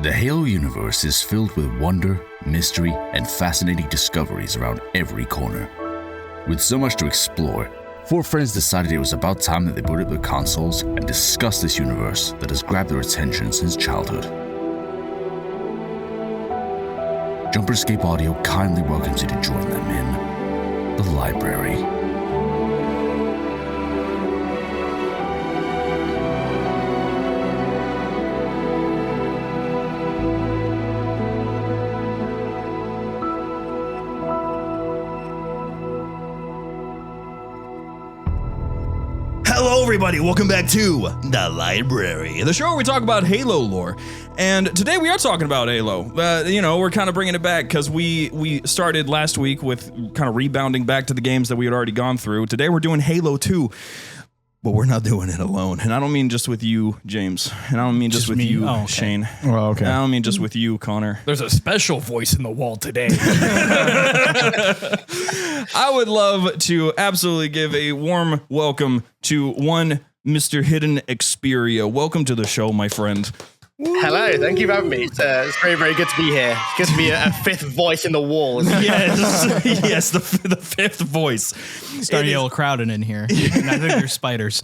The Halo universe is filled with wonder, mystery, and fascinating discoveries around every corner. With so much to explore, four friends decided it was about time that they booted up their consoles and discussed this universe that has grabbed their attention since childhood. JumperScape Audio kindly welcomes you to join them in the library. Hello, everybody. Welcome back to The Library, the show where we talk about Halo lore. And today we are talking about Halo. We're kind of bringing it back because we started last week with kind of rebounding back to the games that we had already gone through. Today we're doing Halo 2. But we're not doing it alone. And I don't mean just with you, James. And I don't mean just with me. You, Shane. Well, okay. And I don't mean just with you, Connor. There's a special voice in the wall today. I would love to absolutely give a warm welcome to one Mr. HiddenXperia. Welcome to the show, my friend. Hello, thank you for having me. It's very, very good to be here. It's good to be a fifth voice in the walls. Yes, the fifth voice. Starting to get a little crowded in here. And I think there's spiders.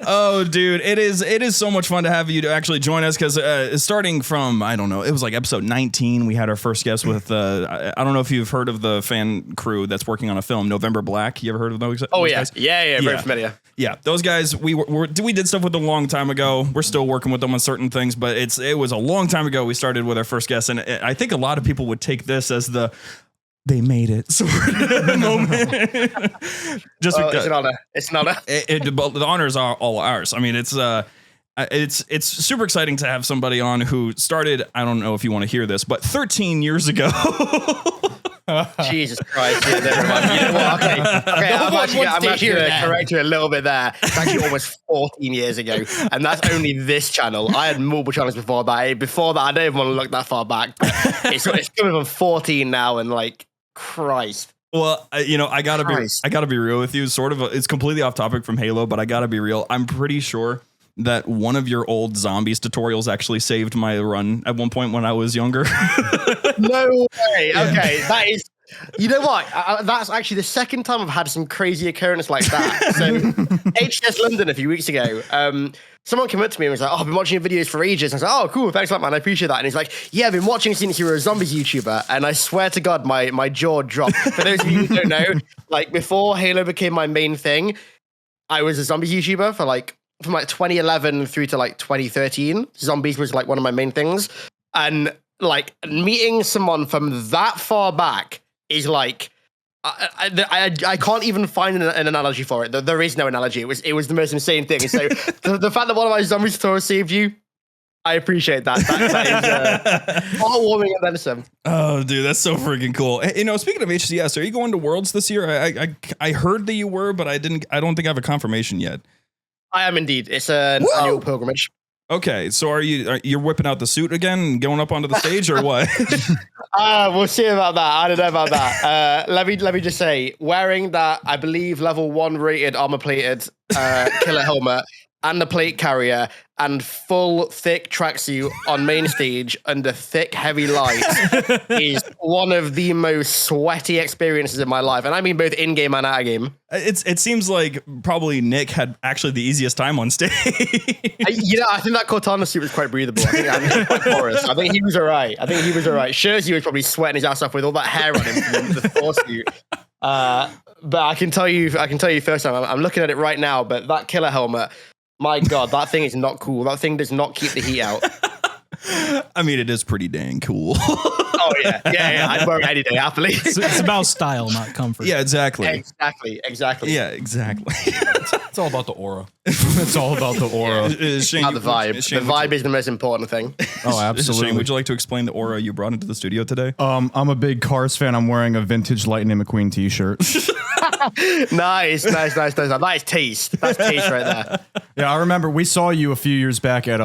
Oh, dude, it is so much fun to have you to actually join us because starting from, I don't know, it was like episode 19, we had our first guest with, I don't know if you've heard of the fan crew that's working on a film, November Black. You ever heard of those? Oh, those yeah. guys? Yeah, very familiar. Yeah, those guys, we did stuff with them a long time ago. We're still working with them on certain things, but it was a long time ago we started with our first guest, and I think a lot of people would take this as they made it sort of moment. Just because it's an honor. It's an honor. But the honors are all ours. I mean, it's super exciting to have somebody on who started. I don't know if you want to hear this, but 13 years ago. Jesus Christ. Yeah, never mind. You know what? Okay. I'm actually going to correct you a little bit there. It's actually almost 14 years ago. And that's only this channel. I had multiple channels before that. Before that, I don't even want to look that far back. It's coming from 14 now, and like, Christ. Well, I gotta be real with you. Sort of, it's completely off topic from Halo, but I gotta be real. I'm pretty sure that one of your old zombies tutorials actually saved my run at one point when I was younger. No way. Okay, that is. You know what? That's actually the second time I've had some crazy occurrence like that. So, HDS London a few weeks ago, someone came up to me and was like, "Oh, I've been watching your videos for ages." And I was like, "Oh, cool, thanks a lot, man. I appreciate that." And he's like, "Yeah, I've been watching since you were a zombies YouTuber." And I swear to God, my jaw dropped. For those of you who don't know, like before Halo became my main thing, I was a zombies YouTuber from like 2011 through to like 2013. Zombies was like one of my main things. And like meeting someone from that far back is like, I can't even find an analogy for it. There is no analogy. It was the most insane thing. So the fact that one of my zombies tutorials saved you, I appreciate that. That is heartwarming and then some. Oh, dude, that's so freaking cool. Speaking of HCS, are you going to Worlds this year? I heard that you were, but I don't think I have a confirmation yet. I am indeed. It's an annual pilgrimage. Okay, so you're whipping out the suit again and going up onto the stage, or what? We'll see about that. I don't know about that. Let me just say, wearing that, I believe, level 1 rated armor plated killer helmet and the plate carrier and full thick tracksuit on main stage under thick heavy lights is one of the most sweaty experiences in my life, and I mean both in game and out of game. It seems like probably Nick had actually the easiest time on stage. I think that Cortana suit was quite breathable. I think it was quite porous. I think he was all right. Scherzi was probably sweating his ass off with all that hair on him from the Thor suit. But I can tell you first time. I'm looking at it right now. But that killer helmet, my God, that thing is not cool. That thing does not keep the heat out. I mean, it is pretty dang cool. Oh, yeah. I'd wear it any day, happily. It's about style, not comfort. Yeah, exactly. Exactly. Yeah, exactly. It's all about the aura. It's all about the aura. Shane, not the vibe. The vibe is the most important thing. Oh, absolutely. Shane, would you like to explain the aura you brought into the studio today? I'm a big Cars fan. I'm wearing a vintage Lightning McQueen t-shirt. Nice. That is taste. That's taste right there. Yeah, I remember we saw you a few years back at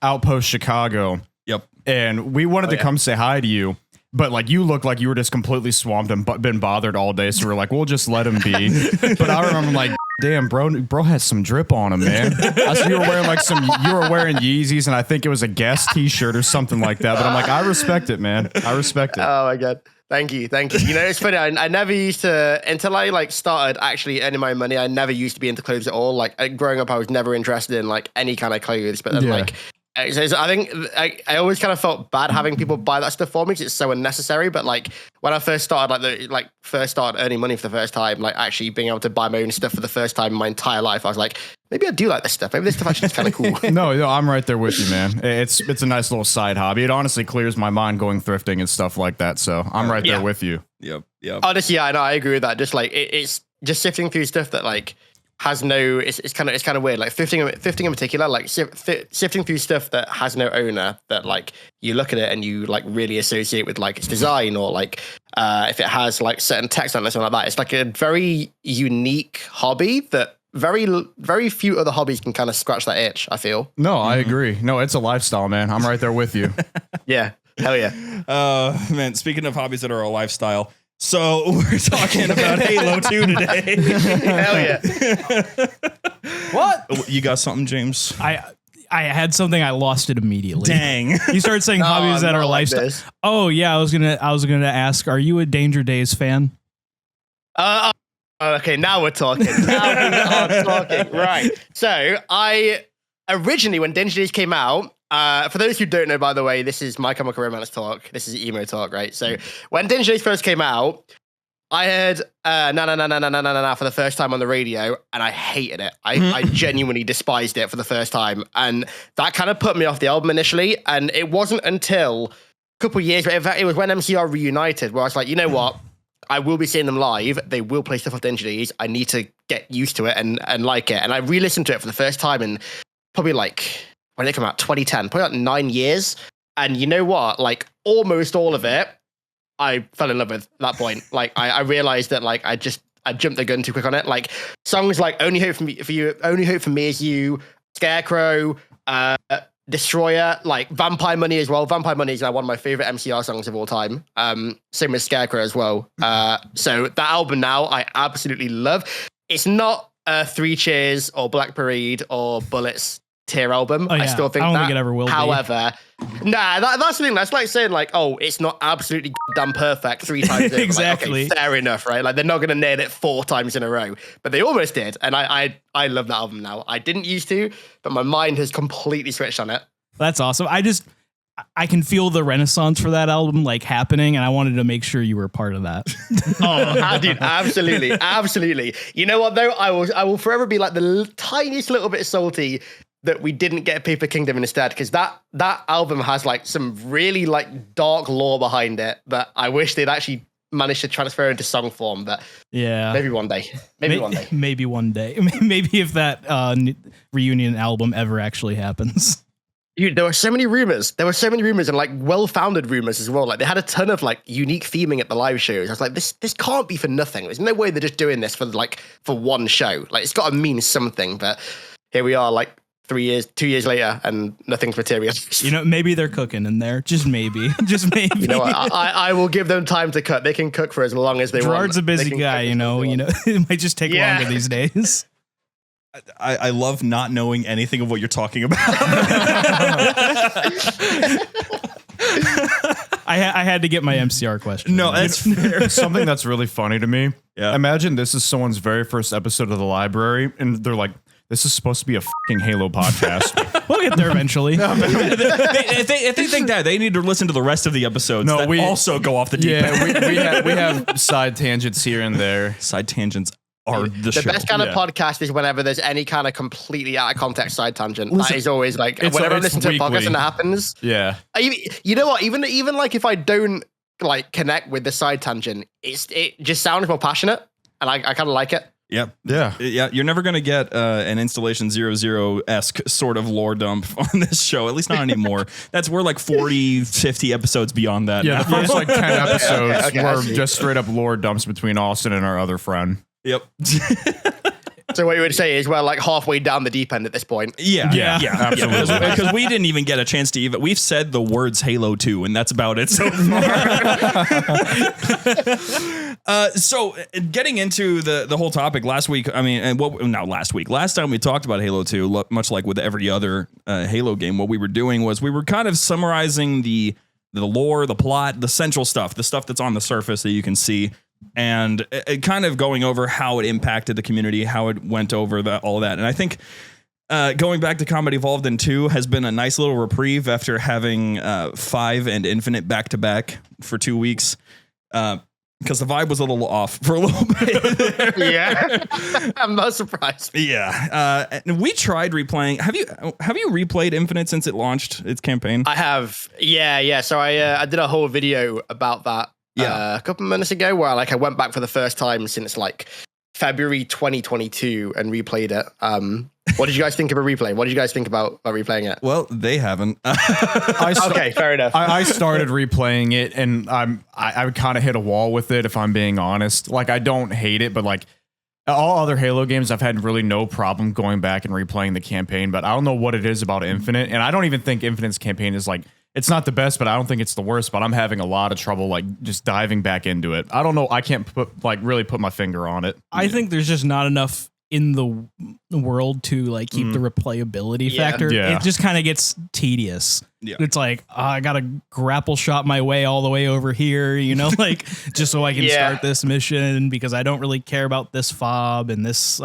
Outpost Chicago. Yep. And we wanted to come say hi to you, But like you look like you were just completely swamped and been bothered all day. So we're like, we'll just let him be. But I remember like, damn, bro has some drip on him, man. I see you were wearing like you were wearing Yeezys, and I think it was a Guess t-shirt or something like that. But I'm like, I respect it, man. I respect it. Oh my god. Thank you. You know, it's funny. I never used to, until I like started actually earning my money. I never used to be into clothes at all. Like growing up, I was never interested in like any kind of clothes. But then like, so I think I always kind of felt bad having people buy that stuff for me because it's so unnecessary. But like when I first started, first started earning money for the first time, like actually being able to buy my own stuff for the first time in my entire life, I was like, maybe I do like this stuff. Maybe this stuff actually is kind of cool. No, I'm right there with you, man. It's a nice little side hobby. It honestly clears my mind going thrifting and stuff like that. So I'm right there with you. Yep. Honestly, I know, I agree with that. Just like it's just sifting through stuff that like has no, it's kind of weird. Like thrifting in particular, like sifting through stuff that has no owner, that like you look at it and you like really associate with like its design, or like if it has like certain text on it or something like that. It's like a very unique hobby that very few other hobbies can kind of scratch that itch, I feel. No, I agree. No, it's a lifestyle, man. I'm right there with you. Yeah. Hell yeah. Man, speaking of hobbies that are a lifestyle, so we're talking about Halo 2 today. Hell yeah. What? You got something, James? I had something, I lost it immediately. Dang. You started saying hobbies that are lifestyle. This. Oh yeah, I was gonna ask, are you a Danger Days fan? Okay, now we're talking. Right. So I originally, when Danger Days came out, for those who don't know, by the way, this is My Chemical Romance talk. This is emo talk, right? So when Danger Days first came out, I heard na na na na na na na na for the first time on the radio, and I hated it. I genuinely despised it for the first time, and that kind of put me off the album initially. And it wasn't until a couple of years, in fact, it was when MCR reunited, where I was like, you know what? I will be seeing them live. They will play stuff off Danger Days. I need to get used to it and like it. And I re-listened to it for the first time in probably like, when did it come out? 2010, probably like 9 years. And you know what? Like almost all of it, I fell in love with at that point. Like I realized that like I jumped the gun too quick on it. Like songs like Only Hope for You, Only Hope for Me Is You, Scarecrow, Destroyer, like Vampire Money as well. Vampire Money is one of my favorite MCR songs of all time. Same as Scarecrow as well. So that album now I absolutely love. It's not Three Cheers or Black Parade or Bullets tier album. Oh, yeah. I still think I don't that. think it ever will be. However, that's the thing. That's like saying like, oh, it's not absolutely damn perfect 3 times over. Exactly. Like, okay, fair enough, right? Like they're not going to nail it 4 times in a row, but they almost did. And I love that album now. I didn't used to, but my mind has completely switched on it. That's awesome. I can feel the renaissance for that album like happening, and I wanted to make sure you were part of that. Oh, dude, absolutely. You know what though? I will forever be like the tiniest little bit salty that we didn't get Paper Kingdom instead, because that album has like some really like dark lore behind it that I wish they'd actually managed to transfer into song form. But yeah, maybe one day. Maybe one day. Maybe if that reunion album ever actually happens. Dude, there were so many rumors. And like well-founded rumors as well. Like they had a ton of like unique theming at the live shows. I was like, this can't be for nothing. There's no way they're just doing this for one show. Like it's got to mean something. But here we are, like 2 years later, and nothing's materialized. You know, maybe they're cooking in there. Just maybe. You know what? I will give them time to cook. They can cook for as long as they want. Gerard's a busy guy, you know. It might just take longer these days. I love not knowing anything of what you're talking about. I had to get my MCR question. No, that's fair. Something that's really funny to me. Yeah. Imagine this is someone's very first episode of The Library, and they're like, this is supposed to be a fucking Halo podcast. We'll get there eventually. If they think that, they need to listen to the rest of the episodes that also go off the deep end. we have side tangents here and there. Side tangents are the show. The best kind of podcast is whenever there's any kind of completely out of context side tangent. That is always like, whenever I listen to a podcast and it happens. Yeah. You know what? Even like if I don't like connect with the side tangent, it just sounds more passionate, and I kind of like it. Yep. Yeah. You're never going to get an Installation 00-esque sort of lore dump on this show, at least not anymore. We're like 40, 50 episodes beyond that. Yeah, now. the first like 10 episodes Okay, were just straight up lore dumps between Austin and our other friend. Yep. So what you would say is we're like halfway down the deep end at this point. Yeah, absolutely. Because we didn't even get a chance to even. We've said the words Halo 2, and that's about it so far. So getting into the whole topic last week, I mean, and not last week. Last time we talked about Halo 2, much like with every other Halo game, what we were doing was we were kind of summarizing the lore, the plot, the central stuff, the stuff that's on the surface that you can see. And it kind of going over how it impacted the community, how it went over all of that. And I think going back to Combat Evolved in 2 has been a nice little reprieve after having 5 and Infinite back to back for 2 weeks. Because the vibe was a little off for a little bit. Yeah, I'm not surprised. Yeah, and we tried replaying. Have you replayed Infinite since it launched its campaign? I have. Yeah. So I did a whole video about that. A couple of minutes ago, where I went back for the first time since like February 2022 and replayed it. What did you guys think of a replay? What did you guys think about replaying it? Well, they haven't. Okay, fair enough. I started replaying it, and I kind of hit a wall with it, if I'm being honest. Like, I don't hate it, but like all other Halo games, I've had really no problem going back and replaying the campaign. But I don't know what it is about Infinite, and I don't even think Infinite's campaign is like, it's not the best, but I don't think it's the worst. But I'm having a lot of trouble like just diving back into it. I don't know. I can't really put my finger on it. I think there's just not enough in the world to like keep the replayability factor. Yeah. It just kind of gets tedious. Yeah. It's like, I gotta grapple shot my way all the way over here, like just so I can start this mission, because I don't really care about this fob and this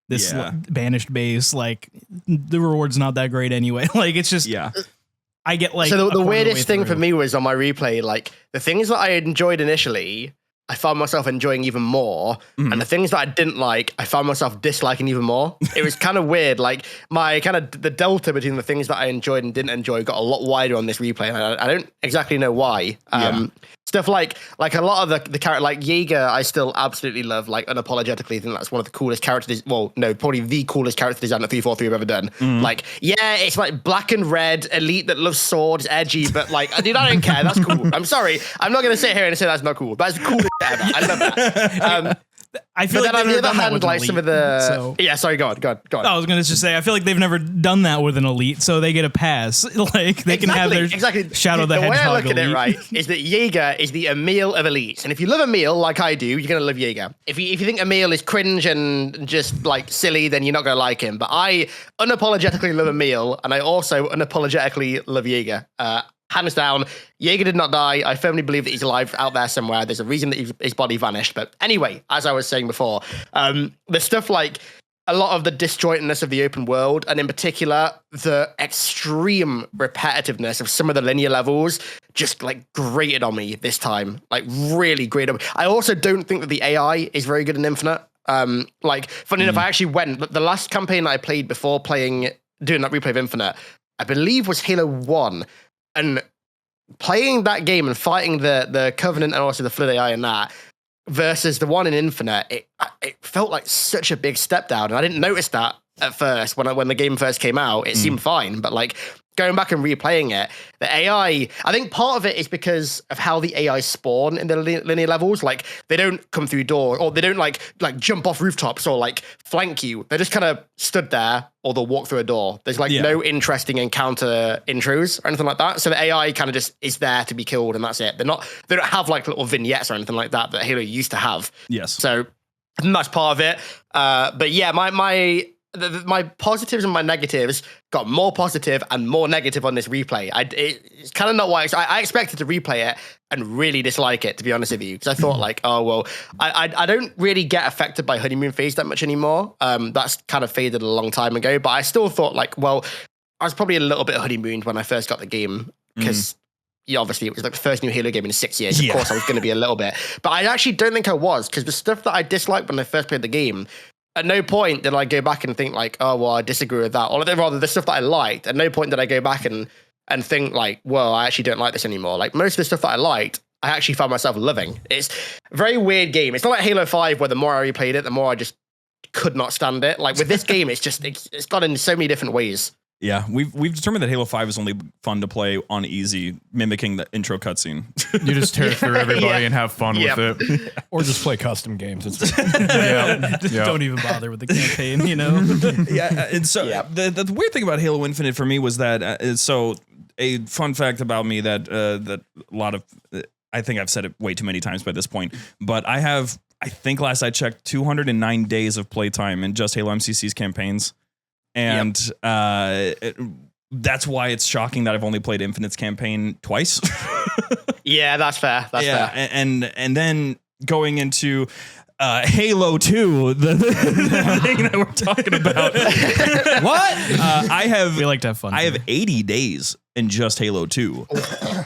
banished base. Like, the reward's not that great anyway. Like, it's just I get like. So the weirdest thing for me was on my replay, like the things that I enjoyed initially, I found myself enjoying even more. And the things that I didn't like, I found myself disliking even more. It was kind of weird. Like my kind of the delta between the things that I enjoyed and didn't enjoy got a lot wider on this replay. And I don't exactly know why. Stuff like a lot of the character, like Jaeger, I still absolutely love, like unapologetically. I think that's one of the coolest characters. Well, no, probably the coolest character design that 343 have ever done. Like, yeah, it's like black and red, elite that loves swords, edgy, but like, dude, I don't care. That's cool. I'm sorry. I'm not going to sit here and say that's not cool. That's the coolest ever. I love that. I feel like on they've the never other done that hand, with like Elite, some of the so. Yeah, sorry, go on. I was gonna just say, I feel like they've never done that with an Elite, so they get a pass. Like they can have their Shadow the Hedgehog. The way I look elite. at it, right, is that Jaeger is the Emil of elites, and if you love Emil like I do, you're gonna love Jaeger. If you think Emil is cringe and just like silly, then you're not gonna like him. But I unapologetically love Emil, and I also unapologetically love Jaeger. Hands down, Jaeger did not die. I firmly believe that he's alive out there somewhere. There's a reason that his body vanished. But anyway, as I was saying before, the stuff like a lot of the disjointedness of the open world, and in particular, the extreme repetitiveness of some of the linear levels just like grated on me this time. Like really grated on me. I also don't think that the AI is very good in Infinite. Like, funny enough, I actually went, the last campaign that I played before doing that replay of Infinite, I believe was Halo 1. And playing that game and fighting the Covenant and also the Flood AI in that versus the one in Infinite, it felt like such a big step down. And I didn't notice that at first when the game first came out. It seemed fine, but like going back and replaying it, the AI, I think part of it is because of how the AI spawn in the linear levels. Like they don't come through doors, or they don't like jump off rooftops or like flank you. They're just kind of stood there, or they'll walk through a door. There's like no interesting encounter intros or anything like that. So the AI kind of just is there to be killed, and that's it. They don't have like little vignettes or anything like that Halo used to have. Yes. So I think that's part of it. But yeah, my positives and my negatives got more positive and more negative on this replay. It's kind of not why I expected to replay it and really dislike it, to be honest with you, because I thought like, oh well, I don't really get affected by honeymoon phase that much anymore. That's kind of faded a long time ago, but I still thought like, well, I was probably a little bit honeymooned when I first got the game, because obviously it was like the first new Halo game in 6 years. Of course, I was going to be a little bit, but I actually don't think I was, because the stuff that I disliked when I first played the game, at no point did I go back and think like, oh, well, I disagree with that. Or rather, the stuff that I liked, at no point did I go back and think like, well, I actually don't like this anymore. Like most of the stuff that I liked, I actually found myself loving. It's a very weird game. It's not like Halo 5 where the more I replayed it, the more I just could not stand it. Like with this game, it's gone in so many different ways. Yeah, we've determined that Halo 5 is only fun to play on easy, mimicking the intro cutscene. You just tear through everybody and have fun with it. Or just play custom games. It's Don't even bother with the campaign, you know? Yeah, and so the weird thing about Halo Infinite for me was that a fun fact about me that a lot of I think I've said it way too many times by this point, but I think last I checked 209 days of playtime in just Halo MCC's campaigns. And that's why it's shocking that I've only played Infinite's campaign twice. Yeah, that's fair. That's fair. And then going into Halo 2, the thing that we're talking about. What? We like to have fun. I have 80 days in just Halo 2.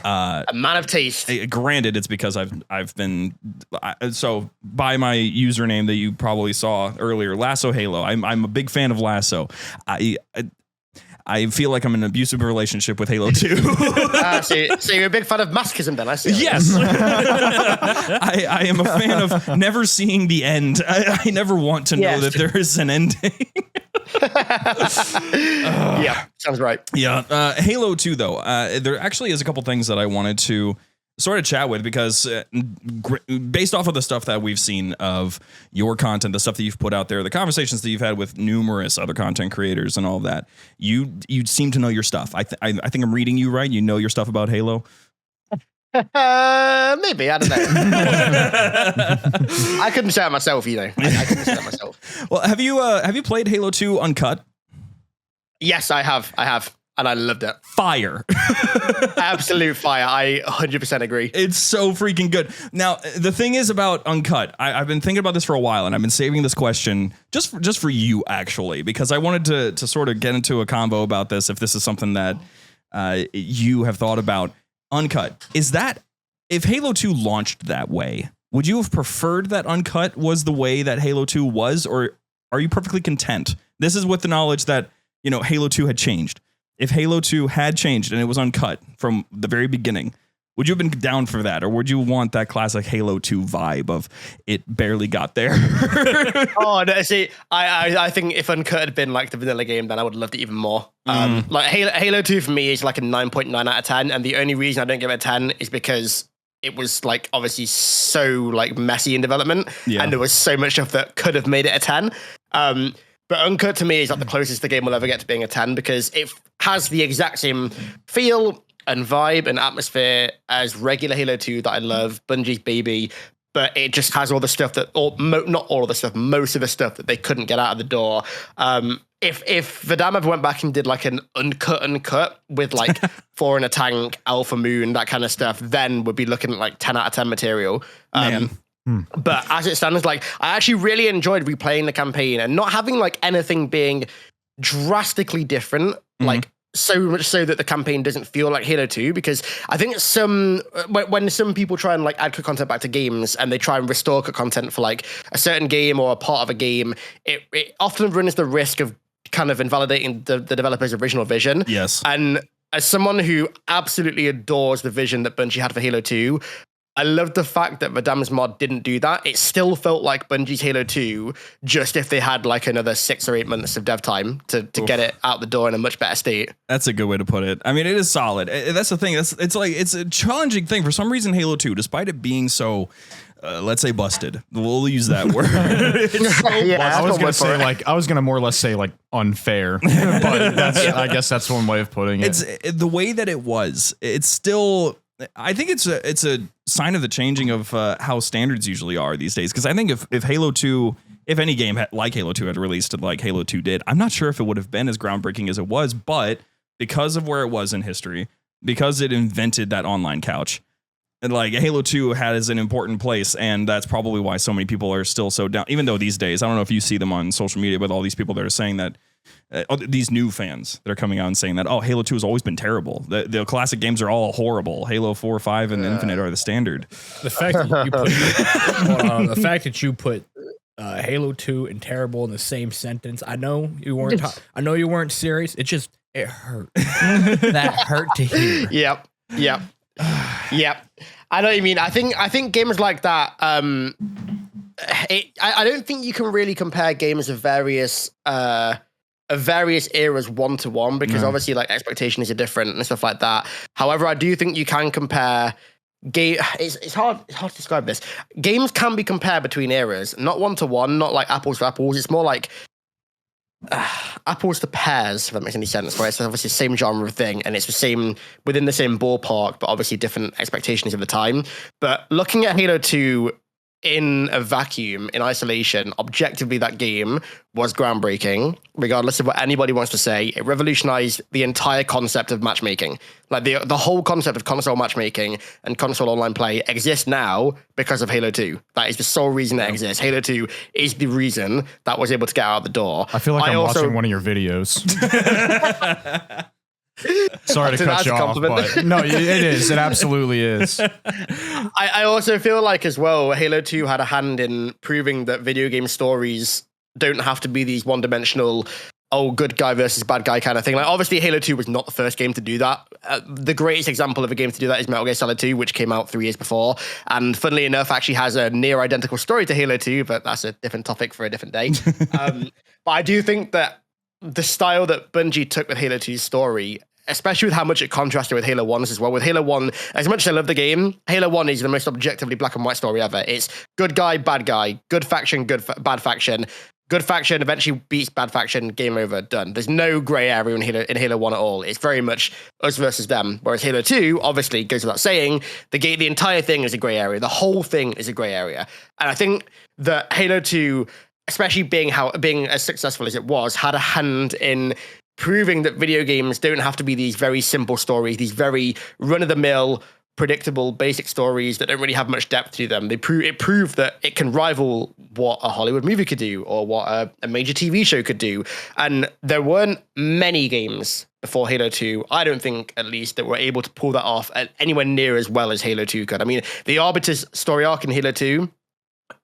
A man of taste. Granted, it's because I've been so by my username that you probably saw earlier, Lasso Halo. I'm a big fan of Lasso. I feel like I'm in an abusive relationship with Halo 2. So you're a big fan of masochism then, I see. Yes. I am a fan of never seeing the end. I never want to know that there is an ending. Yeah, sounds right. Yeah. Halo 2, though, there actually is a couple things that I wanted to sort of chat with because based off of the stuff that we've seen of your content, the stuff that you've put out there, the conversations that you've had with numerous other content creators and all that, you seem to know your stuff. I think I'm reading you right. You know your stuff about Halo. Maybe, I don't know. I couldn't say it myself, you know. I couldn't say it myself. Well, have you played Halo 2 Uncut? Yes, I have. And I loved it. Fire. Absolute fire. I 100% agree. It's so freaking good. Now, the thing is about Uncut, I've been thinking about this for a while, and I've been saving this question just for you, actually, because I wanted to sort of get into a convo about this, if this is something that you have thought about. Uncut, is that, if Halo 2 launched that way, would you have preferred that Uncut was the way that Halo 2 was, or are you perfectly content? This is with the knowledge that, Halo 2 had changed. If Halo 2 had changed and it was uncut from the very beginning, would you have been down for that? Or would you want that classic Halo 2 vibe of it barely got there? Oh, no, see, I think if Uncut had been like the vanilla game, then I would have loved it even more. Like Halo 2 for me is like a 9.9 out of 10. And the only reason I don't give it a 10 is because it was like obviously so like messy in development. Yeah. And there was so much stuff that could have made it a 10. But Uncut to me is like the closest the game will ever get to being a 10 because it has the exact same feel and vibe and atmosphere as regular Halo 2 that I love, Bungie's baby, but it just has all the stuff that, not all of the stuff, most of the stuff that they couldn't get out of the door. If Vadam ever went back and did like an uncut with like 4 in a tank, Alpha Moon, that kind of stuff, then we'd be looking at like 10 out of 10 material. But as it stands, like I actually really enjoyed replaying the campaign and not having like anything being drastically different, like so much so that the campaign doesn't feel like Halo 2. Because I think when some people try and like add content back to games and they try and restore content for like a certain game or a part of a game, it often runs the risk of kind of invalidating the developer's original vision. Yes. And as someone who absolutely adores the vision that Bungie had for Halo 2, I love the fact that Vadam's mod didn't do that. It still felt like Bungie's Halo 2, just if they had like another 6 or 8 months of dev time to get it out the door in a much better state. That's a good way to put it. I mean, it is solid. That's the thing. It's a challenging thing. For some reason, Halo 2, despite it being so, let's say busted, we'll use that word. I was gonna more or less say like unfair, but I guess that's one way of putting it. It's the way that it was. It's still. I think it's a sign of the changing of how standards usually are these days. Because I think if Halo 2, if any game like Halo 2 had released like Halo 2 did, I'm not sure if it would have been as groundbreaking as it was. But because of where it was in history, because it invented that online couch, and like Halo 2 has an important place, and that's probably why so many people are still so down. Even though these days, I don't know if you see them on social media, but all these people that are saying that. These new fans that are coming out and saying that, Halo 2 has always been terrible. The classic games are all horrible. Halo 4, 5, and Infinite are the standard. The fact that you put Halo 2 and terrible in the same sentence. I know you weren't serious. It hurt. That hurt to hear. Yep. I know what you mean. I think games like that. I don't think you can really compare games of various various eras one-to-one because obviously like expectations are different and stuff like that. However, I do think you can compare it's hard to describe this. Games can be compared between eras, not one-to-one, not like apples to apples. It's more like apples to pears, if that makes any sense, right? It's obviously the same genre of thing, and it's the same within the same ballpark, but obviously different expectations of the time. But looking at Halo 2 in a vacuum, in isolation, objectively, that game was groundbreaking, regardless of what anybody wants to say. It revolutionized the entire concept of matchmaking. Like the whole concept of console matchmaking and console online play exists now because of Halo 2. That is the sole reason it exists. Halo 2 is the reason that was able to get out the door. I feel like I'm watching one of your videos. Sorry to cut you off, but no, it is. It absolutely is. I also feel like as well, Halo 2 had a hand in proving that video game stories don't have to be these one-dimensional, good guy versus bad guy kind of thing. Like, obviously, Halo 2 was not the first game to do that. The greatest example of a game to do that is Metal Gear Solid 2, which came out 3 years before, and funnily enough, actually has a near identical story to Halo 2, but that's a different topic for a different day. But I do think that the style that Bungie took with Halo 2's story, especially with how much it contrasted with Halo 1's as well. With Halo 1, as much as I love the game, Halo 1 is the most objectively black and white story ever. It's good guy, good faction, bad faction. Good faction eventually beats bad faction, game over, done. There's no grey area in Halo 1 at all. It's very much us versus them. Whereas Halo 2, obviously, goes without saying, the entire thing is a grey area. The whole thing is a grey area. And I think that Halo 2, especially being as successful as it was, had a hand in proving that video games don't have to be these very simple stories, these very run-of-the-mill, predictable, basic stories that don't really have much depth to them. It proved that it can rival what a Hollywood movie could do or what a major TV show could do. And there weren't many games before Halo 2, I don't think at least, that were able to pull that off anywhere near as well as Halo 2 could. I mean, the Arbiter's story arc in Halo 2,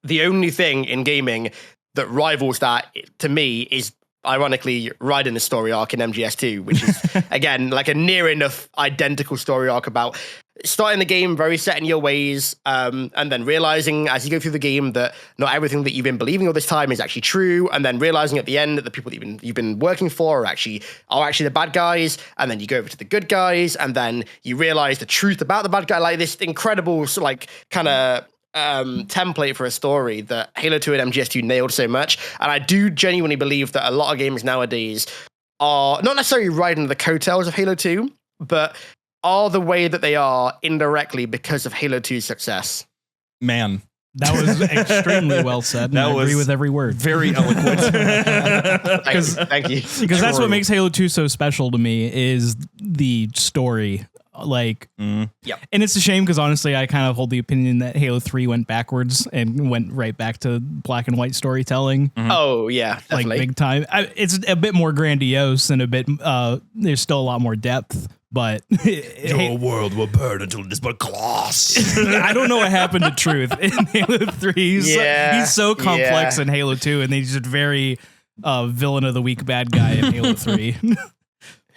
the only thing in gaming that rivals that, to me, is ironically riding the story arc in MGS2, which is, again, like a near enough identical story arc about starting the game very set in your ways, and then realizing as you go through the game that not everything that you've been believing all this time is actually true, and then realizing at the end that the people that you've been working for are actually the bad guys, and then you go over to the good guys, and then you realize the truth about the bad guy. Like this incredible like kind of template for a story that Halo 2 and MGS2 nailed so much. And I do genuinely believe that a lot of games nowadays are not necessarily riding the coattails of Halo 2, but are the way that they are indirectly because of Halo 2's success. Man, that was extremely well said. I agree with every word. Very eloquent. Thank you. Because that's what makes Halo 2 so special to me is the story. Like, and it's a shame because honestly, I kind of hold the opinion that Halo 3 went backwards and went right back to black and white storytelling. Oh yeah, definitely. Like big time. It's a bit more grandiose and a bit. There's still a lot more depth. But your world will burn until it is but glass. I don't know what happened to Truth in Halo 3. He's so complex in Halo 2, and he's just very villain of the week bad guy in Halo 3.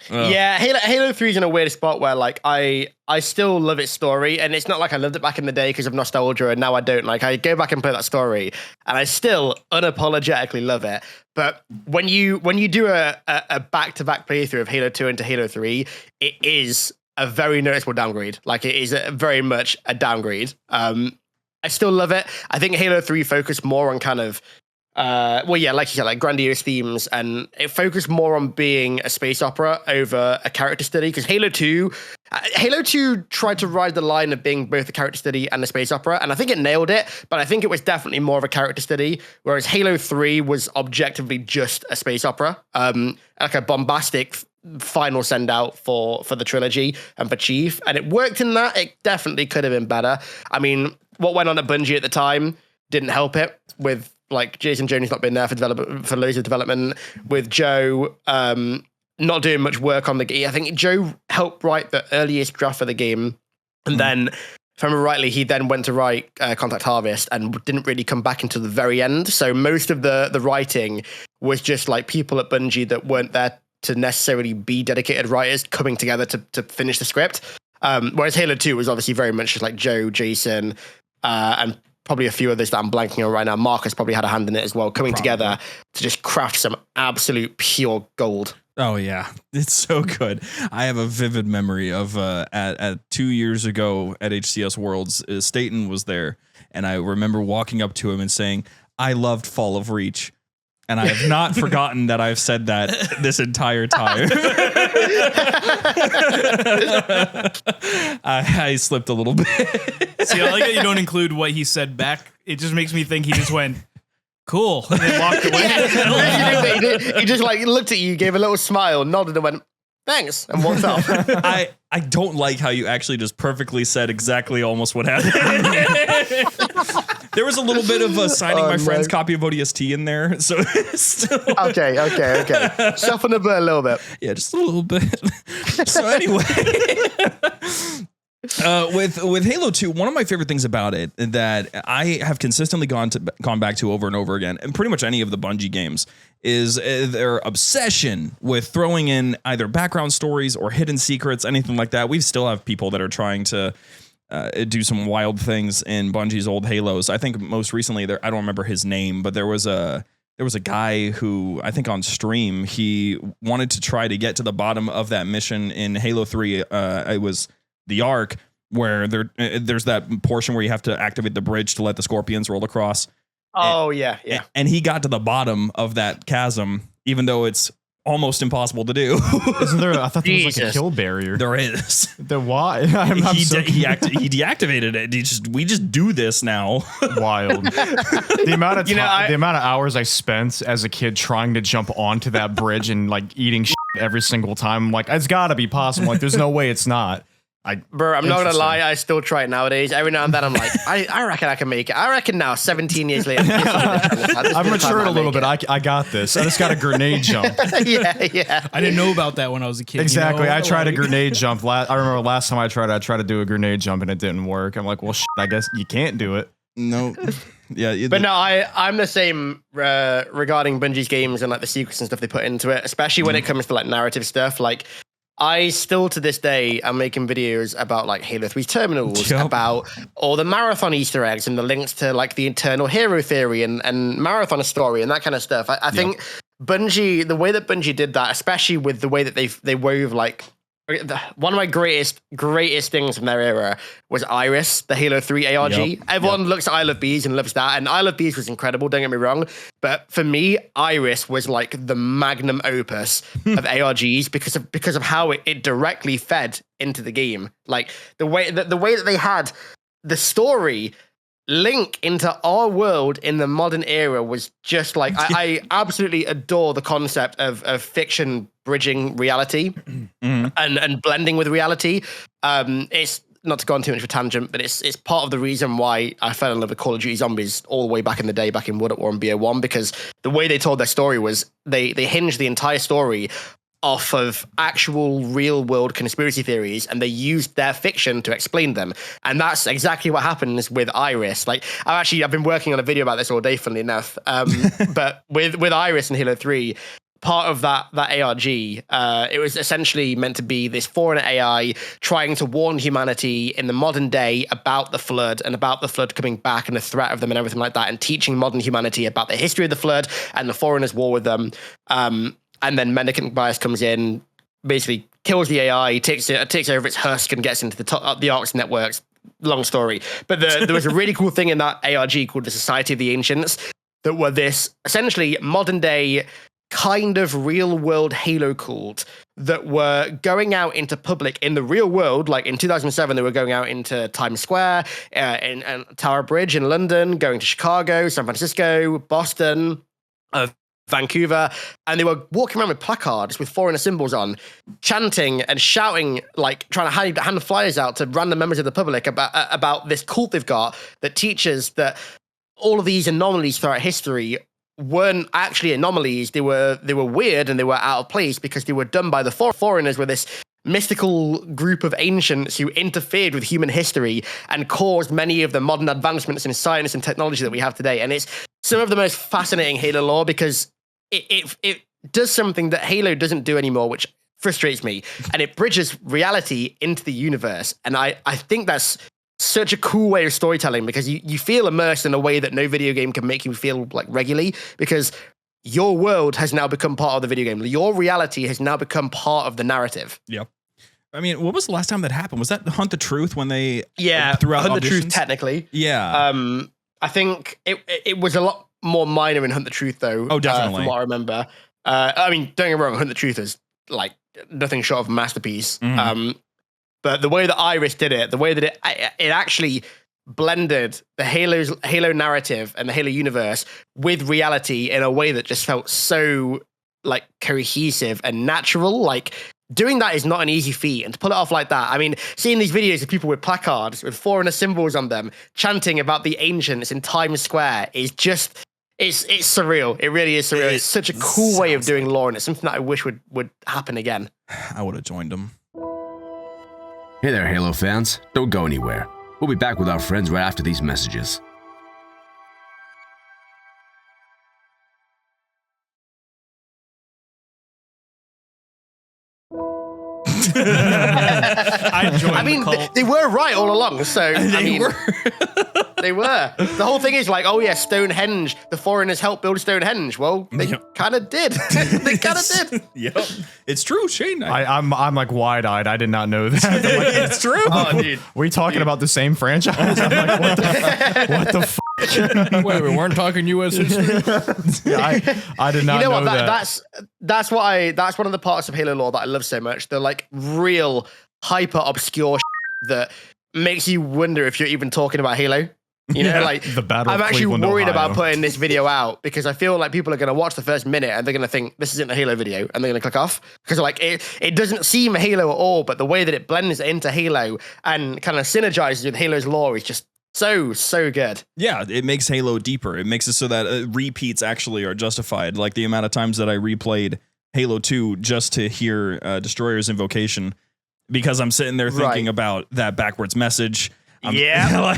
Yeah, Halo 3 is in a weird spot where like I still love its story, and it's not like I loved it back in the day because of nostalgia and now I don't. Like I go back and play that story and I still unapologetically love it. But when you do a back-to-back playthrough of Halo 2 into Halo 3, it is a very noticeable downgrade. Like it is very much a downgrade. I still love it. I think Halo 3 focused more on kind of like you said, like grandiose themes, and it focused more on being a space opera over a character study. Because Halo 2 tried to ride the line of being both a character study and a space opera, and I think it nailed it. But I think it was definitely more of a character study, whereas Halo 3 was objectively just a space opera, like a bombastic final send out for the trilogy and for Chief, and it worked in that. It definitely could have been better. I mean, what went on at Bungie at the time didn't help it, with like Jason Jones not being there for loads of development, with Joe not doing much work on the game. I think Joe helped write the earliest draft for the game, and then, if I remember rightly, he then went to write Contact Harvest and didn't really come back until the very end. So most of the writing was just like people at Bungie that weren't there to necessarily be dedicated writers coming together to finish the script. Whereas Halo 2 was obviously very much just like Joe, Jason, and probably a few others that I'm blanking on right now. Marcus probably had a hand in it as well, coming together to just craft some absolute pure gold. Oh yeah, it's so good. I have a vivid memory of at 2 years ago at HCS Worlds, Staten was there, and I remember walking up to him and saying, "I loved Fall of Reach," and I have not forgotten that I've said that this entire time. I slipped a little bit. See, I like that you don't include what he said back. It just makes me think he just went, cool, and then walked away. He just like looked at you, gave a little smile, nodded, and went, "Thanks," and walked off. I don't like how you actually just perfectly said exactly almost what happened. There was a little bit of signing my friend's copy of ODST in there, so still Okay. Soften the blow a little bit. Yeah, just a little bit. So anyway, with Halo 2, one of my favorite things about it that I have consistently gone back to over and over again, and pretty much any of the Bungie games, is their obsession with throwing in either background stories or hidden secrets, anything like that. We still have people that are trying to do some wild things in Bungie's old Halos. I think most recently, I don't remember his name, but there was a guy who, I think on stream, he wanted to try to get to the bottom of that mission in Halo 3. It was the Ark, where there's that portion where you have to activate the bridge to let the Scorpions roll across. Oh, yeah. And he got to the bottom of that chasm, even though it's almost impossible to do. Isn't there? I thought there was like a kill barrier. There is. Then why? He deactivated it. We just do this now. Wild. The amount of the amount of hours I spent as a kid trying to jump onto that bridge and like eating shit every single time. I'm like, it's got to be possible. Like, there's no way it's not. Bro, I'm not gonna lie, I still try it nowadays. Every now and then I'm like, I reckon I can make it. I reckon now, 17 years later. I've matured a little bit. I got this. I just got a grenade jump. Yeah. I didn't know about that when I was a kid. Exactly. You know? I tried a grenade jump. I remember last time I tried to do a grenade jump and it didn't work. I'm like, well, I guess you can't do it. No. Yeah. But no, I'm the same regarding Bungie's games and like the secrets and stuff they put into it, especially when it comes to like narrative stuff. Like, I still to this day am making videos about like Halo 3 terminals, about all the marathon Easter eggs and the links to like the internal hero theory and marathon story and that kind of stuff. I think Bungie, the way that Bungie did that, especially with the way that they wove like one of my greatest things from their era was Iris, the Halo 3 ARG. Everyone looks at ilovebees and loves that, and ilovebees was incredible, don't get me wrong, but for me, Iris was like the magnum opus of ARGs because of how it directly fed into the game. Like the way that they had the story link into our world in the modern era was just like I absolutely adore the concept of fiction bridging reality and blending with reality. It's not to go on too much of a tangent, but it's part of the reason why I fell in love with Call of Duty Zombies all the way back in the day, back in World at War and BO1, because the way they told their story was they hinged the entire story off of actual real world conspiracy theories, and they used their fiction to explain them. And that's exactly what happens with Iris. Like, I've been working on a video about this all day, funnily enough. But with Iris and Halo 3, part of that ARG, it was essentially meant to be this foreign AI trying to warn humanity in the modern day about the flood and about the flood coming back and the threat of them and everything like that, and teaching modern humanity about the history of the flood and the foreigners' war with them. And then Mendicant bias comes in, basically kills the AI, takes over its husk and gets into the Ark's networks. Long story. But there was a really cool thing in that ARG called the Society of the Ancients that were this essentially modern day kind of real world Halo cult that were going out into public in the real world. Like in 2007, they were going out into Times Square, and Tower Bridge in London, going to Chicago, San Francisco, Boston, Vancouver, and they were walking around with placards with foreigner symbols on, chanting and shouting, like trying to hand flyers out to random members of the public about this cult they've got that teaches that all of these anomalies throughout history weren't actually anomalies. They were weird and they were out of place because they were done by the foreigners with this mystical group of ancients who interfered with human history and caused many of the modern advancements in science and technology that we have today. And it's some of the most fascinating Halo lore because it does something that Halo doesn't do anymore, which frustrates me, and it bridges reality into the universe. And I think that's such a cool way of storytelling because you feel immersed in a way that no video game can make you feel like regularly, because your world has now become part of the video game. Your reality has now become part of the narrative. Yep. I mean, what was the last time that happened? Was that Hunt the Truth when they threw out Hunt auditions? the Truth technically? Yeah. I think it was a lot more minor in Hunt the Truth though. Oh, definitely. From what I remember. I mean, don't get me wrong, Hunt the Truth is like nothing short of a masterpiece. But the way that Iris did it, the way that it actually blended the Halo narrative and the Halo universe with reality in a way that just felt so like cohesive and natural. Like doing that is not an easy feat, and to pull it off like that. I mean, seeing these videos of people with placards with Forerunner symbols on them chanting about the ancients in Times Square is just it's surreal. It really is surreal. It's such a cool way of doing lore, and it's something that I wish would happen again. I would have joined them. Hey there, Halo fans. Don't go anywhere. We'll be back with our friends right after these messages. I mean, they were right all along. So they were. They were. The whole thing is like, oh yeah, Stonehenge. The foreigners helped build Stonehenge. Well, they kind of did. They kind of did. Yep, it's true, Shane. I'm like wide-eyed. I did not know that. Like, it's true. Oh, dude. Were you talking about the same franchise? I'm like, what the f? Wait, we weren't talking U.S. history. Yeah, I did not You know what? that. That's one of the parts of Halo lore that I love so much. The like real hyper obscure that makes you wonder if you're even talking about Halo. You know, like the Battle I'm of actually Cleveland, worried Ohio. about putting this video out because I feel like people are going to watch the first minute and they're going to think this isn't a Halo video and they're going to click off because like it doesn't seem Halo at all, but the way that it blends into Halo and kind of synergizes with Halo's lore is just so good. Yeah, it makes Halo deeper. It makes it so that repeats actually are justified. Like the amount of times that I replayed Halo 2 just to hear Destroyer's invocation because I'm sitting there thinking about that backwards message. Yeah.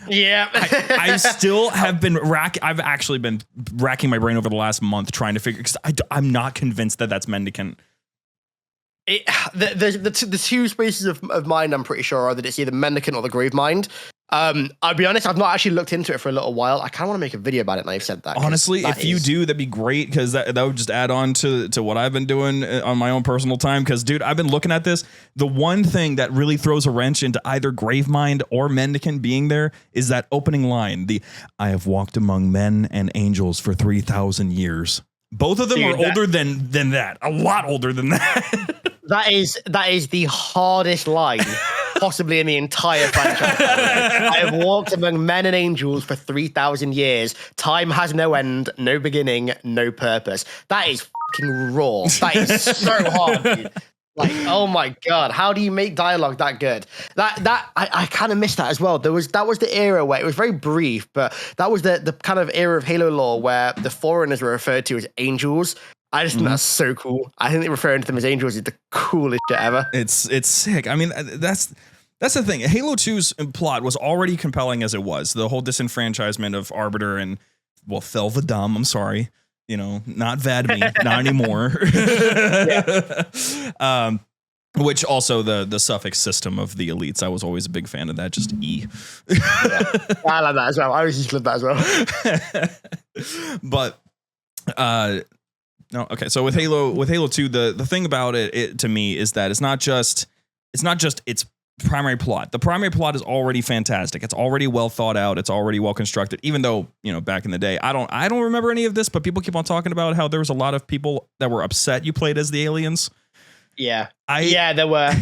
I still have been I've actually been racking my brain over the last month trying to figure because I'm not convinced that that's Mendicant. The two spaces of mind I'm pretty sure are that it's either Mendicant or the Grave Mind. I'll be honest, I've not actually looked into it for a little while. I kind of want to make a video about it now you've said that. Honestly, if you do, that'd be great because that would just add on to what I've been doing on my own personal time. Because, dude, I've been looking at this. The one thing that really throws a wrench into either Gravemind or Mendicant being there is that opening line, I have walked among men and angels for 3,000 years. Both of them are older than that. A lot older than that. That is the hardest line possibly in the entire franchise. I have walked among men and angels for 3,000 years. Time has no end, no beginning, no purpose. That is fucking raw. That is so hard, dude. Like, oh my god, how do you make dialogue that good? I kind of missed that as well. That was the era where it was very brief, but that was the kind of era of Halo lore where the Foreigners were referred to as angels. I just think that's so cool. I think referring to them as angels is the coolest shit ever. It's sick. I mean, that's the thing. Halo 2's plot was already compelling as it was. The whole disenfranchisement of Arbiter and, well, Felvadam, I'm sorry. You know, not Vadme, not anymore. Which also the suffix system of the elites. I was always a big fan of that. Just E. I love that as well. I always used to love that as well. But no, okay. So with Halo 2, the thing about it to me is that it's not just its primary plot. The primary plot is already fantastic. It's already well thought out. It's already well constructed. Even though, you know, back in the day, I don't remember any of this, but people keep on talking about how there was a lot of people that were upset you played as the aliens. Yeah. There were.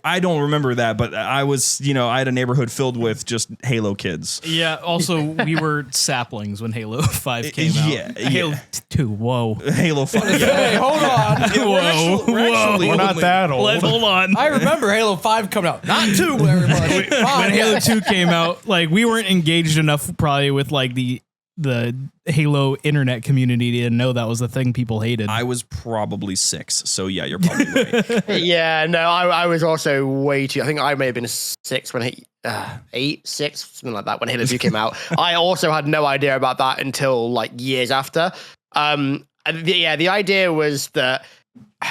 I don't remember that, but I was, you know, I had a neighborhood filled with just Halo kids. Yeah. Also, we were saplings when Halo 5 came out. Yeah. Halo 2. Whoa. Halo 5. Hey, hold on. We're not that old. Hold on. I remember Halo 5 coming out. Not 2, everybody. When Halo 2 came out, like we weren't engaged enough probably with like the Halo internet community to know that was the thing people hated. I was probably 6, so yeah, you're probably right. Yeah, no, I was also way too. I think I may have been 6 when 8, 6, something like that when Halo 2 came out. I also had no idea about that until like years after. The idea was that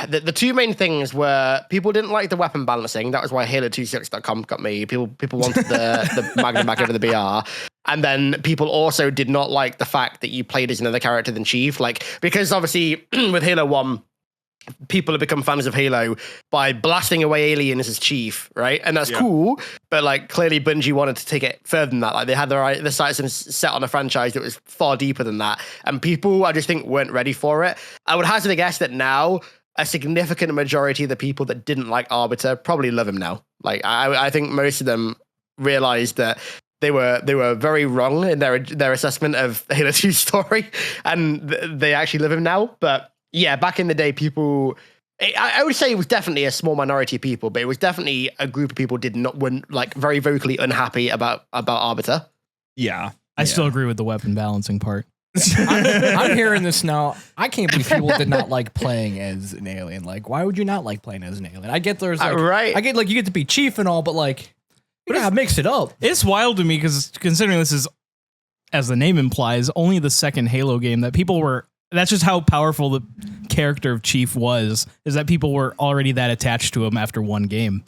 the two main things were people didn't like the weapon balancing. That was why Halo26.com got me. People wanted the Magnum back over the BR. And then people also did not like the fact that you played as another character than Chief. Like, because obviously with Halo 1, people have become fans of Halo by blasting away aliens as Chief, right? And that's cool, but like clearly Bungie wanted to take it further than that. Like they had their sights set on a franchise that was far deeper than that, and people I just think weren't ready for it. I would hazard a guess that now a significant majority of the people that didn't like Arbiter probably love him now. Like I think most of them realized that they were very wrong in their assessment of Halo 2's story, and they actually love him now. But yeah, back in the day, people, I would say it was definitely a small minority of people, but it was definitely a group of people were like very vocally unhappy about Arbiter. Yeah. I still agree with the weapon balancing part. I'm hearing this now. I can't believe people did not like playing as an alien. Like, why would you not like playing as an alien? I get there's like, right. I get like you get to be Chief and all, but like, you gotta mix it up. It's wild to me because considering this is, as the name implies, only the second Halo game that people were. That's just how powerful the character of Chief was, is that people were already that attached to him after one game.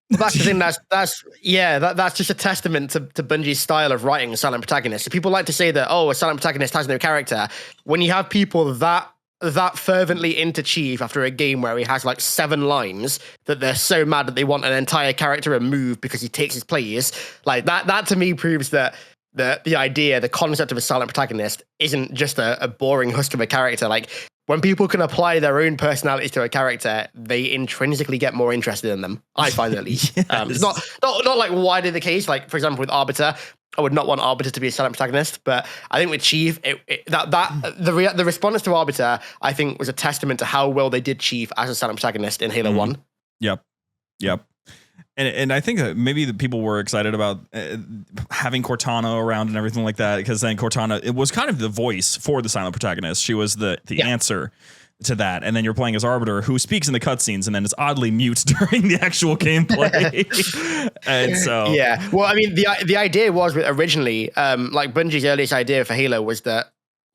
That's the thing. That's just a testament to Bungie's style of writing a silent protagonist. So people like to say that, a silent protagonist has no character. When you have people that fervently into Chief after a game where he has like 7 lines that they're so mad that they want an entire character removed because he takes his place, like that to me proves that the concept of a silent protagonist isn't just a boring husk of a character. Like when people can apply their own personalities to a character, they intrinsically get more interested in them. I find at least. It's not like widely the case. Like for example, with Arbiter, I would not want Arbiter to be a silent protagonist, but I think with Chief, the response to Arbiter, I think, was a testament to how well they did Chief as a silent protagonist in Halo 1. Yep. And I think that maybe the people were excited about having Cortana around and everything like that, because then Cortana, it was kind of the voice for the silent protagonist. She was the answer to that. And then you're playing as Arbiter, who speaks in the cutscenes and then is oddly mute during the actual gameplay. And so yeah, well, I mean, the idea was originally, like Bungie's earliest idea for Halo was that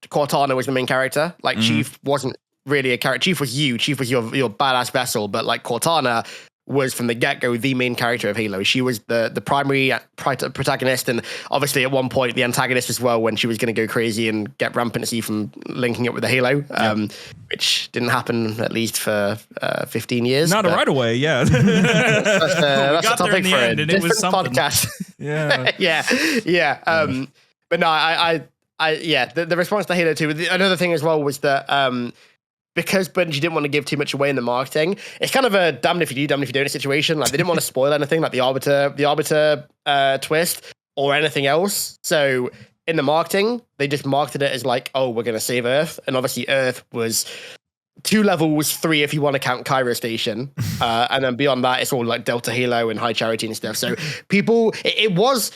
Cortana was the main character. Like Chief wasn't really a character. Chief was you. Chief was your badass vessel, but like Cortana was from the get-go the main character of Halo. She was the primary protagonist, and obviously at one point the antagonist as well, when she was going to go crazy and get rampancy from linking up with the Halo, which didn't happen at least for 15 years. Not right away, yeah. That's a topic for a different podcast. Yeah. But no, the response to Halo 2, another thing as well was that because Bungie didn't want to give too much away in the marketing, it's kind of a damned if you do, damned if you don't situation. Like they didn't want to spoil anything, like the Arbiter twist or anything else. So in the marketing, they just marketed it as like, oh, we're going to save Earth. And obviously Earth was 2 levels, 3 if you want to count Cairo Station. And then beyond that, it's all like Delta Halo and High Charity and stuff. So people, it was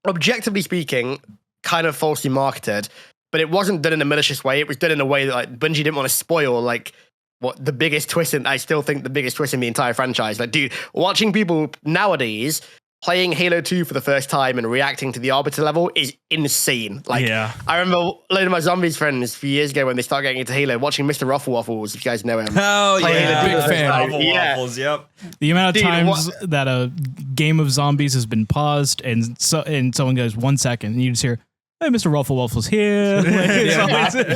objectively speaking, kind of falsely marketed. But it wasn't done in a malicious way. It was done in a way that like Bungie didn't want to spoil like what the biggest twist in. I still think the biggest twist in the entire franchise. Like, dude, watching people nowadays playing Halo 2 for the first time and reacting to the Arbiter level is insane. Like, I remember a load of my zombies friends a few years ago when they started getting into Halo, watching Mr. Ruffle Waffles, if you guys know him. Oh yeah, big fan. Ruffle Waffles. Yep. The amount of times that a game of zombies has been paused and someone goes 1 second and you just hear, hey, Mr. Ruffle Waffle's here.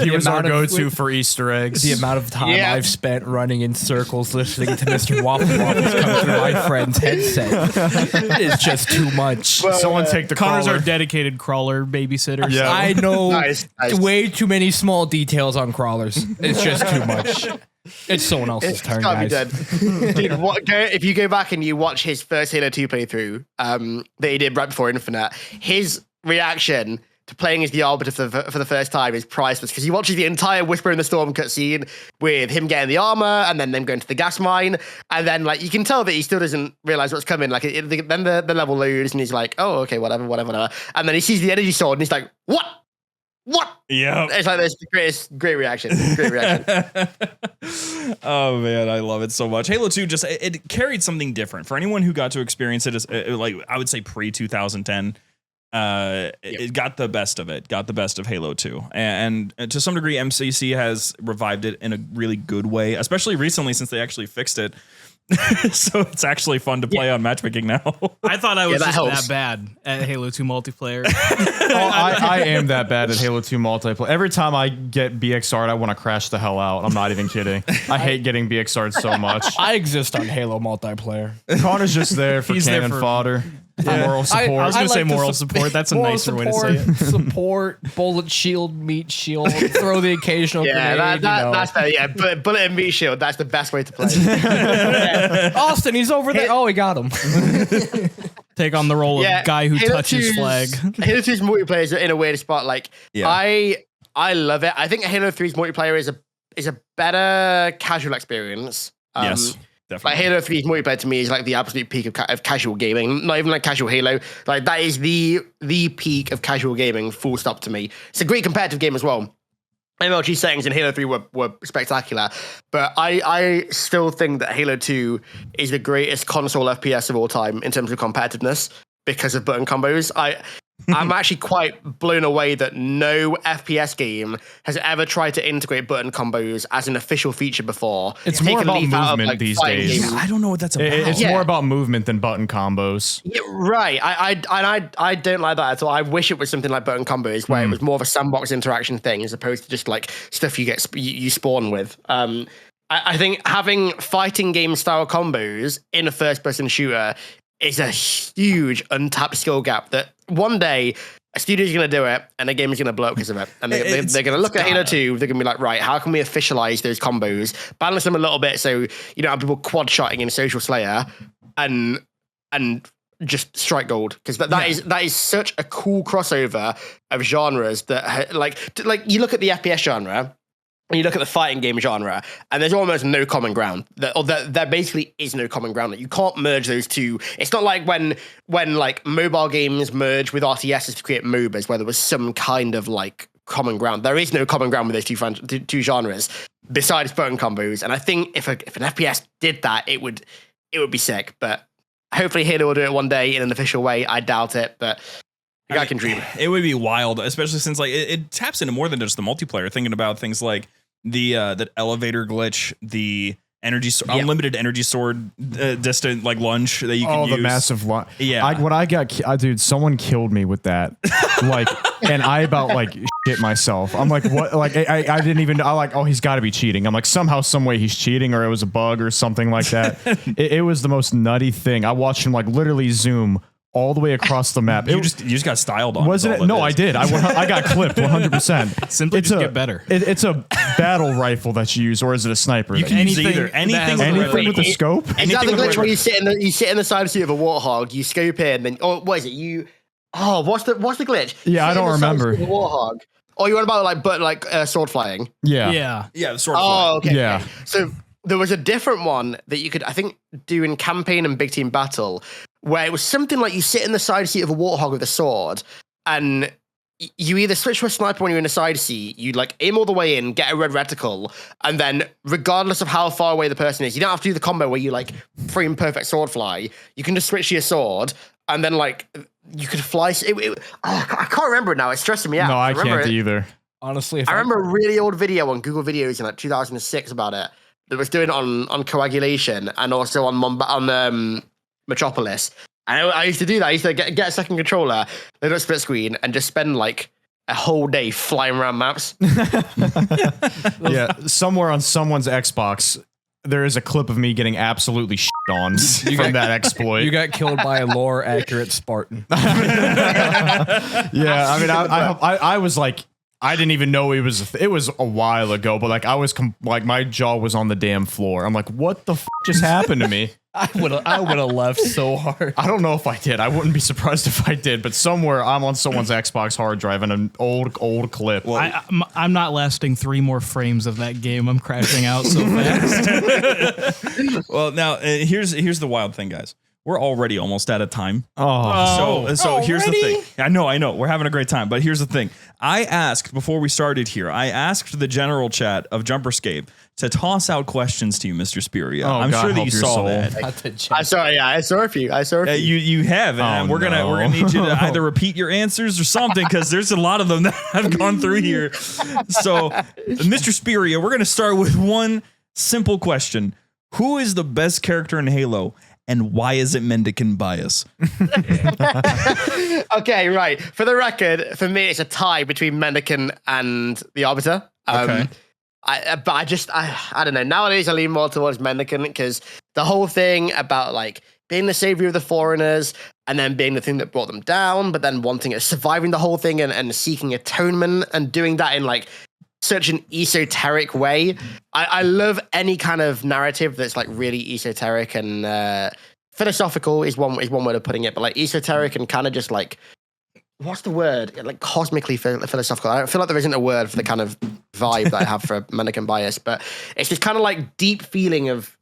He was our go-to for Easter eggs. The amount of time I've spent running in circles listening to Mr. Waffle Waffles come through my friend's headset is just too much. Well, Someone take the Connor's crawler. our dedicated crawler babysitter. Yeah. I know Nice. way too many small details on crawlers. It's just too much. It's someone else's turn, can't guys. be done. Dude, if you go back and you watch his first Halo 2 playthrough that he did right before Infinite, his reaction to playing as the Arbiter for the first time is priceless, because he watches the entire Whisper in the Storm cutscene with him getting the armor and then them going to the gas mine, and then like you can tell that he still doesn't realize what's coming. Like then the level loads and he's like, oh okay, whatever, and then he sees the energy sword and he's like, what? Yeah. It's like this great reaction. Oh man, I love it so much. Halo 2 just it carried something different for anyone who got to experience it as like I would say pre 2010. it got the best of it, got the best of Halo 2. And to some degree, MCC has revived it in a really good way, especially recently since they actually fixed it. So it's actually fun to play on matchmaking now. I thought I was that just helps. that bad at Halo 2 multiplayer. I am that bad at Halo 2 multiplayer. Every time I get BXR'd, I want to crash the hell out. I'm not even kidding. I hate getting BXR'd so much. I exist on Halo multiplayer. Connor's just there for He's there cannon for- fodder. For moral support. I was gonna say like to moral support. That's a moral nicer way to say it. Support, bullet shield, meat shield, throw the occasional Yeah, grenade. that's fair. Yeah, bullet and meat shield. That's the best way to play. Austin, he's over there. Oh, he got him. Take on the role of guy who Halo touches 2's flag. Halo 2's multiplayer is in a weird spot. Like, Yeah. I love it. I think Halo 3's multiplayer is a better casual experience. Yes, definitely. Like Halo 3's multiplayer to me is like the absolute peak of casual gaming. Not even like casual Halo. Like that is the peak of casual gaming. Full stop to me. It's a great competitive game as well. MLG settings in Halo 3 were spectacular, but I still think that Halo 2 is the greatest console FPS of all time in terms of competitiveness because of button combos. I'm actually quite blown away that no FPS game has ever tried to integrate button combos as an official feature before. It's more about movement these days. games. I don't know what that's about. It's Yeah. more about movement than button combos. Yeah, right. I don't like that at all. I wish it was something like button combos where it was more of a sandbox interaction thing as opposed to just like stuff you spawn with. I think having fighting game style combos in a first person shooter is a huge untapped skill gap that one day a studio's going to do it and the game is going to blow up because of it. And they're going to look at Halo 2, they're going to be like, right, how can we officialize those combos, balance them a little bit so you don't have people quad shotting in Social Slayer and just strike gold, because that is such a cool crossover of genres that like you look at the FPS genre and you look at the fighting game genre, and there's almost no common ground. There basically is no common ground. You can't merge those two. It's not like when like mobile games merge with RTSs to create MOBAs, where there was some kind of like common ground. There is no common ground with those two genres besides button combos. And I think if an FPS did that, it would be sick. But hopefully Halo will do it one day in an official way. I doubt it, but I can dream. It would be wild, especially since like it taps into more than just the multiplayer. Thinking about things like that elevator glitch, the unlimited energy sword distant like lunge that you can use. The massive lunge. Yeah. Dude, someone killed me with that. Like, and I about like shit myself. I'm like, what? Like, I didn't even. I like, oh, he's got to be cheating. I'm like, somehow, some way he's cheating, or it was a bug or something like that. it was the most nutty thing. I watched him like literally zoom all the way across the map. You just got styled on. Wasn't it? No, I did. I got clipped 100%. Simply just get better. It's a battle rifle that you use, or is it a sniper? You can use either. Anything with the scope. Is that the glitch where you sit in the side seat of a warthog, you scope in, then what is it? What's the glitch? Yeah, I don't remember. The warthog. Oh, you want about sword flying? Yeah. Yeah, the sword. Oh, okay. Yeah. Okay. So there was a different one that you could, I think, do in campaign and big team battle, where it was something like you sit in the side seat of a warthog with a sword, and you either switch to a sniper when you're in the side seat, you like aim all the way in, get a red reticle, and then regardless of how far away the person is, you don't have to do the combo where you like frame perfect sword fly. You can just switch to your sword, and then like you could fly. I can't remember it now. It's stressing me out. No, I can't either. Honestly, I remember a really old video on Google Videos in like 2006 about it that was doing it on coagulation and also on Metropolis. And I used to do that. I used to get a second controller, load up split screen, and just spend like a whole day flying around maps. Yeah, somewhere on someone's Xbox, there is a clip of me getting absolutely shit on from that exploit. You got killed by a lore accurate Spartan. Yeah, I mean, I was like, I didn't even know it was a while ago, but like I was like my jaw was on the damn floor. I'm like, what the just happened to me? I would have left so hard. I don't know if I did. I wouldn't be surprised if I did, but somewhere I'm on someone's Xbox hard drive in an old clip. Well, I'm not lasting 3 more frames of that game. I'm crashing out so fast. Well, now here's the wild thing, guys. we're already almost out of time. Oh, So here's the thing. I know. We're having a great time, but here's the thing. I asked before we started here. I asked the general chat of JumperScape to toss out questions to you, Mr. Speria. I'm God sure that help you your saw soul. that. I saw. Yeah, I saw a few. You have, and we're gonna need you to either repeat your answers or something, because there's a lot of them that I've gone through here. So, Mr. Speria, we're gonna start with one simple question: who is the best character in Halo, and why is it Mendicant bias? Okay, right. For the record, for me, it's a tie between Mendicant and the Arbiter. Okay. I don't know. Nowadays, I lean more towards Mendicant because the whole thing about like being the savior of the foreigners and then being the thing that brought them down, but then surviving the whole thing and seeking atonement and doing that in like such an esoteric way. I love any kind of narrative that's like really esoteric and philosophical is one way of putting it, but like esoteric and kind of just like, what's the word? Like cosmically philosophical. I don't feel like there isn't a word for the kind of vibe that I have for Mendicant bias, but it's this kind of like deep feeling of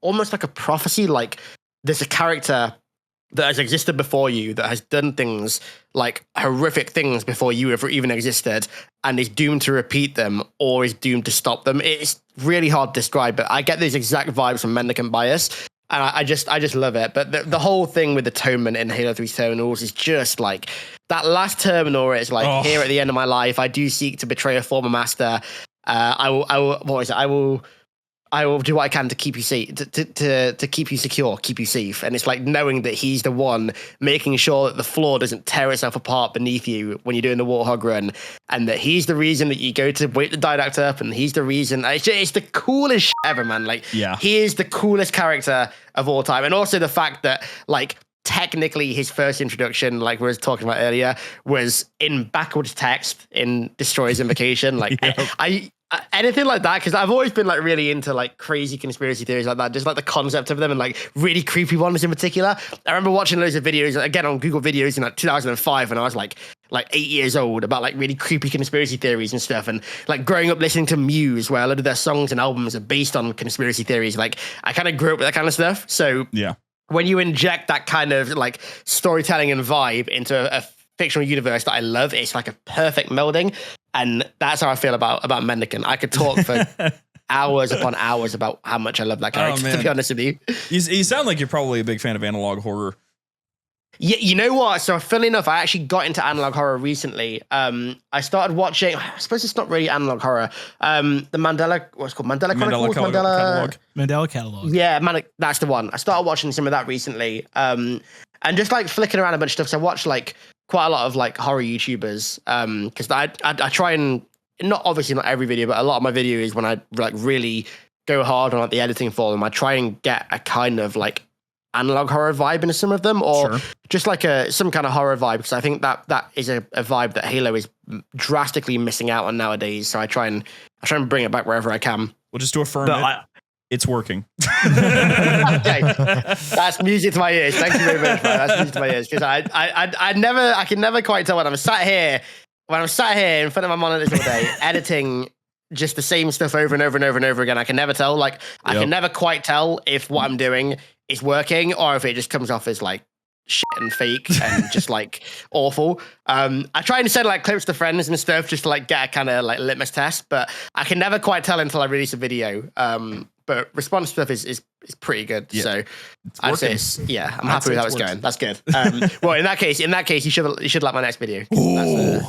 almost like a prophecy. Like there's a character that has existed before you that has done things like horrific things before you ever even existed and is doomed to repeat them or is doomed to stop them. It's really hard to describe, but I get these exact vibes from Mendicant bias. And I just love it. But the whole thing with atonement in Halo 3 terminals is just like that last terminal where it's like, here at the end of my life, I do seek to betray a former master. I will do what I can to keep you safe, to keep you secure, keep you safe. And it's like knowing that he's the one making sure that the floor doesn't tear itself apart beneath you when you're doing the Warthog run, and that he's the reason that you go to wake the Didact up, and he's the reason. It's the coolest shit ever, man. Like, he is the coolest character of all time. And also the fact that, like, technically his first introduction, like we were talking about earlier, was in backwards text in Destroyer's Invocation. Like, anything like that, because I've always been like really into like crazy conspiracy theories like that, just like the concept of them, and like really creepy ones in particular. I remember watching loads of videos again on Google Videos in like 2005 when I was like 8 years old, about like really creepy conspiracy theories and stuff, and like growing up listening to Muse, where a lot of their songs and albums are based on conspiracy theories. Like I kind of grew up with that kind of stuff. So yeah, when you inject that kind of like storytelling and vibe into a fictional universe that I love, it's like a perfect melding. And that's how I feel about Mendicant. I could talk for hours upon hours about how much I love that character, to be honest with you. You sound like you're probably a big fan of analog horror. Yeah, you know what? So, funny enough, I actually got into analog horror recently. I started watching, I suppose it's not really analog horror. The Mandela, what's it called? Mandela Chronicles? Mandela Catalog. Yeah, that's the one. I started watching some of that recently. And just like flicking around a bunch of stuff. So I watched like quite a lot of like horror YouTubers. Because I try and, not every video, but a lot of my videos, when I like really go hard on like the editing for them, I try and get a kind of like analog horror vibe into some of them, or just like some kind of horror vibe, because I think that is a vibe that Halo is drastically missing out on nowadays. So I try and bring it back wherever I can. Well, just to affirm it's working. Okay. That's music to my ears. Thank you very much, man. That's music to my ears, because I can never quite tell when I'm sat here in front of my monitors all day editing just the same stuff over and over and over and over again. I can never tell. Like, I can never quite tell if what I'm doing is working or if it just comes off as like shit and fake and just like awful. I try and send like clips to friends and stuff just to like get a kind of like litmus test, but I can never quite tell until I release a video. But response stuff is pretty good. Yeah. So I'd say I'm happy with how it's going. That's good. Well, in that case, you should like my next video. Ooh.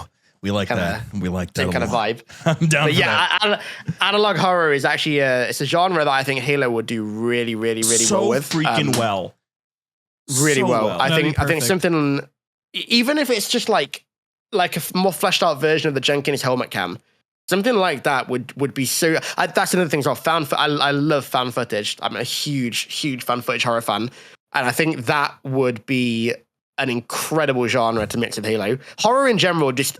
We like that. We like that. Same kind of vibe. I'm down for that. Analog horror is actually it's a genre that I think Halo would do really, really, really well with. Freaking well. Really so well. I think something, even if it's just like a more fleshed out version of the junk in his helmet cam, something like that would be so. That's another thing as well. I love fan footage. I'm a huge fan footage horror fan, and I think that would be an incredible genre to mix with Halo. Horror in general, just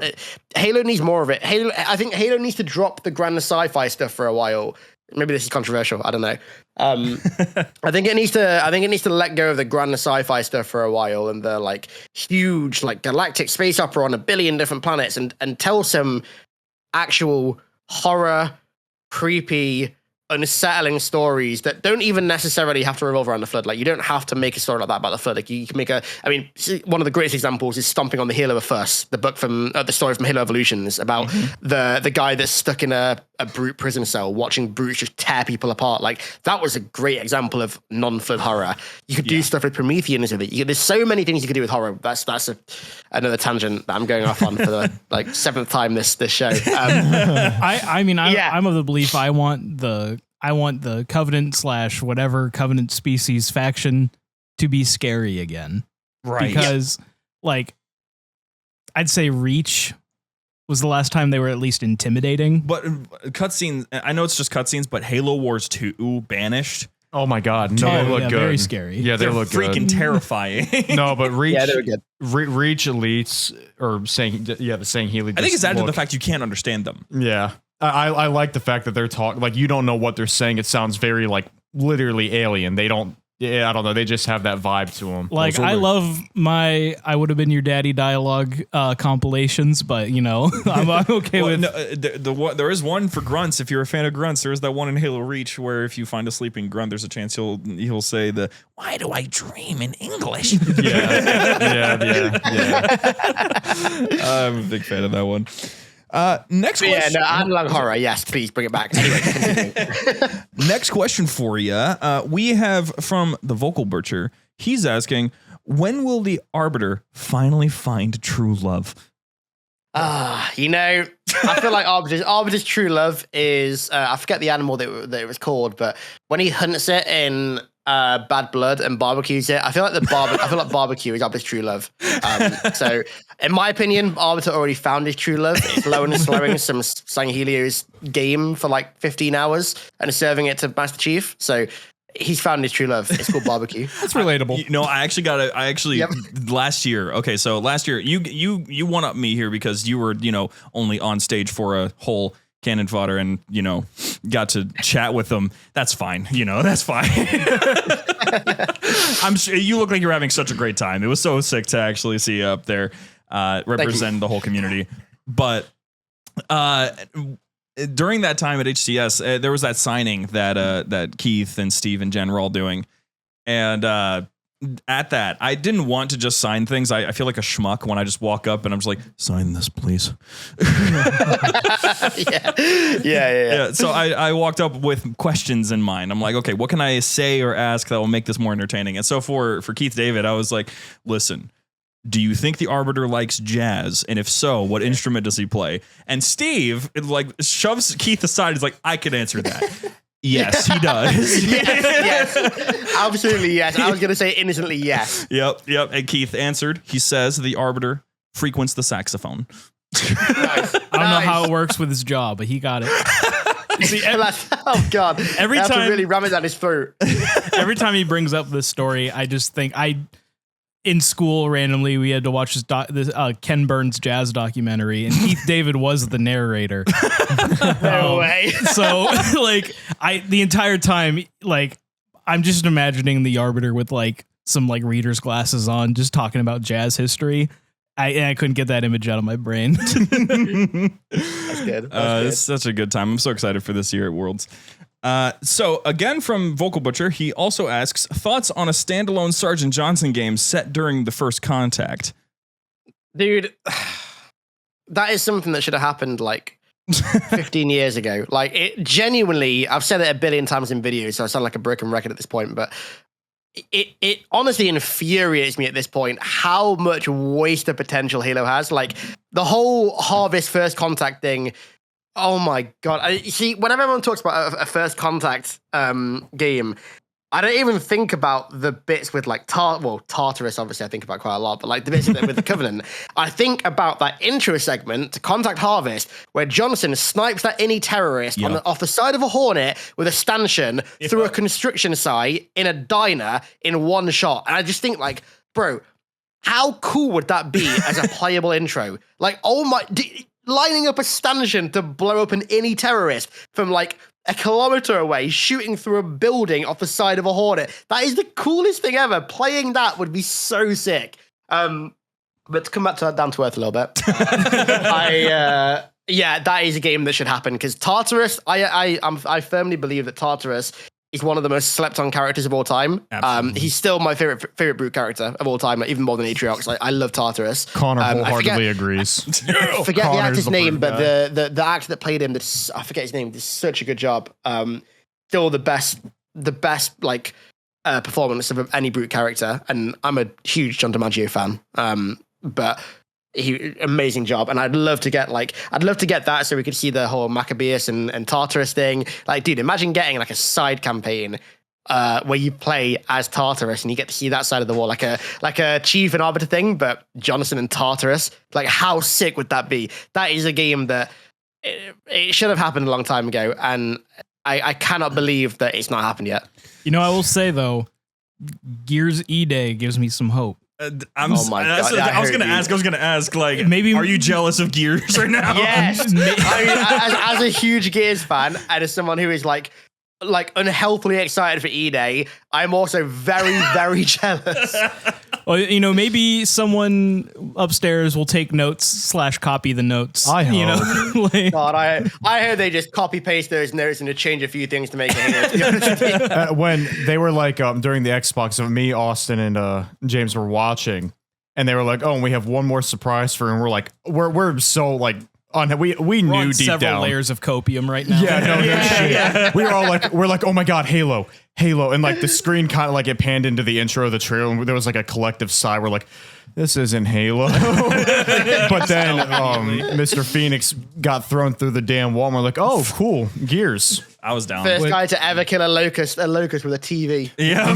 Halo needs more of it. I think Halo needs to drop the grand sci-fi stuff for a while. Maybe this is controversial. I don't know. I think it needs to let go of the grand sci-fi stuff for a while and the like huge like galactic space opera on 1 billion different planets and tell some actual horror, creepy, unsettling stories that don't even necessarily have to revolve around the flood. Like, you don't have to make a story like that about the flood. Like, you can make one of the greatest examples is Stomping on the Heel of a Fuss, the book from the story from Halo Evolutions about the guy that's stuck in a brute prison cell watching brutes just tear people apart. Like, that was a great example of non-flood horror. You could do stuff with Prometheans with it. There's so many things you could do with horror. That's another tangent that I'm going off on for the seventh time this show. I'm of the belief I want the Covenant / whatever Covenant species faction to be scary again. Right. Because I'd say Reach was the last time they were at least intimidating. But cutscenes, I know it's just cutscenes, but Halo Wars 2 Banished. Oh my God. No, they look good. Very scary. Yeah, they look freaking terrifying. No, but Reach, they were good. Reach elites, or saying, the Sangheili. I think it's added to the fact you can't understand them. Yeah. I like the fact that they're talking, like, you don't know what they're saying. It sounds very, like, literally alien. They don't, I don't know. They just have that vibe to them. Like, I love my I Would Have Been Your Daddy dialogue compilations, but, I'm okay with... No, there is one for grunts. If you're a fan of grunts, there is that one in Halo Reach where if you find a sleeping grunt, there's a chance he'll say why do I dream in English? Yeah. I'm a big fan of that one. Next question. Yeah, no, analog horror. Yes, please bring it back. Anyway, next question for you. We have from the Vocal Butcher. He's asking, when will the Arbiter finally find true love? I feel like Arbiter's true love is, I forget the animal that it was called, but when he hunts it in Bad Blood and barbecues it, I feel like barbecue is Arbiter's true love. So in my opinion, Arbiter already found his true love. It's low and slowing some Sangheilio's game for like 15 hours and serving it to Master Chief. So he's found his true love. It's called barbecue. That's relatable. Last year. Okay, so last year you one up me here because you were only on stage for a whole cannon fodder and got to chat with them. That's fine. That's fine. I'm sure you look like you're having such a great time. It was so sick to actually see you up there represent the whole community. But during that time at HCS, there was that signing that Keith and Steve and Jen were all doing. And at that, I didn't want to just sign things. I feel like a schmuck when I just walk up and I'm just like, sign this, please. Yeah. So I walked up with questions in mind. I'm like, okay, what can I say or ask that will make this more entertaining? And so for Keith David, I was like, listen, do you think the Arbiter likes jazz? And if so, what instrument does he play? And Steve shoves Keith aside. He's like, I could answer that. Yes, he does. yes. Absolutely, yes. I was going to say innocently, yes. Yep. And Keith answered. He says the Arbiter frequents the saxophone. Nice. I don't know how it works with his jaw, but he got it. See, oh God! Every time time, to really ram it down his throat. Every time he brings up this story, I just think in school randomly we had to watch this Ken Burns jazz documentary, and Keith David was the narrator. No way. So the entire time, I'm just imagining the Arbiter with some reader's glasses on, just talking about jazz history. I couldn't get that image out of my brain. That's good. It's such a good time. I'm so excited for this year at Worlds. So again, from Vocal Butcher, he also asks thoughts on a standalone Sergeant Johnson game set during the First Contact. Dude, that is something that should have happened 15 years ago. It genuinely, I've said it a billion times in videos, so I sound like a broken record at this point, but it honestly infuriates me at this point how much wasted potential Halo has. The whole Harvest First Contact thing. Oh my God. You see, whenever everyone talks about a First Contact game, I don't even think about the bits with Tartarus, obviously I think about quite a lot, but the bits with the Covenant. I think about that intro segment to Contact Harvest where Johnson snipes that any terrorist off the side of a Hornet with a stanchion through a construction site in a diner in one shot. And I just think bro, how cool would that be as a playable intro? Lining up a stanchion to blow up an any terrorist from a kilometer away, shooting through a building off the side of a Hornet. That is the coolest thing ever. Playing that would be so sick. But to come back to down to earth a little bit, Yeah, that is a game that should happen because Tartarus. I firmly believe that Tartarus is one of the most slept on characters of all time. He's still my favorite brute character of all time, like, even more than Atriox. I love Tartarus. Connor wholeheartedly agrees. I forget the actor's name, but guy. the actor that played him, I forget his name. Did such a good job. Still the best like performance of any brute character, and I'm a huge John DiMaggio fan. But amazing job, and I'd love to get that so we could see the whole Maccabeus and Tartarus thing. Like, dude, imagine getting like a side campaign where you play as Tartarus and you get to see that side of the war, like a chief and arbiter thing, but Jonathan and Tartarus. Like, how sick would that be? That is a game that it should have happened a long time ago, and I cannot believe that it's not happened yet. You know, I will say though, Gears E-Day gives me some hope. Oh my God, I was gonna ask, like, maybe are you jealous of Gears right now? Yes. I mean, as a huge Gears fan and as someone who is like unhealthily excited for E-Day, I'm also very, very jealous. Well, you know, maybe someone upstairs will take notes / copy the notes. I hope. You know, like, God, I heard they just copy paste those notes and to change a few things to make it. To be honest with you. When they were like during the Xbox, me, Austin, and James were watching, and they were like, "Oh, and we have one more surprise for," and we're like, we're so like. We we're knew on deep several down. layers of copium right now. Yeah, no shit. Yeah. We were all like, oh my God, Halo, and like the screen kind of like it panned into the intro of the trailer, and there was like a collective sigh. We're like, this isn't Halo. But then Mr. Phoenix got thrown through the damn wall, and we're like, oh, cool, Gears. I was down. First guy to ever kill a locust with a TV. Yeah.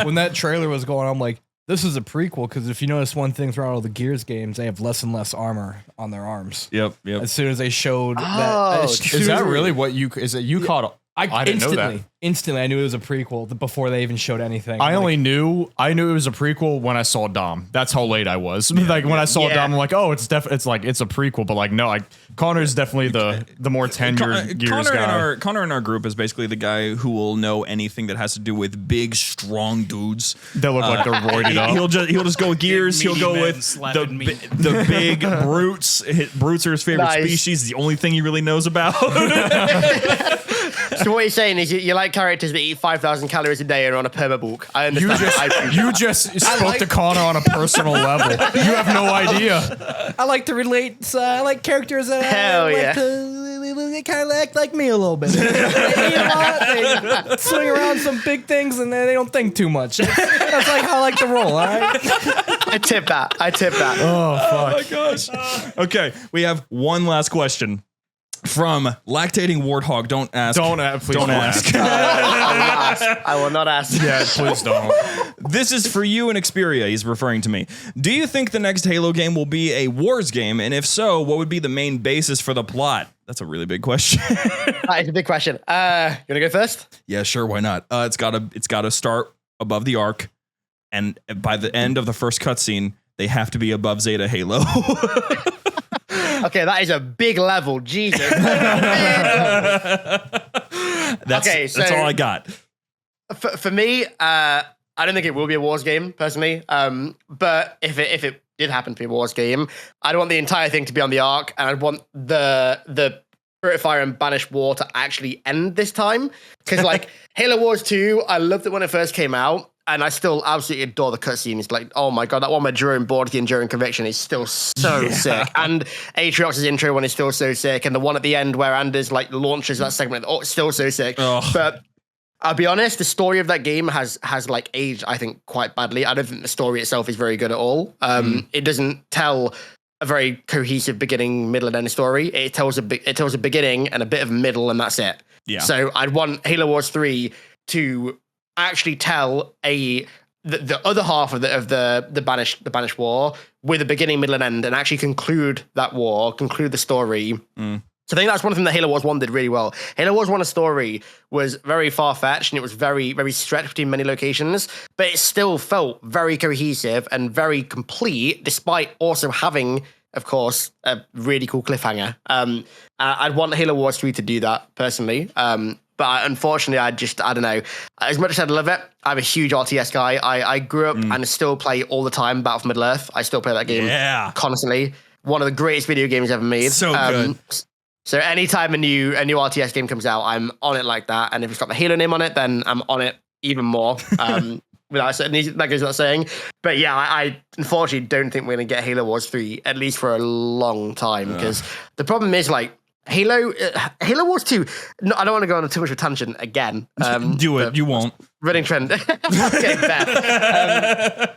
When that trailer was going, I'm like, this is a prequel, because if you notice one thing throughout all the Gears games, they have less and less armor on their arms. Yep. As soon as they showed Is that really what you caught? I didn't know that. Instantly, I knew it was a prequel before they even showed anything. I knew it was a prequel when I saw Dom. That's how late I was. Like when I saw Dom, I'm like, oh, it's a prequel. But like, no, Connor's definitely the more tenured Gears guy. Connor in our group is basically the guy who will know anything that has to do with big, strong dudes. They look like they're roided up. He'll just go with Gears. He'll go with the big brutes. Brutes are his favorite species. The only thing he really knows about. So what you're saying is you like characters that eat 5,000 calories a day and are on a permabulk. I understand. You just spoke to Connor on a personal level. You have no idea. I like to relate. I like characters that they kind of act like me a little bit. They eat a lot. They swing around some big things, and they don't think too much. That's like how I like to roll. All right. I tip that. Oh fuck! Oh my gosh. Okay, we have one last question. From Lactating Warthog, don't ask. Please don't ask. I will not ask. Yeah, please don't. This is for you and Xperia, he's referring to me. Do you think the next Halo game will be a Wars game? And if so, what would be the main basis for the plot? That's a really big question. That is a big question. You want to go first? Yeah, sure, why not? It's gotta start above the arc, and by the end of the first cutscene, they have to be above Zeta Halo. Okay, that is a big level. Jesus. That's all I got. For me, I don't think it will be a Wars game, personally. But if it did happen to be a Wars game, I'd want the entire thing to be on the Ark, and I'd want the Purifier and Banished War to actually end this time. Because, like, Halo Wars 2, I loved it when it first came out. And I still absolutely adore the cutscene. It's like, oh my God, that one where Jerome board the Enduring Conviction is still so sick. And Atriox's intro one is still so sick. And the one at the end where Anders like launches that segment, it's still so sick. Oh. But I'll be honest, the story of that game has like aged, I think, quite badly. I don't think the story itself is very good at all. It doesn't tell a very cohesive beginning, middle, and end story. It tells a beginning and a bit of a middle, and that's it. Yeah. So I'd want Halo Wars 3 to actually tell the other half of the banished war with a beginning, middle, and end, and actually conclude that war, conclude the story. So I think that's one thing that Halo Wars 1 did really well. Halo Wars 1's story was very far-fetched, and it was very, very stretched between many locations, but it still felt very cohesive and very complete, despite also having, of course, a really cool cliffhanger. I'd want Halo Wars 3 to do that, personally. But unfortunately, I don't know. As much as I'd love it, I'm a huge RTS guy. I grew up and still play all the time Battle for Middle-earth. I still play that game constantly. one of the greatest video games ever made. So good. So anytime a new RTS game comes out, I'm on it like that. And if it's got the Halo name on it, then I'm on it even more. Without saying, that goes without saying. But yeah, I unfortunately don't think we're going to get Halo Wars 3, at least for a long time. Because the problem is, like, Halo Wars 2, no, I don't want to go on too much of a tangent again. Do it. You won't. Running trend. Okay, fair.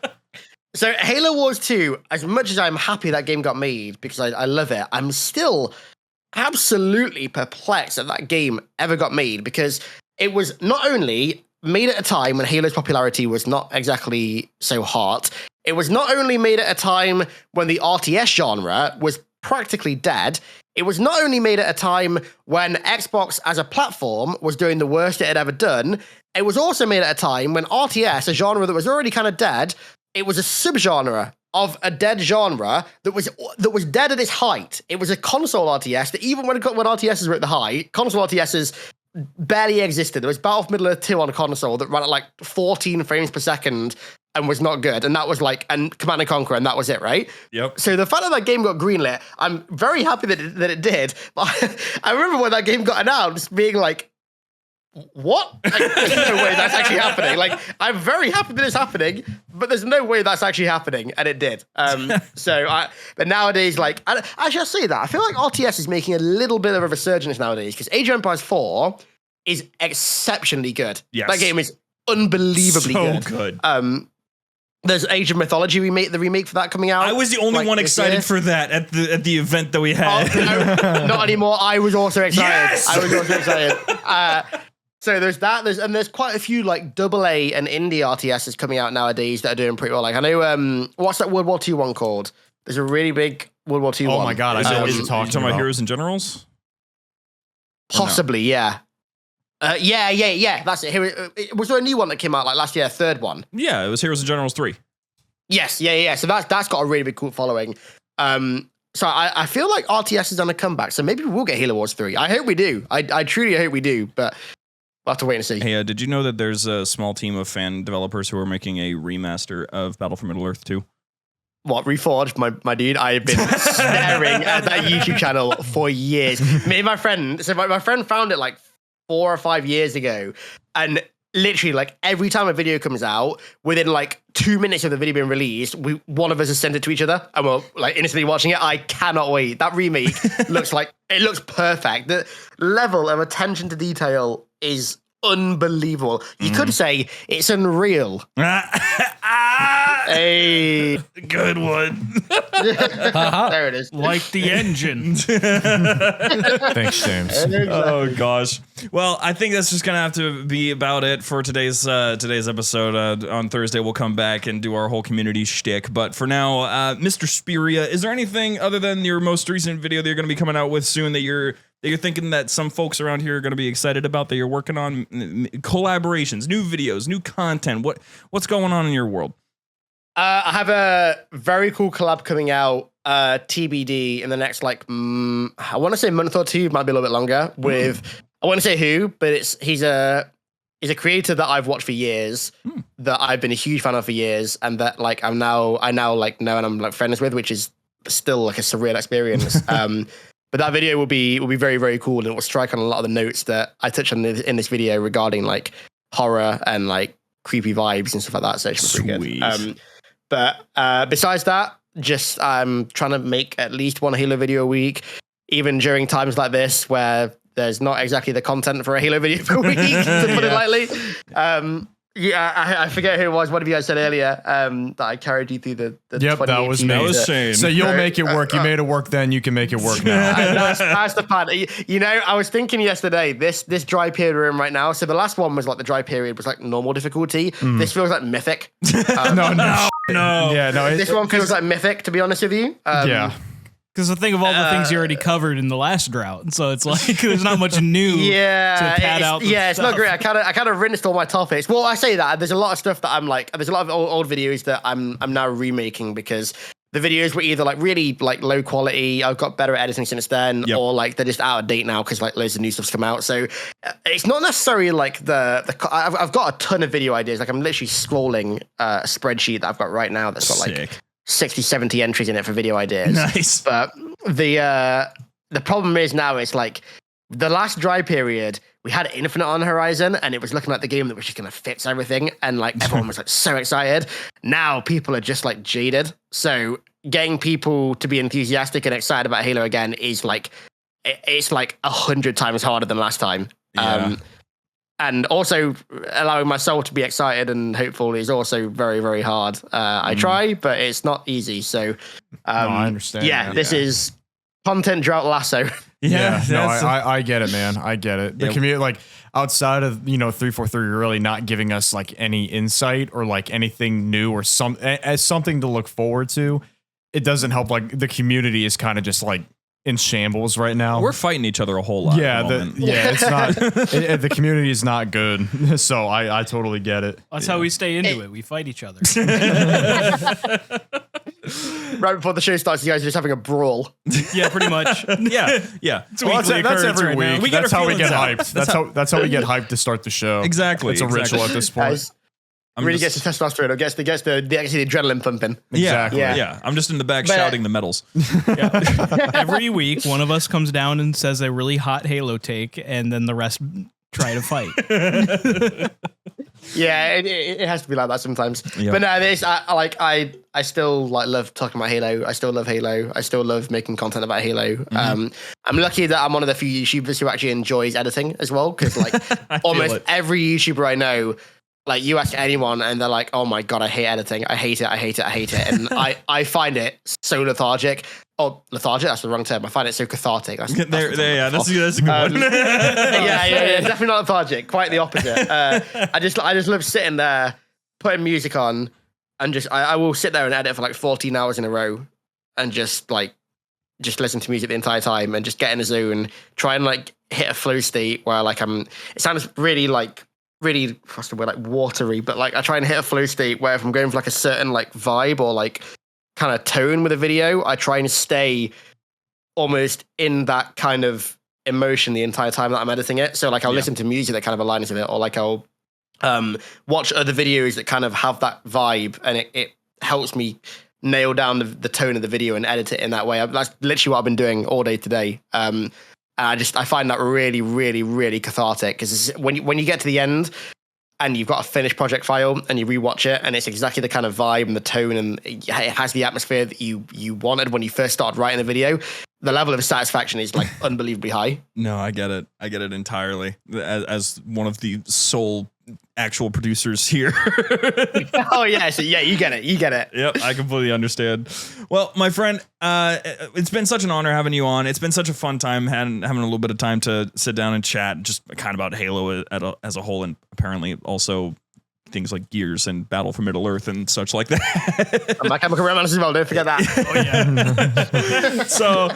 So Halo Wars 2, as much as I'm happy that game got made, because I love it, I'm still absolutely perplexed that that game ever got made, because it was not only made at a time when Halo's popularity was not exactly so hot, it was not only made at a time when the RTS genre was practically dead, it was not only made at a time when Xbox as a platform was doing the worst it had ever done, it was also made at a time when RTS, a genre that was already kind of dead, it was a subgenre of a dead genre that was dead at its height. It was a console RTS that even when RTSs were at the height, console RTSs barely existed. There was Battle for Middle-earth 2 on a console that ran at like 14 frames per second and was not good. And that was like, and Command & Conquer, and that was it, right? Yep. So the fact that that game got greenlit, I'm very happy that it did. But I remember when that game got announced being like, what? Like, there's no way that's actually happening. Like, I'm very happy that it's happening, but there's no way that's actually happening, and it did. But nowadays, like, actually, I say that I feel like RTS is making a little bit of a resurgence nowadays, because Age of Empires 4 is exceptionally good. Yes. That game is unbelievably good. There's Age of Mythology the remake for that coming out. I was the only one excited for that at the event that we had. No, not anymore. I was also excited. Yes! I was also excited. So there's that. There's quite a few like AA and indie RTSs coming out nowadays that are doing pretty well. Like I know what's that World War II one called? There's a really big World War II one. Oh my god, I know what you're talking about. Heroes and Generals? Possibly, yeah. Yeah. That's it. Was there a new one that came out like last year? A third one? Yeah, it was Heroes and Generals 3. Yes, yeah. So that's got a really big cult following. So I feel like RTS is on a comeback. So maybe we'll get Halo Wars 3. I hope we do. I truly hope we do. But we'll have to wait and see. Hey, did you know that there's a small team of fan developers who are making a remaster of Battle for Middle-earth 2? What, Reforged, my dude? I have been staring at that YouTube channel for years. Me and my friend, my friend found it like 4 or 5 years ago, and literally like every time a video comes out, within like 2 minutes of the video being released, one of us has sent it to each other, and we're like instantly watching it. I cannot wait. That remake looks perfect. The level of attention to detail is unbelievable. You could say it's unreal. Hey, good one. there it is. Like the engine. Thanks, James. Exactly. Oh gosh. Well, I think that's just gonna have to be about it for today's episode. On Thursday, we'll come back and do our whole community shtick. But for now, Mr. Speria, is there anything other than your most recent video that you're gonna be coming out with soon that you're thinking that some folks around here are gonna be excited about, that you're working on? Collaborations, new videos, new content. What's going on in your world? I have a very cool collab coming out, TBD, in the next like I want to say month or two, might be a little bit longer. With I want to say who, but he's a creator that I've watched for years, that I've been a huge fan of for years, and that like I now like know and I'm like friends with, which is still like a surreal experience. But that video will be very, very cool, and it will strike on a lot of the notes that I touch on in this video regarding like horror and like creepy vibes and stuff like that. So it's pretty good. But besides that, just I'm trying to make at least one Halo video a week, even during times like this where there's not exactly the content for a Halo video per week, to put it lightly. I forget who it was. One of you guys said earlier that I carried you through the Yep, that was me. That was Shane. So you'll make it work. You made it work then. You can make it work now. That's the plan. You know, I was thinking yesterday, this dry period we're in right now. So the last one was like the dry period was like normal difficulty. This feels like mythic. No. Yeah, no. This one feels like mythic, to be honest with you. Yeah. Because think of all the things you already covered in the last drought, so it's like there's not much new. To pad out. It's not great. I kind of rinsed all my topics. Well, I say that there's a lot of stuff that I'm like, there's a lot of old videos that I'm now remaking because the videos were either like really like low quality. I've got better at editing since then, or like they're just out of date now because like loads of new stuff's come out. So it's not necessarily like I've got a ton of video ideas. Like I'm literally scrolling a spreadsheet that I've got right now that's got like 60, 70 entries in it for video ideas. Nice. But the problem is now it's like the last dry period, we had Infinite on the horizon, and it was looking like the game that was just going to fix everything, and like everyone was like so excited. Now people are just like jaded. So getting people to be enthusiastic and excited about Halo again is like it's like 100 times harder than last time. Yeah. And also allowing myself to be excited and hopeful is also very, very hard. I try, but it's not easy. So I understand. Yeah, this is content drought lasso. I get it, man. I get it. The community, like outside of 343, really not giving us like any insight or like anything new or as something to look forward to. It doesn't help. Like the community is kind of just like in shambles right now. We're fighting each other a whole lot. It's not. The community is not good. So I totally get it. That's how we stay into it. We fight each other. Right before the show starts, you guys are just having a brawl. Yeah, pretty much. Yeah. It's That's every week. We get That's our how we get feelings hyped. That's how we get hyped to start the show. Exactly. It's a ritual at this point. Really gets the testosterone, or gets the adrenaline pumping. Exactly. Yeah. I'm just in the back shouting the medals. Every week, one of us comes down and says a really hot Halo take, and then the rest try to fight. Yeah, it has to be like that sometimes. Yep. But no, I still like love talking about Halo. I still love Halo. I still love making content about Halo. I'm lucky that I'm one of the few YouTubers who actually enjoys editing as well, because like almost every YouTuber I know, like you ask anyone and they're like, oh my God, I hate editing. I hate it. And I find it so lethargic. Oh, lethargic, that's the wrong term. I find it so cathartic. That's a good one. Yeah, definitely not lethargic. Quite the opposite. I just love sitting there, putting music on, and I will sit there and edit for like 14 hours in a row and just listen to music the entire time and just get in a zone, try and like hit a flow state where like it sounds really what's the word, like watery, but like I try and hit a flow state where if I'm going for like a certain like vibe or like kind of tone with a video, I try and stay almost in that kind of emotion the entire time that I'm editing it. So like I'll listen to music that kind of aligns with it, or like I'll watch other videos that kind of have that vibe, and it helps me nail down the tone of the video and edit it in that way. That's literally what I've been doing all day today. And I find that really, really, really cathartic, because when you get to the end and you've got a finished project file and you rewatch it and it's exactly the kind of vibe and the tone and it has the atmosphere that you wanted when you first started writing the video, the level of satisfaction is like unbelievably high. No, I get it. I get it entirely. As one of the sole actual producers here. Oh yeah, so yeah, you get it. Yep, I completely understand. Well, my friend, it's been such an honor having you on. It's been such a fun time having a little bit of time to sit down and chat just kind of about Halo as a whole, and apparently also things like Gears and Battle for Middle-earth and such like that. I'm Chemical Romance as well, don't forget that. Oh yeah. So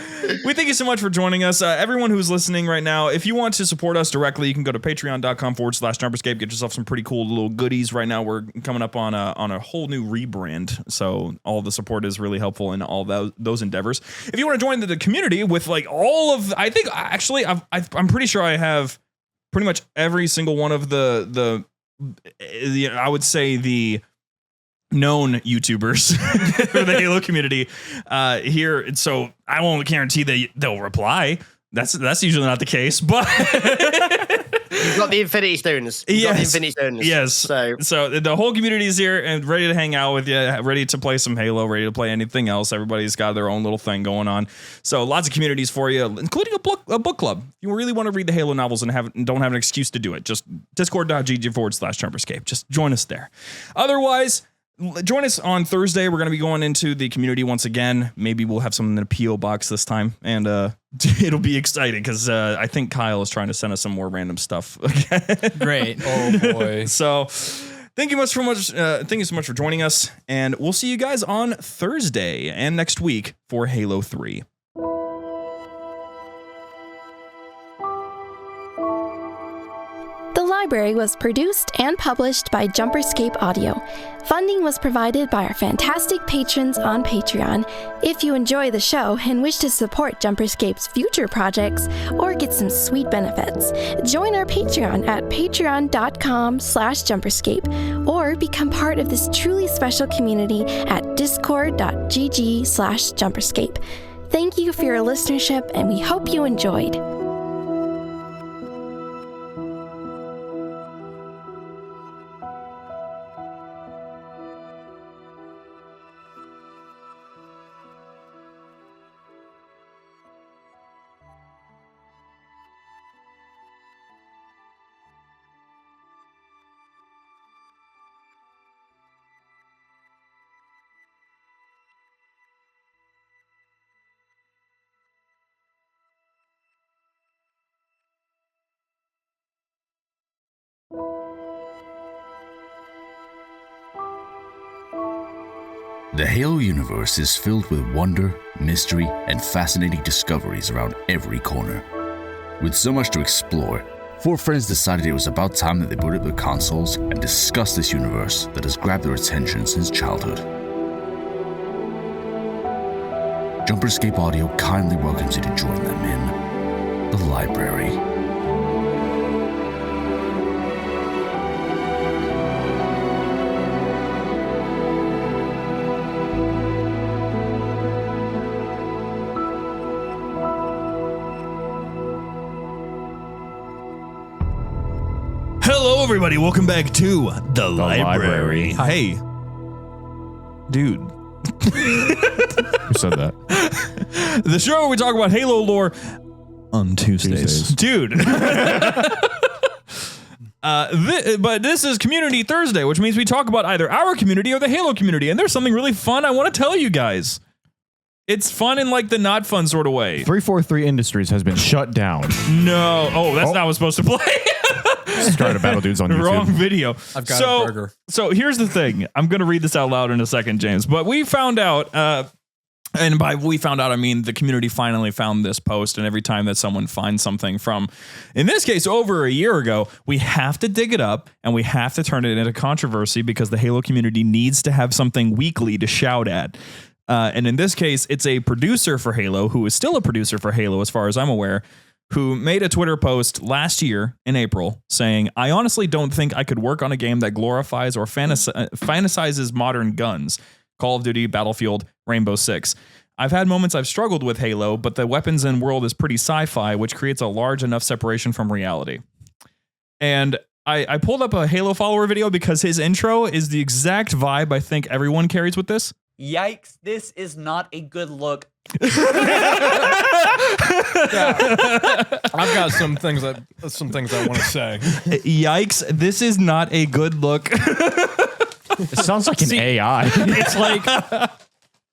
we thank you so much for joining us. Everyone who's listening right now, if you want to support us directly, you can go to patreon.com/JumperScape, get yourself some pretty cool little goodies. Right now we're coming up on a whole new rebrand, so all the support is really helpful in all those endeavors. If you want to join the community with like all of, I think actually I'm pretty sure I have pretty much every single one of the I would say the known YouTubers for the Halo community here. So I won't guarantee that they'll reply. That's usually not the case, but you've got the Infinity Stones. Yes. So the whole community is here and ready to hang out with you, ready to play some Halo, ready to play anything else. Everybody's got their own little thing going on. So lots of communities for you, including a book club. If you really want to read the Halo novels and don't have an excuse to do it, just discord.gg/JumperScape. Just join us there. Otherwise, join us on Thursday. We're going to be going into the community once again. Maybe we'll have something in a P.O. box this time, and it'll be exciting because I think Kyle is trying to send us some more random stuff. Great. Oh boy. So thank you so much for joining us, and we'll see you guys on Thursday and next week for Halo 3. The Library was produced and published by JumperScape Audio. Funding was provided by our fantastic patrons on Patreon. If you enjoy the show and wish to support JumperScape's future projects or get some sweet benefits, join our Patreon at patreon.com/JumperScape or become part of this truly special community at discord.gg/JumperScape. Thank you for your listenership, and we hope you enjoyed. The Halo universe is filled with wonder, mystery, and fascinating discoveries around every corner. With so much to explore, four friends decided it was about time that they booted up their consoles and discussed this universe that has grabbed their attention since childhood. JumperScape Audio kindly welcomes you to join them in the library. Hello, everybody. Welcome back to the library. Library. Hey, dude. Who said that? The show where we talk about Halo lore on Tuesdays. Dude. But this is Community Thursday, which means we talk about either our community or the Halo community. And there's something really fun I want to tell you guys. It's fun in like the not fun sort of way. 343 Industries has been shut down. No. Oh, that's not what's supposed to play. Started Battle Dudes on YouTube. Wrong video. I've got a burger. So here's the thing. I'm going to read this out loud in a second, James. But we found out, and by we found out, I mean the community finally found this post. And every time that someone finds something from, in this case, over a year ago, we have to dig it up and we have to turn it into controversy because the Halo community needs to have something weekly to shout at. And in this case, it's a producer for Halo, who is still a producer for Halo, as far as I'm aware, who made a Twitter post last year in April saying, I honestly don't think I could work on a game that glorifies or fantasizes modern guns. Call of Duty, Battlefield, Rainbow Six. I've had moments I've struggled with Halo, but the weapons and world is pretty sci-fi, which creates a large enough separation from reality. And I pulled up a Halo follower video because his intro is the exact vibe I think everyone carries with this. Yikes, this is not a good look. I've got some things I want to say. Yikes, this is not a good look. It sounds like an AI. It's like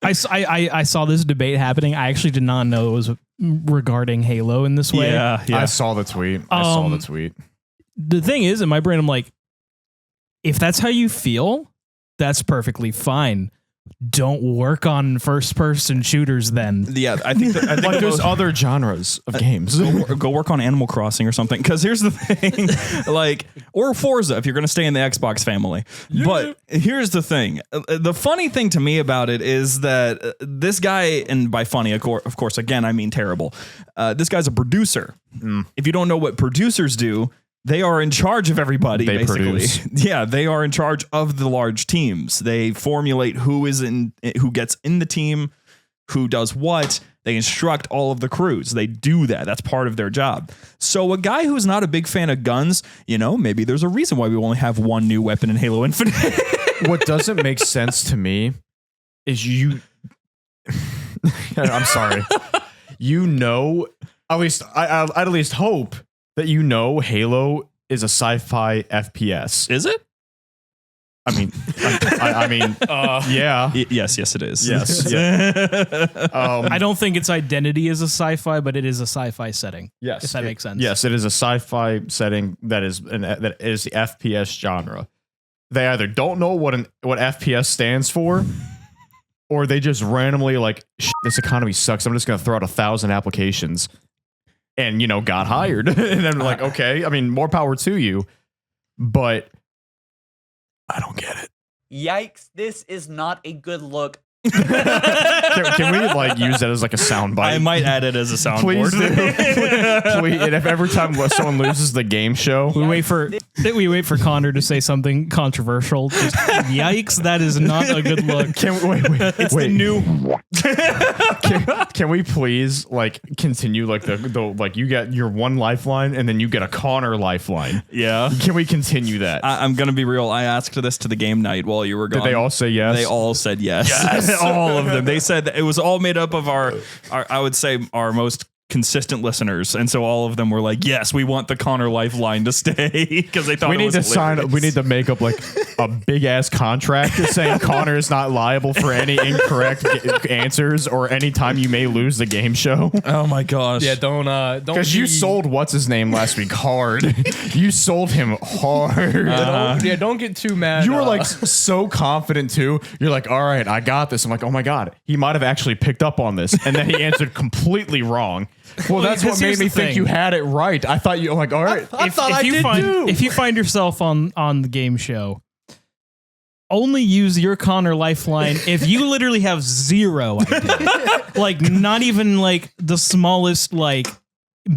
I saw this debate happening. I actually did not know it was regarding Halo in this way. Yeah. I saw the tweet. The thing is, in my brain, I'm like, if that's how you feel, that's perfectly fine. Don't work on first-person shooters then. Yeah, I think Like there's other genres of games. Go work on Animal Crossing or something. Because here's the thing, like, or Forza if you're going to stay in the Xbox family. Yeah. But here's the thing. The funny thing to me about it is that this guy, and by funny, of course, again, I mean terrible. This guy's a producer. If you don't know what producers do, they are in charge of everybody, basically. Produce. Yeah, they are in charge of the large teams. They formulate who gets in the team, who does what. They instruct all of the crews. They do that. That's part of their job. So a guy who's not a big fan of guns, maybe there's a reason why we only have one new weapon in Halo Infinite. What doesn't make sense to me is I'm sorry. At least I'd at least hope that Halo is a sci-fi FPS. Is it? I mean, yeah. Yes, it is. Yes. I don't think its identity is a sci-fi, but it is a sci-fi setting. Yes, if that makes sense. Yes, it is a sci-fi setting that is the FPS genre. They either don't know what FPS stands for, or they just randomly like, this economy sucks. I'm just going to throw out 1,000 applications. And, got hired. And then like, okay, I mean, more power to you. but I don't get it. Yikes, this is not a good look. Can we like use that as like a soundbite? I might add it as a soundboard. Please do. Please. And if every time someone loses the game show, We wait for Connor to say something controversial. Just, yikes, that is not a good look. It's the new. Can we please like continue like the like you get your one lifeline and then you get a Connor lifeline? Yeah. Can we continue that? I'm gonna be real. I asked this to the game night while you were gone. Did they all say yes? They all said yes. All of them. They said that it was all made up of our I would say our most consistent listeners, and so all of them were like, yes, we want the Connor lifeline to stay because they thought we it need was to hilarious. sign. We need to make up like a big ass contract saying Connor is not liable for any incorrect answers or any time you may lose the game show. Oh my gosh. Yeah, don't Because you sold what's his name last week hard. You sold him hard. don't get too mad. You were like so confident too. You're like, all right, I got this. I'm like, oh my God, he might have actually picked up on this. And then he answered completely wrong. Well, that's what made me think you had it right. I thought you were like, all right. If you find yourself on the game show, only use your Connor lifeline if you literally have zero idea. Like not even like the smallest like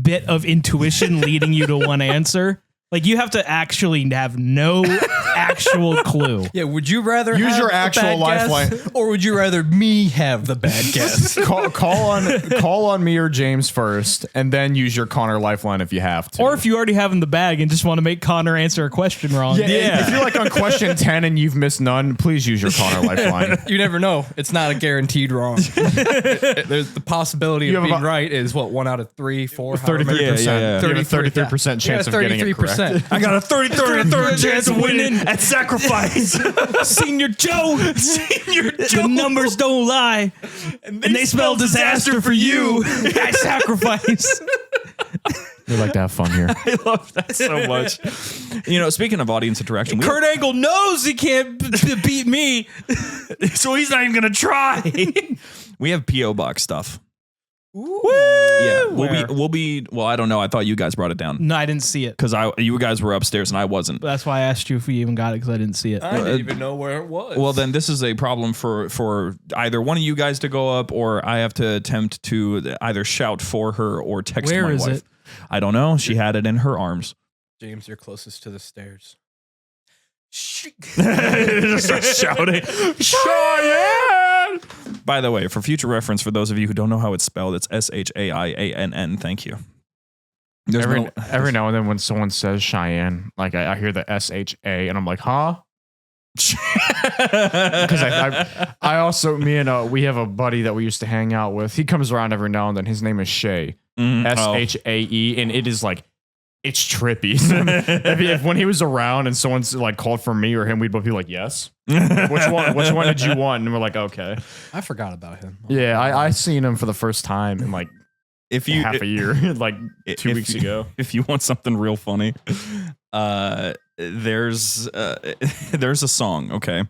bit of intuition leading you to one answer. Like you have to actually have no actual clue. Yeah, would you rather Use have your a actual bad lifeline. guess, or would you rather me have the bad guess? call on me or James first, and then use your Connor lifeline if you have to. Or if you already have in the bag and just want to make Connor answer a question wrong. Yeah. If you're like on question 10 and you've missed none, please use your Connor lifeline. You never know. It's not a guaranteed wrong. There's the possibility of being right is what, 1 out of 3, 4, 33%. Yeah. You have a 33% chance of getting it correct. I got a 33rd chance of winning at sacrifice. Senior Joe. The numbers don't lie. And they spell disaster for you at sacrifice. We like to have fun here. I love that so much. You know, speaking of audience interaction, Kurt Angle knows he can't beat me. so he's not even going to try. We have P.O. Box stuff. Ooh. Yeah, Where? we'll be. Well, I don't know. I thought you guys brought it down No, I didn't see it. because you guys were upstairs and I wasn't. That's why I asked you if you even got it because I didn't see it. I didn't even know where it was. Well, then this is a problem for either one of you guys to go up, or I have to attempt to either shout for her or text Where my is wife. it? I don't know. She had it in her arms. James, you're closest to the stairs. Just start shouting. Cheyenne! By the way, for future reference, for those of you who don't know how it's spelled, it's Shaiann. Thank you. Every now and then when someone says Cheyenne, like I hear the S-H-A and I'm like, huh? Because I also, me and we have a buddy that we used to hang out with. He comes around every now and then. His name is Shay. S-H-A-E. And it is like, it's trippy. if when he was around and someone's like called for me or him, we'd both be like, yes. Which one did you want? And we're like, okay. I forgot about him. Yeah, I seen him for the first time in like half a year, like 2 weeks ago. If you want something real funny, there's a song. Okay,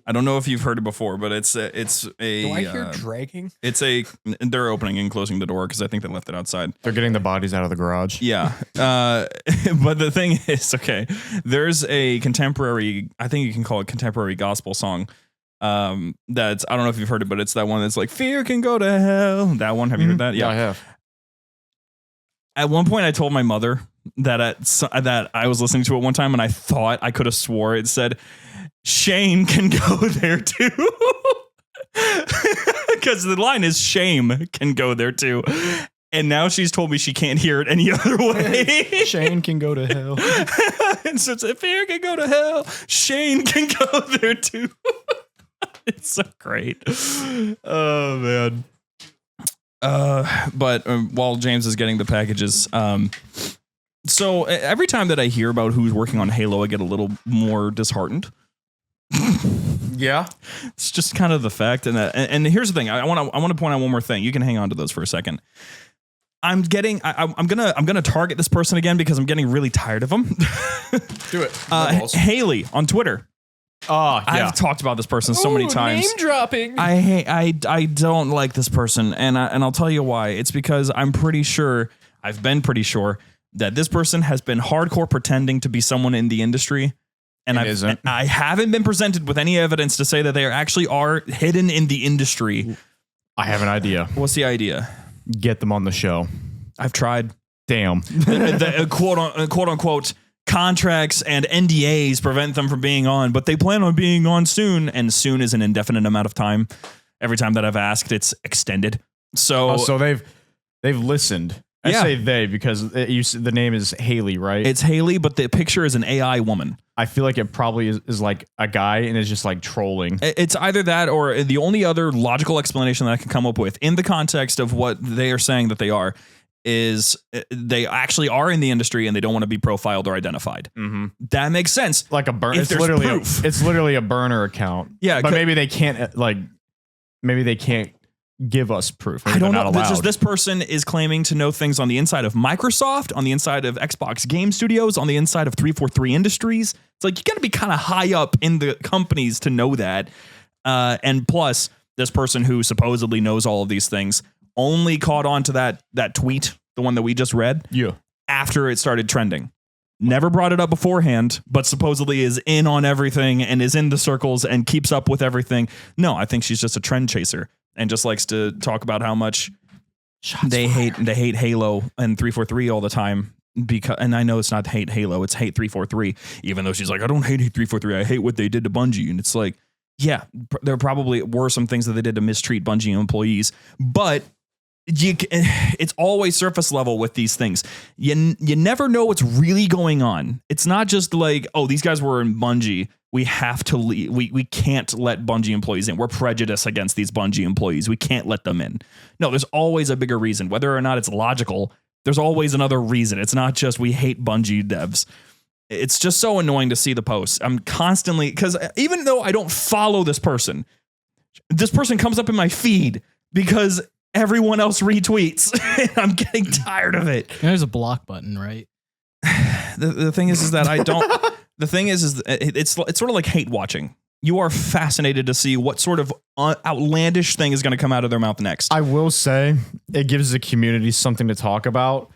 I don't know if you've heard it before, but it's a. Do I hear dragging? They're opening and closing the door because I think they left it outside. They're getting the bodies out of the garage. Yeah. But the thing is, okay, there's a contemporary, I think you can call it contemporary gospel song. That's, I don't know if you've heard it, but it's that one that's like, fear can go to hell. That one. Have you heard that? Yeah, I have. At one point I told my mother that that I was listening to it one time and I thought I could have swore it said, Shane can go there too. Because the line is shame can go there too. And now she's told me she can't hear it any other way. Shane can go to hell. And so it's, if fear can go to hell, Shane can go there too. It's so great. Oh, man. But while James is getting the packages, so every time that I hear about who's working on Halo, I get a little more disheartened. Yeah, it's just kind of the fact. And here's the thing. I want to point out one more thing. You can hang on to those for a second. I'm gonna target this person again because I'm getting really tired of them. do it. Haley on Twitter. Oh, yeah. I've talked about this person so many times. Name dropping. I don't like this person, and I'll tell you why. It's because I've been pretty sure that this person has been hardcore pretending to be someone in the industry. And I haven't been presented with any evidence to say that they actually are hidden in the industry. I have an idea. What's the idea? Get them on the show. I've tried. Damn. The quote unquote contracts and NDAs prevent them from being on, but they plan on being on soon. And soon is an indefinite amount of time. Every time that I've asked, it's extended. So they've listened. I say they because the name is Haley, right? It's Haley, but the picture is an AI woman. I feel like it probably is like a guy and is just like trolling. It's either that or the only other logical explanation that I can come up with in the context of what they are saying that they are is they actually are in the industry and they don't want to be profiled or identified. Mm-hmm. That makes sense. Like a burner. It's literally a burner account. Yeah, but maybe they can't give us proof. Maybe I don't know. Allowed. This person is claiming to know things on the inside of Microsoft, on the inside of Xbox Game Studios, on the inside of 343 Industries. It's like you got to be kind of high up in the companies to know that. And plus, this person who supposedly knows all of these things only caught on to that tweet, the one that we just read, after it started trending. Never brought it up beforehand, but supposedly is in on everything and is in the circles and keeps up with everything. No, I think she's just a trend chaser and just likes to talk about how much they hate Halo and 343 all the time. And I know it's not hate Halo, it's hate 343. Even though she's like, I don't hate 343, I hate what they did to Bungie. And it's like, yeah, there probably were some things that they did to mistreat Bungie employees, but it's always surface level with these things. You never know what's really going on. It's not just like, oh, these guys were in Bungie, we have to leave. We can't let Bungie employees in. We're prejudiced against these Bungie employees. We can't let them in. No, there's always a bigger reason. Whether or not it's logical, there's always another reason. It's not just we hate Bungie devs. It's just so annoying to see the posts. I'm constantly, because even though I don't follow this person comes up in my feed because everyone else retweets. I'm getting tired of it. There's a block button, right? The thing is that I don't. The thing is it's sort of like hate watching. You are fascinated to see what sort of outlandish thing is going to come out of their mouth next. I will say it gives the community something to talk about,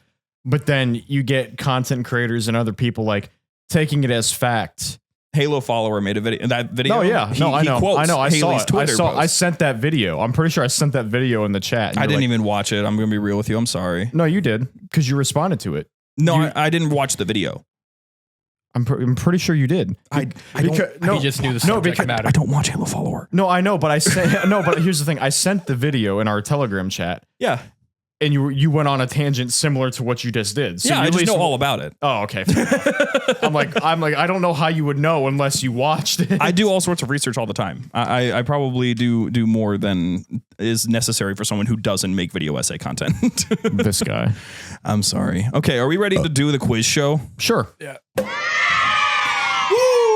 but then you get content creators and other people like taking it as fact. Halo follower made a video. That video. Oh yeah, I know. I saw it. Twitter post. I sent that video. I'm pretty sure I sent that video in the chat. I didn't even watch it. I'm going to be real with you. I'm sorry. No, you did because you responded to it. No, I didn't watch the video. I'm pretty sure you did. He just knew the subject matter. I don't watch Halo follower. No, I know, but I sent but here's the thing. I sent the video in our Telegram chat. Yeah. And you went on a tangent similar to what you just did. So yeah, I just know all about it. Oh, okay. I'm like, I don't know how you would know unless you watched it. I do all sorts of research all the time. I probably do more than is necessary for someone who doesn't make video essay content. This guy. I'm sorry. Okay, are we ready to do the quiz show? Sure. Yeah.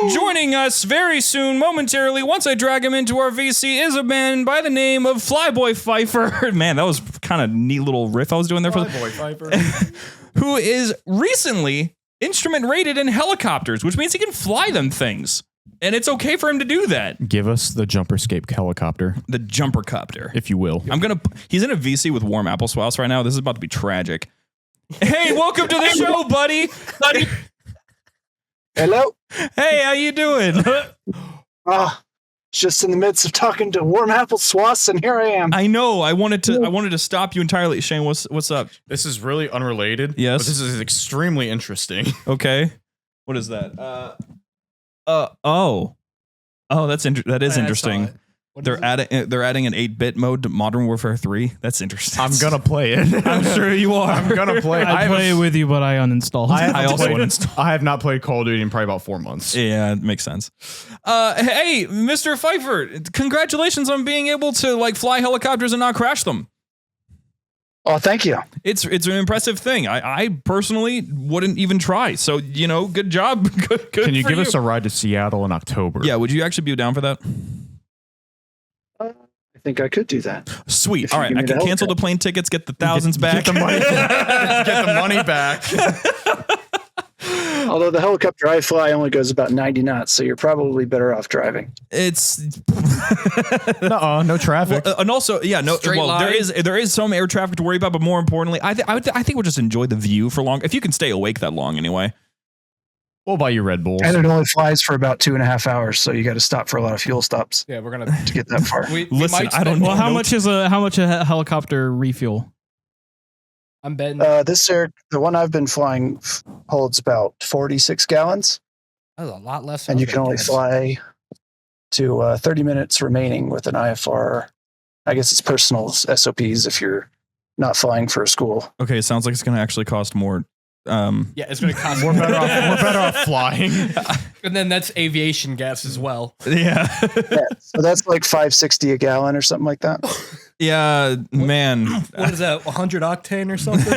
Joining us very soon, momentarily, once I drag him into our VC, is a man by the name of Flyboy Pfeiffer. Man, that was kind of neat little riff I was doing there. Flyboy Pfeiffer. Who is recently instrument rated in helicopters, which means he can fly them things. And it's okay for him to do that. Give us the JumperScape helicopter. The JumperCopter. If you will. He's in a VC with warm applesauce right now. This is about to be tragic. Hey, welcome to the show, buddy. Hello. Hey, how you doing? Just in the midst of talking to warm apple swaths, and here I am. I know. I wanted to stop you entirely. Shane, what's up? This is really unrelated. Yes. But this is extremely interesting. Okay. What is that? That is interesting. They're adding an 8-bit mode to Modern Warfare 3. That's interesting. I'm gonna play it. I'm sure you are. I'm gonna play it. I play it with you, but I uninstalled. I also uninstalled. I have not played Call of Duty in probably about 4 months. Yeah, it makes sense. Hey, Mr. Pfeiffer, congratulations on being able to fly helicopters and not crash them. Oh, thank you. It's an impressive thing. I personally wouldn't even try. So, good job. Good Can you for give us a ride to Seattle in October? Yeah, would you actually be down for that? I think I could do that. Sweet. All right, I can cancel the plane tickets, get the thousands back. Get the money back. Although the helicopter I fly only goes about 90 knots, so you're probably better off driving. It's no traffic. Well, and also, no. Straight Well, line. there is some air traffic to worry about, but more importantly, I think we'll just enjoy the view for long. If you can stay awake that long, anyway. We'll buy you Red Bulls. And it only flies for about 2.5 hours, so you got to stop for a lot of fuel stops Yeah, we're gonna to get that far. Listen, I don't know. Well, how much a helicopter refuel? I'm betting. The one I've been flying holds about 46 gallons, That's a lot less. and you can only fly to 30 minutes remaining with an IFR. I guess it's personal SOPs if you're not flying for a school. Okay, it sounds like it's going to actually cost more. Yeah, it's going to cost. We're better off flying. And then that's aviation gas as well. Yeah. Yeah, so that's like $5.60 a gallon or something like that. Yeah, man. What is that? 100 octane or something?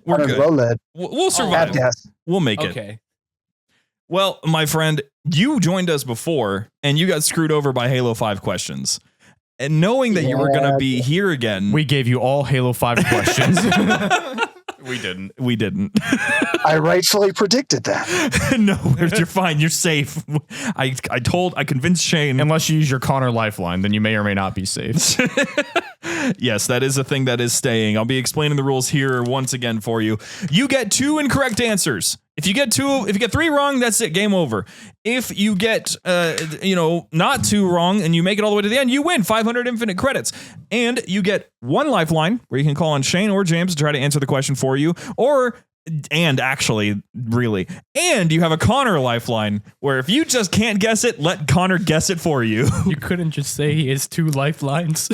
We're On a good. low lead. We'll survive. Gas. We'll make it. Okay. Well, my friend, you joined us before, and you got screwed over by Halo 5 questions. And knowing that you were going to be here again, We gave you all Halo 5 questions. we didn't. I rightfully predicted that. No, you're fine. You're safe. I convinced Shane. Unless you use your Connor lifeline, then you may or may not be safe. Yes, that is a thing that is staying. I'll be explaining the rules here once again for you. You get 2 incorrect answers. If you get 3 wrong, that's it. Game over. If you get, not 2 wrong and you make it all the way to the end, you win 500 infinite credits. And you get 1 lifeline where you can call on Shane or James to try to answer the question for you. And you have a Connor lifeline where if you just can't guess it, let Connor guess it for you. You couldn't just say he has 2 lifelines.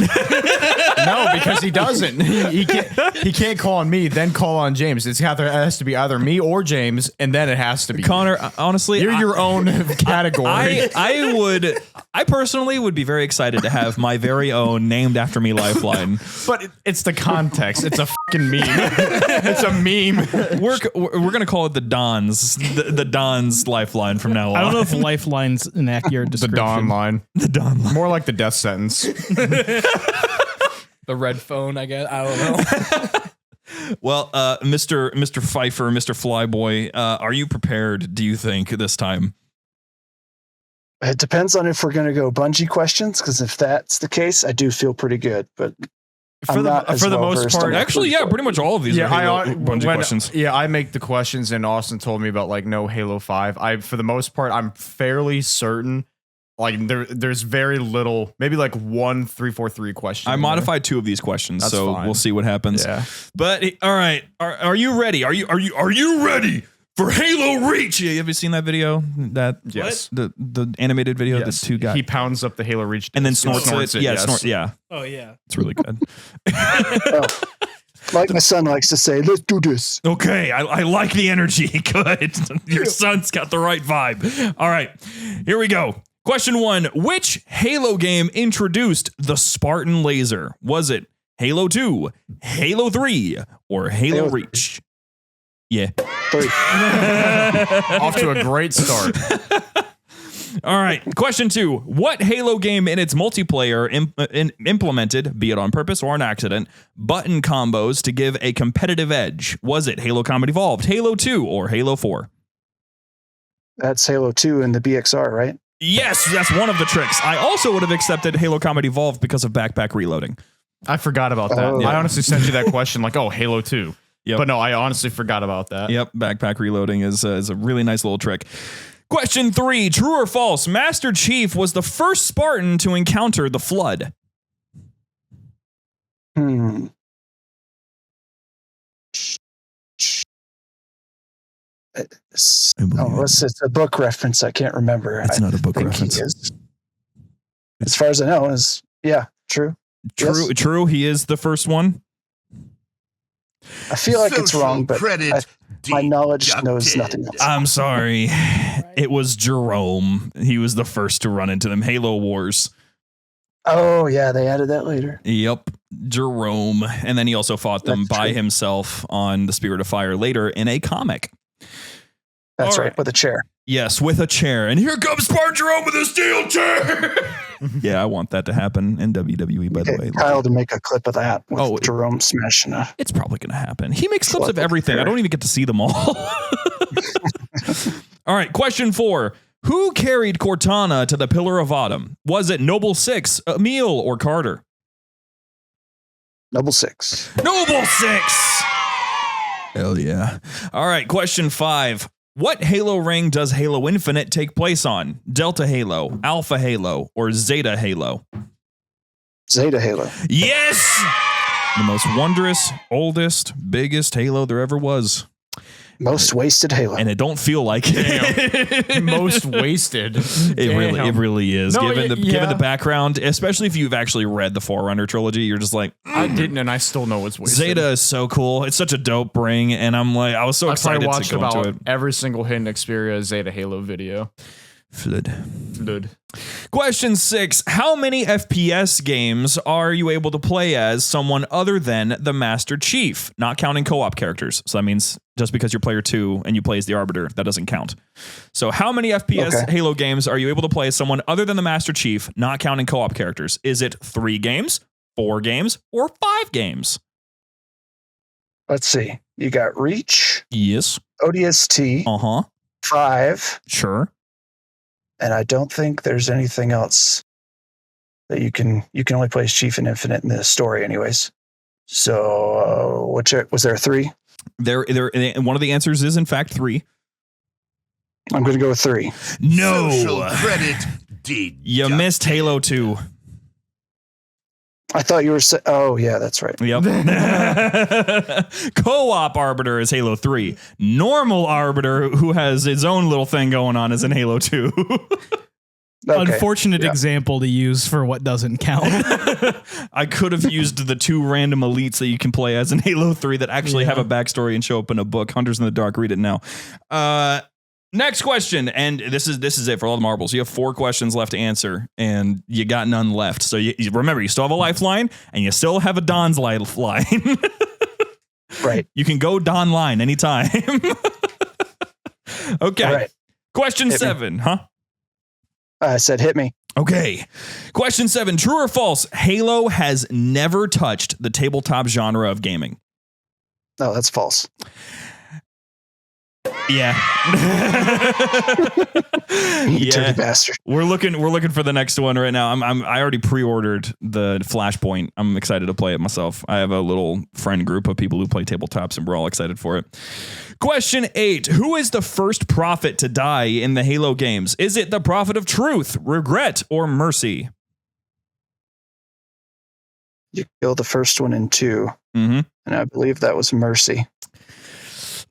No, because he doesn't. He can't call on me, then call on James. It has to be either me or James, and then it has to be Connor, honestly, you're your own category. I personally would be very excited to have my very own named after me lifeline. But it's the context. It's a fucking meme. It's a meme. We're gonna call it the Dons, the Dons lifeline from now on. I don't know if lifeline's an accurate The description. Dawn line. The Don line. More like the death sentence. The red phone, I guess. I don't know. Well, Mr. Pfeiffer, Mr. Flyboy, are you prepared? Do you think this time? It depends on if we're going to go Bungie questions, because if that's the case, I do feel pretty good. But For the most part, Actually, yeah, pretty much all of these are Halo Bungie questions. Yeah, I make the questions, and Austin told me about no Halo 5. For the most part, I'm fairly certain. There's very little, maybe 1 343 question. I modified 2 of these questions, That's so fine. we'll see what happens. Yeah. But all right, are you ready? Are you ready for Halo Reach? Have you seen that video? Yes. The animated video. Yes. The 2 guys. He pounds up the Halo Reach And then snorts it. Yeah, yes. yeah. Oh, yeah. It's really good. like my son likes to say, let's do this. Okay, I like the energy. Good. Your son's got the right vibe. All right, here we go. Question 1. Which Halo game introduced the Spartan laser? Was it Halo 2, Halo 3, or Halo Reach? Yeah. 3. Off to a great start. All right. Question 2. What Halo game in its multiplayer implemented, be it on purpose or an accident, button combos to give a competitive edge? Was it Halo Combat Evolved, Halo 2, or Halo 4? That's Halo 2 and the BXR, right? Yes, that's one of the tricks. I also would have accepted Halo Combat Evolved because of backpack reloading. I forgot about that. Oh. I honestly sent you that question Halo 2. Yep. But no, I honestly forgot about that. Yep, backpack reloading is a really nice little trick. Question 3, true or false? Master Chief was the first Spartan to encounter the Flood. It's a book reference. I can't remember. It's not a book I think reference. he is. As far as I know, true. Yes. True, he is the first one. I feel like it's wrong, but my knowledge knows nothing else. I'm sorry. It was Jerome. He was the first to run into them. Halo Wars. Oh, yeah, they added that later. Yep, Jerome. And then he also fought them That's by true. himself on the Spirit of Fire later in a comic. That's All right, right. with a chair. Yes, with a chair. And here comes Spartan Jerome with a steel chair. Yeah, I want that to happen in WWE, by the way. Kyle to make a clip of that with Jerome smashing a... It's probably going to happen. He makes clips of everything. I don't even get to see them all. All right, question 4. Who carried Cortana to the Pillar of Autumn? Was it Noble 6, Emil, or Carter? Noble 6. Noble 6! Hell yeah. All right, question 5. What Halo ring does Halo Infinite take place on? Delta Halo, Alpha Halo, or Zeta Halo? Zeta Halo. Yes! The most wondrous, oldest, biggest Halo there ever was. Most wasted Halo. And it don't feel like it. Most wasted. It really is. No, given the background, especially if you've actually read the Forerunner trilogy, you're just like, I didn't, and I still know it's wasted. Zeta is so cool. It's such a dope ring, and I'm like, I was so excited to go into it. Every single HiddenXperia Zeta Halo video. Flood. Question 6. How many FPS games are you able to play as someone other than the Master Chief? Not counting co-op characters. So that means just because you're player 2 and you play as the Arbiter, that doesn't count. So how many FPS Halo games are you able to play as someone other than the Master Chief, not counting co-op characters? Is it 3 games, 4 games, or 5 games? Let's see. You got Reach. Yes. ODST. 5. Sure. And I don't think there's anything else that you can only play as Chief and Infinite in the story anyways. So was there 3? There one of the answers is in fact 3. I'm going to go with 3. No. Social credit deducted. You missed Halo 2. I thought you were oh yeah, that's right. Yep. Co-op Arbiter is Halo 3. Normal Arbiter, who has his own little thing going on, is in Halo 2. Unfortunate example to use for what doesn't count. I could have used the 2 random elites that you can play as in Halo 3 that actually have a backstory and show up in a book. Hunters in the Dark, read it now. Next question, and this is it for all the marbles. You have 4 questions left to answer, and you got none left. So you remember, you still have a lifeline, and you still have a Don's lifeline. Right. You can go Don line anytime. Okay. Right. Question 7, huh? I said hit me. Okay. Question 7, true or false? Halo has never touched the tabletop genre of gaming. No, that's false. Yeah. You dirty bastard. We're looking for the next one right now. I already pre-ordered the Flashpoint. I'm excited to play it myself. I have a little friend group of people who play tabletops, and we're all excited for it. Question 8. Who is the first prophet to die in the Halo games? Is it the Prophet of Truth, Regret, or Mercy? You killed the first one in 2. Mm-hmm. And I believe that was Mercy.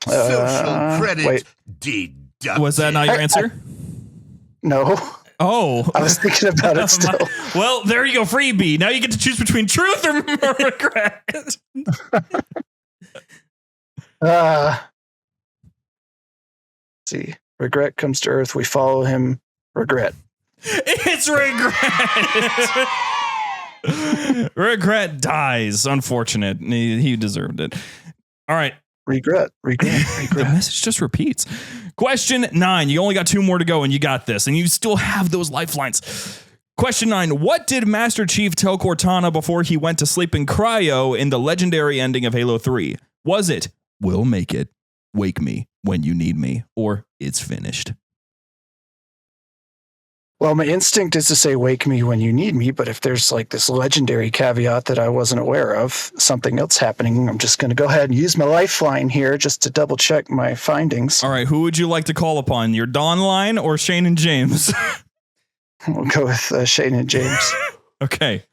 Social credit deducted. Was that not your answer? No. Oh. I was thinking about it still. Well, there you go, freebie. Now you get to choose between truth or regret. Let's see. Regret comes to Earth. We follow him. Regret. It's regret. Regret dies. Unfortunate. He deserved it. All right. Regret. The message just repeats. Question 9. You only got 2 more to go, and you got this, and you still have those lifelines. Question 9. What did Master Chief tell Cortana before he went to sleep in cryo in the legendary ending of Halo 3? Was it, "We'll make it, wake me when you need me," or "It's finished"? Well, my instinct is to say "wake me when you need me," but if there's like this legendary caveat that I wasn't aware of, something else happening, I'm just going to go ahead and use my lifeline here just to double check my findings. All right, who would you like to call upon? Your Dawn line or Shane and James? We'll go with Shane and James. Okay.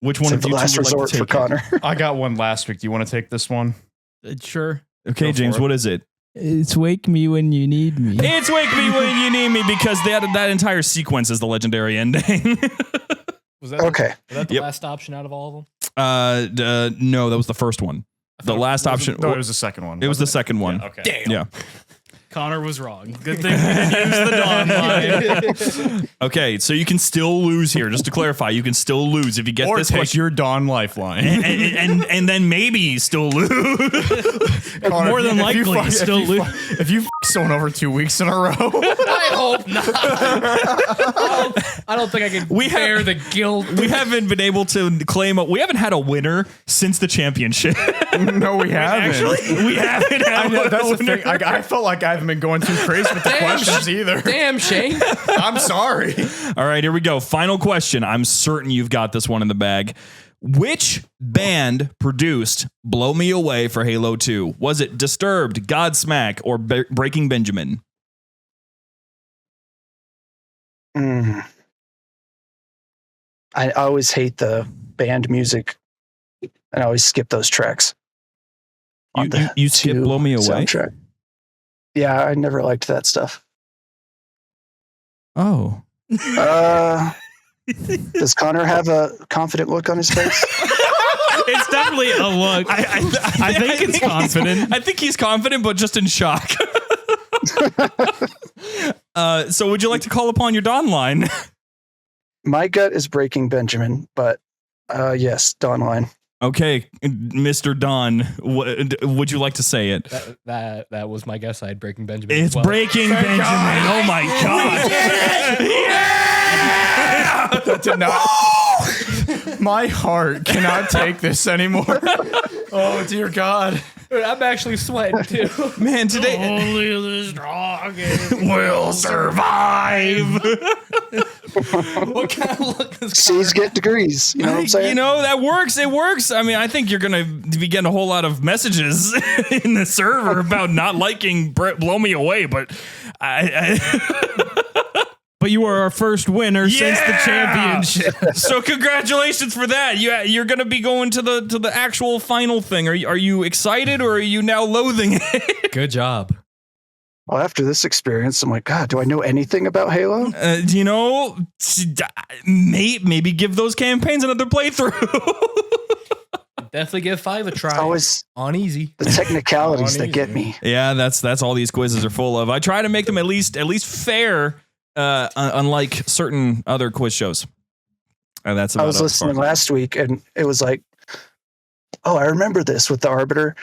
Which one of you two last would like resort to take for Connor? I got one last week. Do you want to take this one? Sure. Okay, James, what is it? It's wake me when you need me. It's wake me when you need me, because that entire sequence is the legendary ending. Was that okay? Was that the last option out of all of them? No, that was the first one. The last option. No, it was the second one. It was the second one. Yeah, okay. Damn. Yeah. Connor was wrong. Good thing we didn't use the Dawn line. Okay, so you can still lose here. Just to clarify, you can still lose if you get or this take question. your Dawn lifeline, and then maybe still lose. Connor, more than likely, still lose. If you someone over 2 weeks in a row, I hope not. I don't think I can bear the guilt. We haven't been able to claim we haven't had a winner since the championship. No, we haven't. Actually, we haven't had I know, that's a the winner. thing. I felt like I haven't been going too crazy with the questions either. Damn, Shane. I'm sorry. All right, here we go. Final question. I'm certain you've got this one in the bag. Which band produced Blow Me Away for Halo 2? Was it Disturbed, Godsmack, or Breaking Benjamin? I always hate the band music, and I always skip those tracks. You skip Blow Me Away? Soundtrack. Yeah, I never liked that stuff. Oh. Does Connor have a confident look on his face? It's definitely a look. I think it's confident. I think he's confident, but just in shock. So would you like to call upon your Don line? My gut is Breaking Benjamin, but yes, Don line. Okay, Mr. Don, would you like to say it? That was my guess. I had Breaking Benjamin. It's Breaking Benjamin. God. Oh my God. That did not. My heart cannot take this anymore. Oh dear God. Dude, I'm actually sweating too. Man, today Only the strongest will survive. What kind of look is C's get degrees. You know what I'm saying? You know, that works. It works. I mean, I think you're going to be getting a whole lot of messages in the server about not liking Blow Me Away, but But you were our first winner since the championship. So congratulations for that. You're going to be going to the actual final thing. Are you excited or are you now loathing it? Good job. Well, after this experience, I'm like, God, do I know anything about Halo? You know, maybe give those campaigns another playthrough. Definitely give 5 a try. It's always on easy. The technicalities that get me. Yeah, that's all these quizzes are full of. I try to make them at least fair. Unlike certain other quiz shows. And that's about I was listening last week and it was like, oh, I remember this with the Arbiter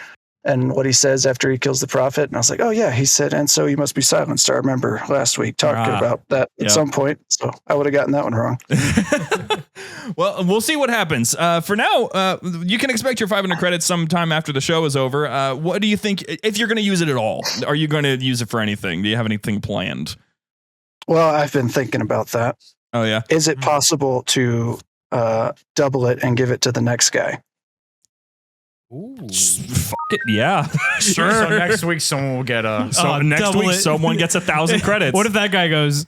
and what he says after he kills the Prophet. And I was like, oh yeah, he said, and so you must be silenced. I remember last week talking about that at some point. So I would have gotten that one wrong. Well, we'll see what happens. For now, you can expect your 500 credits sometime after the show is over. What do you think, if you're going to use it at all? Are you going to use it for anything? Do you have anything planned? Well, I've been thinking about that. Oh, yeah. Is it possible to double it and give it to the next guy? Ooh. Fuck it. Yeah. Sure. So next week, someone will get next week, someone gets 1,000 credits. What if that guy goes,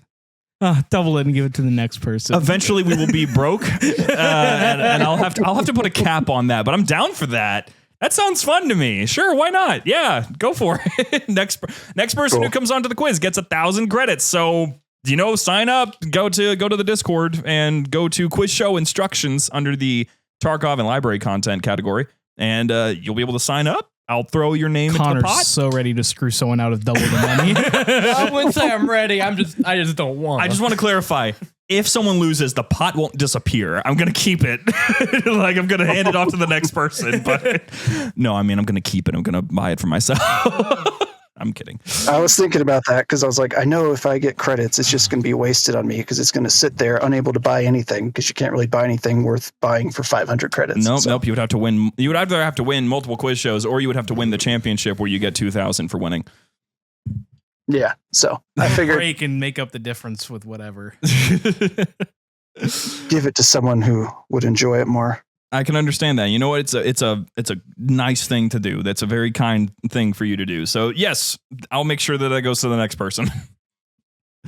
double it and give it to the next person? Eventually, we will be broke, and I'll have to put a cap on that. But I'm down for that. That sounds fun to me. Sure, why not? Yeah, go for it. Next person who comes onto the quiz gets 1,000 credits. So, sign up, go to the Discord and go to quiz show instructions under the Tarkov and library content category, and you'll be able to sign up. I'll throw your name into the pot. So ready to screw someone out of double the money. I wouldn't say I'm ready. I just don't want. I just want to clarify. If someone loses, the pot won't disappear. I'm going to keep it. Like I'm going to hand it off to the next person. But no, I mean, I'm going to keep it. I'm going to buy it for myself. I'm kidding. I was thinking about that because I was like, I know if I get credits, it's just going to be wasted on me because it's going to sit there unable to buy anything because you can't really buy anything worth buying for 500 credits. Nope. You would have to win. You would either have to win multiple quiz shows or you would have to win the championship where you get 2,000 for winning. Yeah. So I figured break and make up the difference with whatever. Give it to someone who would enjoy it more. I can understand that. You know what? It's a nice thing to do. That's a very kind thing for you to do. So yes, I'll make sure that goes to the next person.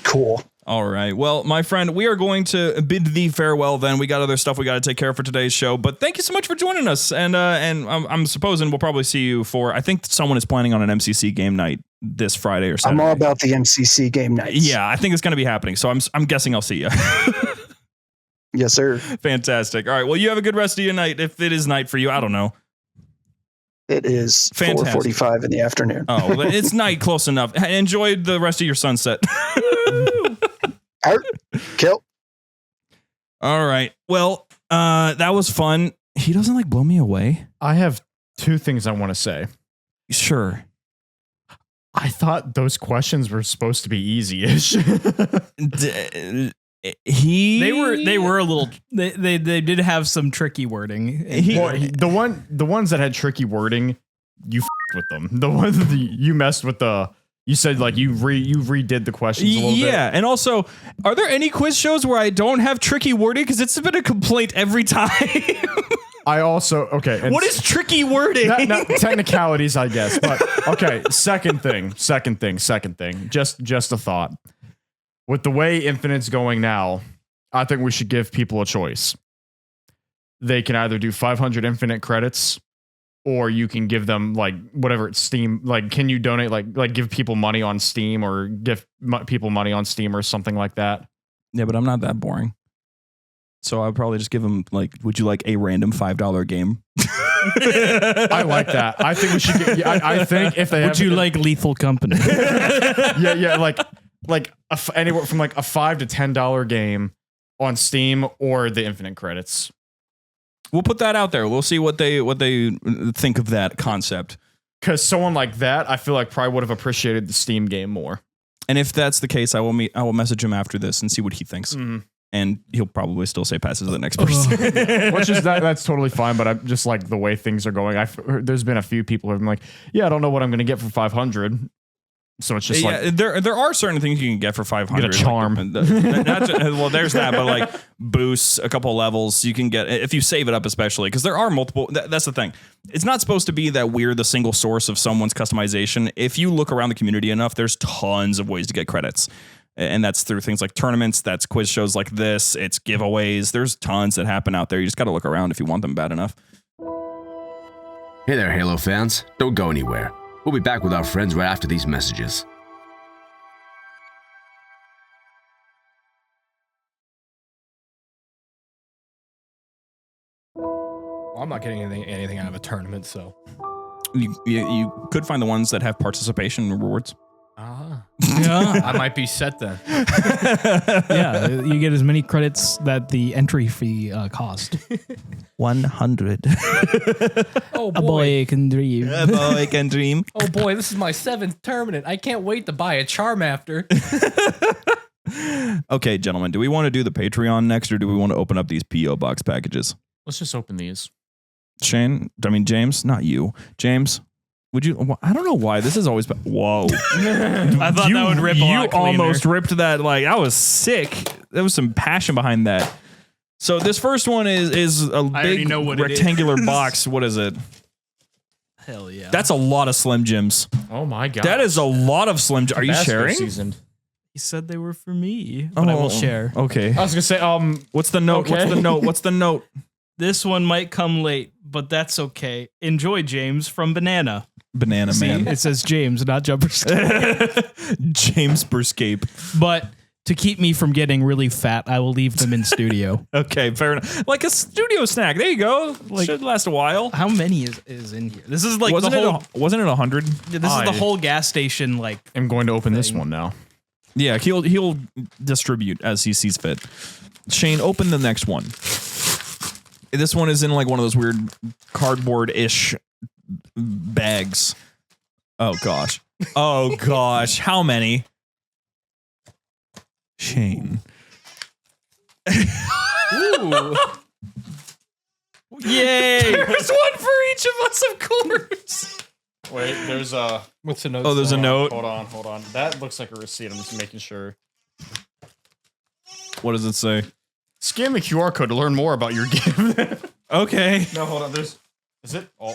Cool. All right. Well, my friend, we are going to bid thee farewell then. We got other stuff we got to take care of for today's show, but thank you so much for joining us. And I'm supposing we'll probably see you I think someone is planning on an MCC game night this Friday or Saturday. I'm all about the MCC game nights. Yeah, I think it's going to be happening. So I'm guessing I'll see you. Yes, sir. Fantastic. All right. Well, you have a good rest of your night. If it is night for you, I don't know. It is 4:45 in the afternoon. Oh, well, it's night close enough. Enjoy the rest of your sunset. Kill. All right. Well, that was fun. He doesn't like blow me away. I have two things I want to say. Sure. I thought those questions were supposed to be easy-ish. They were a little. They did have some tricky wording. The ones that had tricky wording, you with them. The ones that you messed with you said like you redid the questions a little bit. Yeah, and also, are there any quiz shows where I don't have tricky wording? Because it's been a complaint every time. I also what is tricky wording? Not technicalities, I guess. But okay, second thing. Just a thought. With the way Infinite's going now, I think we should give people a choice. They can either do 500 Infinite credits, or you can give them like whatever it's Steam. Like, can you donate like give people money on Steam or give people money on Steam or something like that? Yeah, but I'm not that boring. So I'd probably just give them like, would you like a random $5 game? I like that. I think we should. I think if they would you like Lethal Company? yeah, like anywhere from like a $5 to $10 game on Steam or the Infinite credits. We'll put that out there. We'll see what they think of that concept. Because someone like that, I feel like probably would have appreciated the Steam game more. And if that's the case, I will message him after this and see what he thinks. Mm-hmm. And he'll probably still say passes to the next person. Which is that's totally fine, but I'm just like the way things are going. There's been a few people who've been like, yeah, I don't know what I'm going to get for 500. So it's just like there are certain things you can get for 500. Get a charm. Well, there's that, but like boosts, a couple levels you can get if you save it up, especially because there are multiple. That's the thing. It's not supposed to be that we're the single source of someone's customization. If you look around the community enough, there's tons of ways to get credits. And that's through things like tournaments, that's quiz shows like this, it's giveaways. There's tons that happen out there. You just got to look around if you want them bad enough. Hey there, Halo fans. Don't go anywhere. We'll be back with our friends right after these messages. Well, I'm not getting anything out of a tournament, so. You could find the ones that have participation rewards. Yeah, I might be set then. Yeah, you get as many credits that the entry fee cost. 100. Oh boy. A boy can dream. A boy can dream. Oh boy, this is my 7th tournament. I can't wait to buy a charm after. Okay, gentlemen, do we want to do the Patreon next, or do we want to open up these P.O. Box packages? Let's just open these. James, not you. James, would you? I don't know why this is always. Whoa! I thought that would rip a lot You cleaner. almost ripped that. Like I was sick. There was some passion behind that. So this first one is a big rectangular box. What is it? Hell yeah! That's a lot of Slim Jims. Oh my god! That is a lot of Slim Jims. Are you sharing? Seasoned. He said they were for me, but I will share. Okay. I was gonna say, what's the note? Okay. What's the note? This one might come late, but that's okay. Enjoy, James, from Banana. Banana Man. It says James, not JumperScape. JumperScape. But to keep me from getting really fat, I will leave them in studio. Okay, fair enough. Like a studio snack. There you go. Should last a while. How many is in here? This is like wasn't the whole. Wasn't it 100? This is the whole gas station. Like I'm going to open this one now. Yeah, he'll distribute as he sees fit. Shane, open the next one. This one is in like one of those weird cardboard-ish bags. Oh gosh. Oh gosh. How many? Shane. Ooh. Yay! There's one for each of us, of course. Wait, there's a. What's the note? Oh, there's a note. Hold on. That looks like a receipt. I'm just making sure. What does it say? Scan the QR code to learn more about your gift. Okay. No, hold on. Is it? Oh.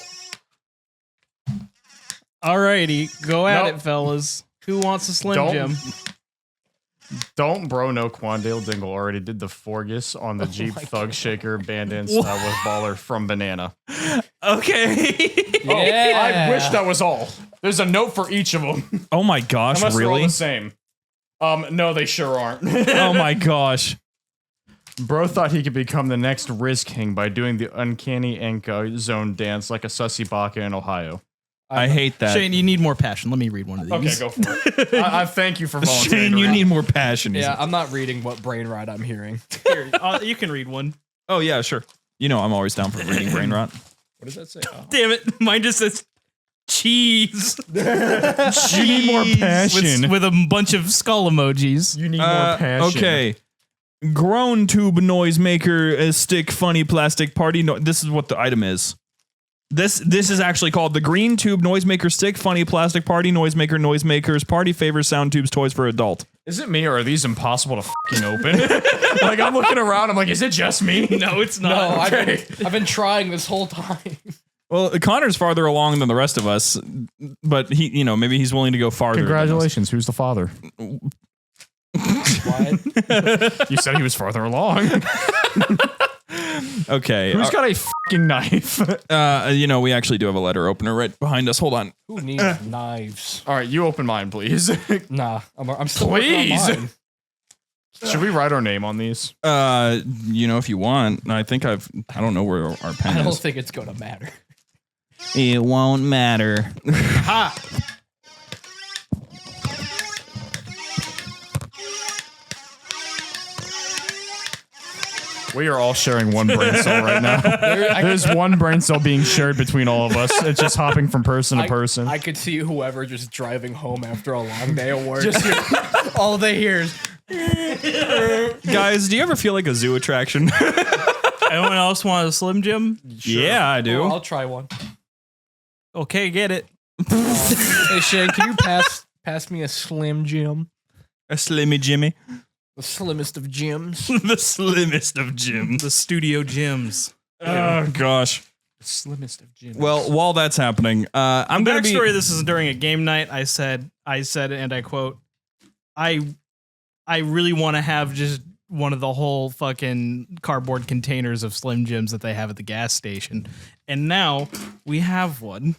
Alrighty, go at Nope. it, fellas. Who wants a Slim Jim? Don't bro know Quandale Dingle already did the Forgus on the Jeep Thug Shaker Bandit style with Baller from Banana. Okay. Yeah. I wish that was all. There's a note for each of them. Oh my gosh, Unless they're all really? the same. No, they sure aren't. Oh my gosh. Bro thought he could become the next Riz King by doing the uncanny Anka zone dance like a sussy baka in Ohio. I hate that. Shane, you need more passion. Let me read one of these. Okay, go for it. I thank you for volunteering. Shane, you need more passion. Yeah, I'm not reading what brain rot I'm hearing. Here, you can read one. Oh yeah, sure. You know I'm always down for reading brain rot. What does that say? Oh. Damn it, mine just says Cheese. You need more passion. With a bunch of skull emojis. You need more passion. Okay. Grown tube noisemaker stick funny plastic party. This is what the item is. This is actually called the green tube noisemaker stick funny plastic party noisemakers party favors sound tubes toys for adult. Is it me or are these impossible to fucking open? Like I'm looking around, I'm like, is it just me? No, it's not. No, I've been trying this whole time. Well, Connor's farther along than the rest of us, but he, maybe he's willing to go farther. Congratulations. Who's the father? What? You said he was farther along. Okay. Who's got a fucking knife? We actually do have a letter opener right behind us. Hold on. Who needs knives? All right, you open mine, please. Nah, I'm still Please. working on mine. Should we write our name on these? If you want. I don't know where our pen I don't is. think it's gonna matter. It won't matter. Ha! We are all sharing one brain cell right now. There's one brain cell being shared between all of us. It's just hopping from person to person. I could see whoever just driving home after a long day of work. All they hear is. Guys, do you ever feel like a zoo attraction? Anyone else want a Slim Jim? Sure. Yeah, I do. I'll try one. Okay, get it. Hey Shane, can you pass me a Slim Jim? A Slimmy Jimmy. The slimmest of gyms. The slimmest of gyms. The studio gyms. Oh, gosh. The slimmest of gyms. Well, while that's happening, I'm going to be... Backstory, this is during a game night. I said, and I quote, I really want to have just one of the whole fucking cardboard containers of Slim Jims that they have at the gas station. And now we have one.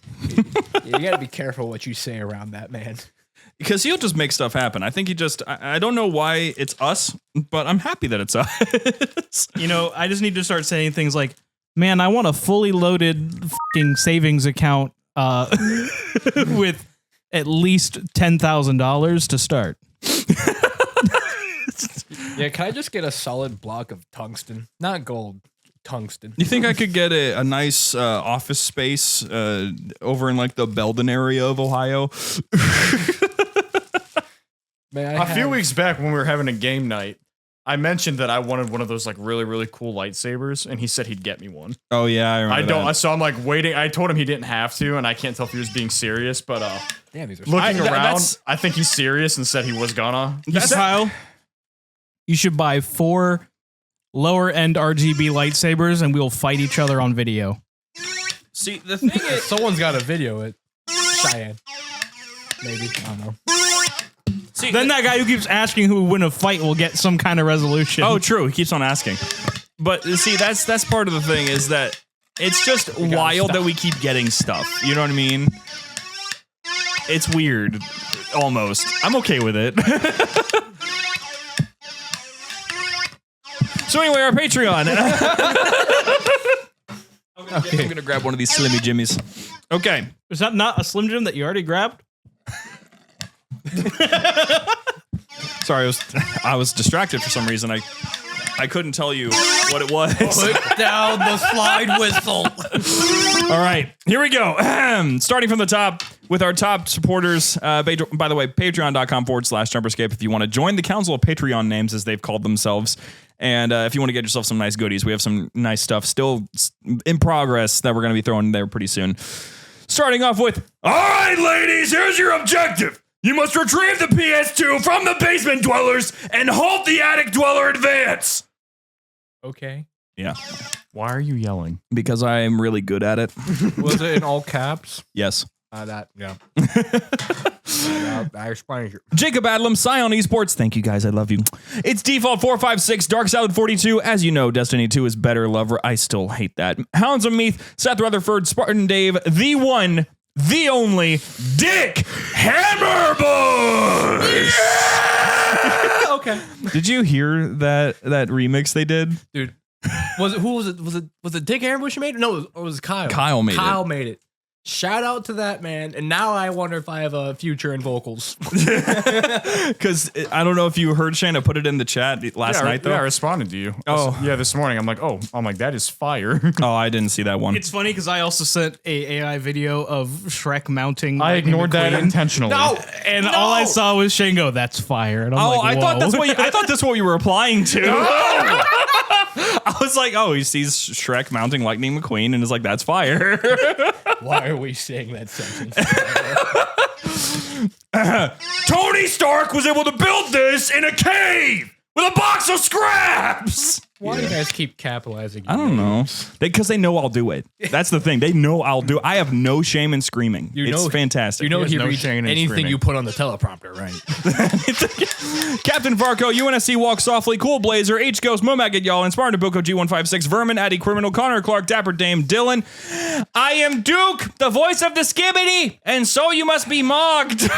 You gotta be careful what you say around that man. Because he'll just make stuff happen. I think I don't know why it's us, but I'm happy that it's us. I just need to start saying things like, man, I want a fully loaded fucking savings account with at least $10,000 to start. Yeah, can I just get a solid block of tungsten? Not gold, tungsten. You think I could get a nice office space over in like the Belden area of Ohio? Man, a few weeks back when we were having a game night, I mentioned that I wanted one of those like really, really cool lightsabers, and he said he'd get me one. Oh yeah, I remember that. So I'm like waiting. I told him he didn't have to, and I can't tell if he was being serious, but damn, these are looking around, I think he's serious and said he was gonna. Kyle, you should buy 4 lower end RGB lightsabers, and we'll fight each other on video. See, the thing is, someone's got to video it. Cheyenne, maybe, I don't know. See, then that guy who keeps asking who would win a fight will get some kind of resolution. Oh, true. He keeps on asking. But see, that's part of the thing is that it's just wild that we keep getting stuff. You know what I mean? It's weird, almost. I'm okay with it. So anyway, our Patreon. I'm gonna grab one of these Slimmy Jimmies. Okay. Is that not a Slim Jim that you already grabbed? Sorry, I was distracted for some reason. I couldn't tell you what it was. Put down the slide whistle. All right, here we go. Starting from the top with our top supporters. By the way, patreon.com/JumperScape if you want to join the Council of Patreon Names, as they've called themselves. And if you want to get yourself some nice goodies, we have some nice stuff still in progress that we're going to be throwing there pretty soon. Starting off with, all right, ladies, here's your objective. You must retrieve the PS2 from the basement dwellers and halt the attic dweller advance. Okay. Yeah. Why are you yelling? Because I am really good at it. Was it in all caps? Yes. Yeah. I explained it. Jacob Adlam, Scion Esports. Thank you guys. I love you. It's Default 456, Dark Salad 42. As you know, Destiny 2 is better. Lover. I still hate that. Hounds of Meath, Seth Rutherford, Spartan Dave, the one, the only, Dick Hammerbush. Yeah! Okay. Did you hear that remix they did? Dude. Who was it? Was it Dick Hammerbush who made it? No, it was Kyle. Kyle made it. Kyle made it. Shout out to that man. And now I wonder if I have a future in vocals. Because I don't know if you heard Shayna put it in the chat last night, though. Yeah, I responded to you. Oh. Yeah, this morning. I'm like, that is fire. Oh, I didn't see that one. It's funny because I also sent a AI video of Shrek mounting. I Lightning ignored that McQueen. intentionally. No! And all I saw was Shane go, "That's fire." And I'm Oh, like, I thought whoa. that's what you were replying to. I was like, oh, he sees Shrek mounting Lightning McQueen and is like, that's fire. Why are we saying that sentence? Tony Stark was able to build this in a cave with a box of scraps. Why do you guys keep capitalizing? I don't know. Because they know I'll do it. That's the thing. They know I'll do it. I have no shame in screaming. It's fantastic. You know he no reads shame in anything screaming. you put on the teleprompter, right? Captain Varco, UNSC Walk Softly, Cool Blazer, H Ghost, Momagged Y'all, Inspired Nabucco, G156, Vermin, Addy Criminal, Connor Clark, Dapper Dame, Dylan. I am Duke, the voice of the Skibbity, and so you must be mogged.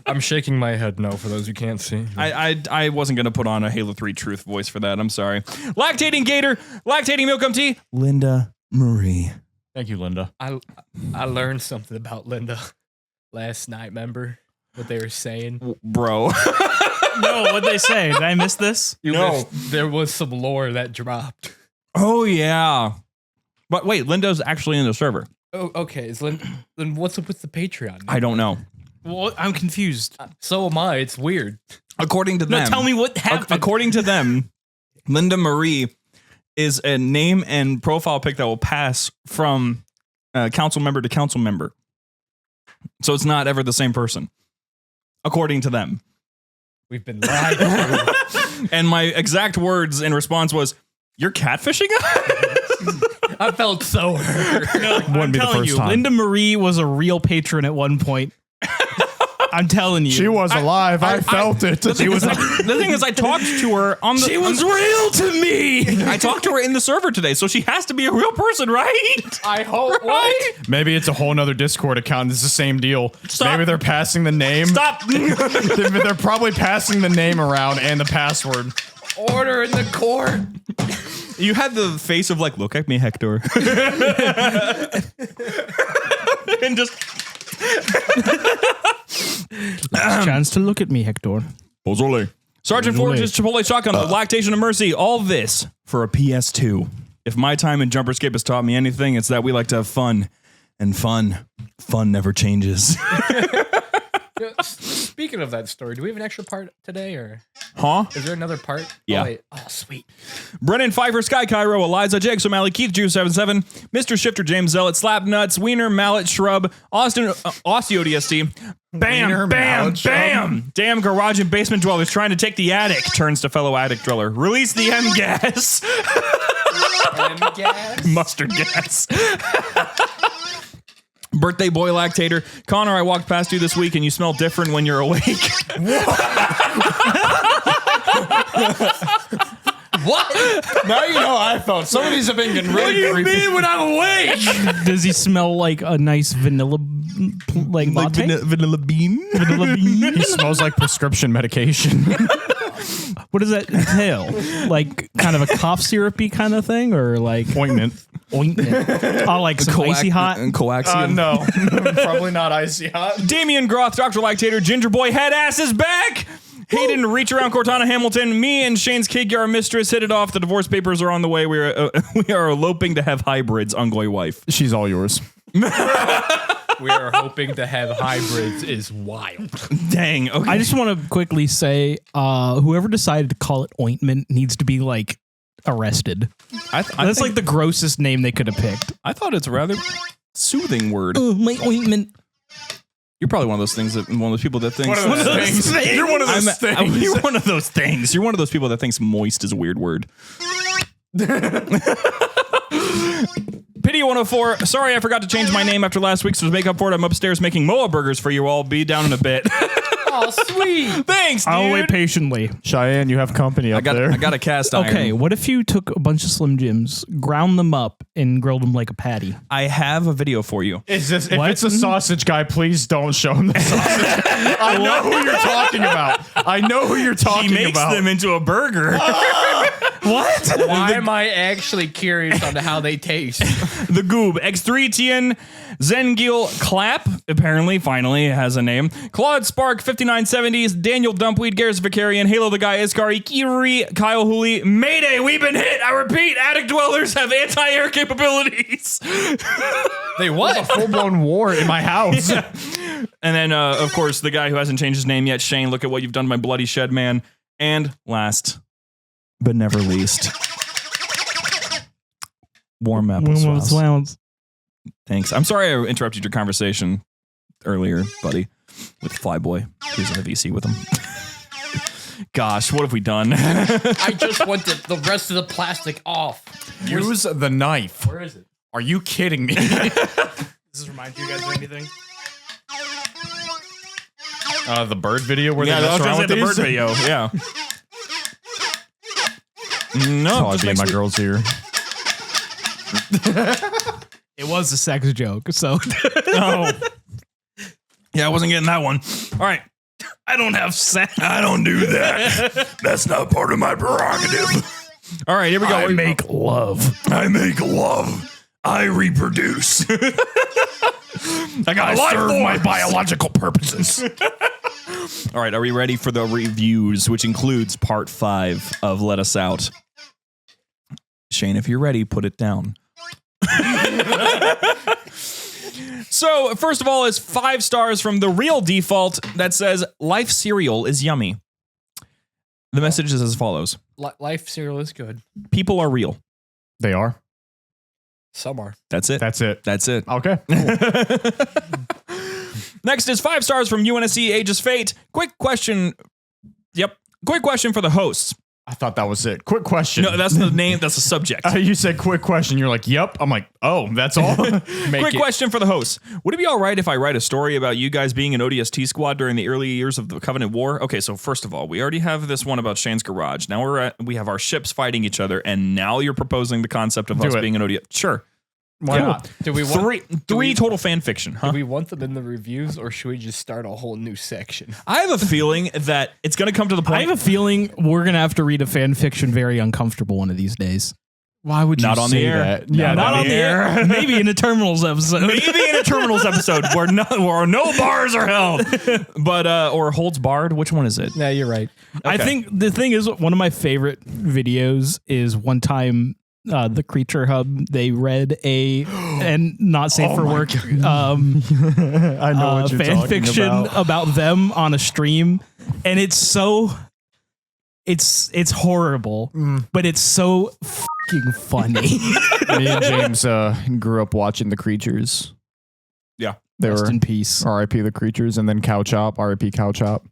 I'm shaking my head no for those who can't see. I wasn't going to put on a Halo 3 truth voice for that. I'm sorry. Lactating Gator, Lactating Milkum Tea, Linda Marie. Thank you, Linda. I learned something about Linda last night, remember? What they were saying? Bro. No, what'd they say? Did I miss this? No. There was some lore that dropped. Oh, yeah. But wait, Linda's actually in the server. Oh, okay. Then what's up with the Patreon? I don't know. Well, I'm confused. So am I. It's weird. According to them. No, tell me what happened. According to them, Linda Marie is a name and profile pic that will pass from council member to council member. So it's not ever the same person. According to them. We've been lied to. And my exact words in response was, "You're catfishing us?" I felt so hurt. No, I'm be the telling first you, time. Linda Marie was a real patron at one point. I'm telling you. She was alive. I felt it. The thing is, I talked to her on the. She was real to me. I talked to her in the server today, so she has to be a real person, right? I hope. Right? Maybe it's a whole nother Discord account. It's the same deal. Stop. Maybe they're passing the name. Stop. They're probably passing the name around and the password. Order in the court. You had the face of like, look at me, Hector. And just. Chance to look at me, Hector. Pozole. Sergeant Forge's Chipotle Shotgun, the Lactation of Mercy, all this for a PS2. If my time in JumperScape has taught me anything, it's that we like to have fun. And fun never changes. Speaking of that story, do we have an extra part today, or Huh? is there another part? Yeah. Oh, wait. Oh, sweet. Brennan Pfeiffer, Sky Cairo, Eliza, Jake Somali, Keith Jew 77, Mr. Shifter, James Zealot, Slap Nuts, Wiener, Mallet, Shrub, Austin, Osteo DST, Bam, Wiener, Bam, Mallet, Shrub. Bam, damn garage and basement dwellers trying to take the attic, turns to fellow attic driller. Release the M gas. Gas. Mustard gas. Birthday boy lactator. Connor, I walked past you this week and you smell different when you're awake. What? Now you know how I felt. Some of these have been getting really creepy. when I'm awake? Does he smell like a nice vanilla, like latte? Vanilla bean. Vanilla bean? He smells like prescription medication. What does that entail? Like kind of a cough syrupy kind of thing, or like Ointment. ointment? Oh, like some icy hot. Coaxium. No. Probably not icy hot. Damian Groth, Dr. Lactator, Ginger Boy, Head Ass is back. Hayden, Reach Around, Cortana Hamilton, me and Shane's Kigyar mistress hit it off. The divorce papers are on the way. We are eloping to have hybrids, Ungoy wife. She's all yours. We are hoping to have hybrids is wild. Dang. Okay. I just want to quickly say, whoever decided to call it ointment needs to be like arrested. That's like the grossest name they could have picked. I thought it's a rather soothing word. Oh, my ointment. You're probably one of those things that one of those people that thinks One of those things. You're one of those things. You're one of those things. You're one of those people that thinks moist is a weird word. Pity 104. Sorry, I forgot to change my name after last week, so to make up for it, I'm upstairs making Moa burgers for you all. Be down in a bit. Oh, sweet. Thanks, dude. I'll wait patiently. Cheyenne, you have company up there. I got a cast iron. Okay, what if you took a bunch of Slim Jims, ground them up, and grilled them like a patty? I have a video for you. Is this, if What? it's a sausage guy, please don't show him the sausage. I know who you're talking about. I know who you're talking He makes about. them into a burger. What? Why am I actually curious on how they taste? The Goob, X3 Tien, Zengil Clap, apparently, finally has a name. Claude Spark, 5970s, Daniel Dumpweed, Garrus Vicarian, Halo the Guy, Iskari, Kiri, Kyle Hooley, Mayday, we've been hit. I repeat, attic dwellers have anti-air capabilities. They what? A full-blown war in my house. Yeah. And then, of course, the guy who hasn't changed his name yet, Shane, look at what you've done to my bloody shed, man. And last, but never least, Warm Applesauce. Thanks. I'm sorry I interrupted your conversation earlier, buddy, with Flyboy. He's in the VC with him. Gosh, what have we done? I just want the rest of the plastic off. Use the knife. Where is it? Are you kidding me? Does this remind you guys of anything? The bird video where yeah, they mess around with the these? bird video. Yeah. No, I'd be in my girl's ear. It was a sex joke, so. Oh. Yeah, I wasn't getting that one. All right. I don't have sex. I don't do that. That's not part of my prerogative. All right, here we go. I make love. I make love. I reproduce. I serve my biological purposes. All right, are we ready for the reviews, which includes part 5 of Let Us Out? Shane, if you're ready, put it down. So, first of all, is 5 stars from the real default that says, Life cereal is yummy. The message is as follows. Life cereal is good. People are real. They are. Some are. That's it. That's it. That's it. Okay. Cool. Next is 5 stars from UNSC Aegis Fate. Quick question. Yep. Quick question for the hosts. I thought that was it. Quick question. No, that's the name. That's the subject. You said quick question. You're like, yep. I'm like, oh, that's all. Quick question for the hosts. Would it be all right if I write a story about you guys being an ODST squad during the early years of the Covenant War? Okay, so first of all, we already have this one about Shane's garage. Now we have our ships fighting each other, and now you're proposing the concept of us being an ODS. Sure. Why not? Do we want three total fan fiction, huh? Do we want them in the reviews, or should we just start a whole new section? I have a feeling that it's going to come to the point. I have a feeling we're going to have to read a fan fiction very uncomfortable one of these days. Why would you Not on the say air. that? Yeah, not on the air. Maybe in a Terminals episode. Maybe in a Terminals episode where no bars are held. But, or Holds Barred. Which one is it? Yeah, you're right. I think the thing is, one of my favorite videos is one time the Creature Hub, they read and not safe for work I know what you're fan talking fiction about them on a stream, and it's horrible, but it's so fucking funny. Me and James grew up watching The Creatures. Yeah. They Rest were in peace. R.I.P. The Creatures, and then Cow Chop, R.I.P. Cow Chop.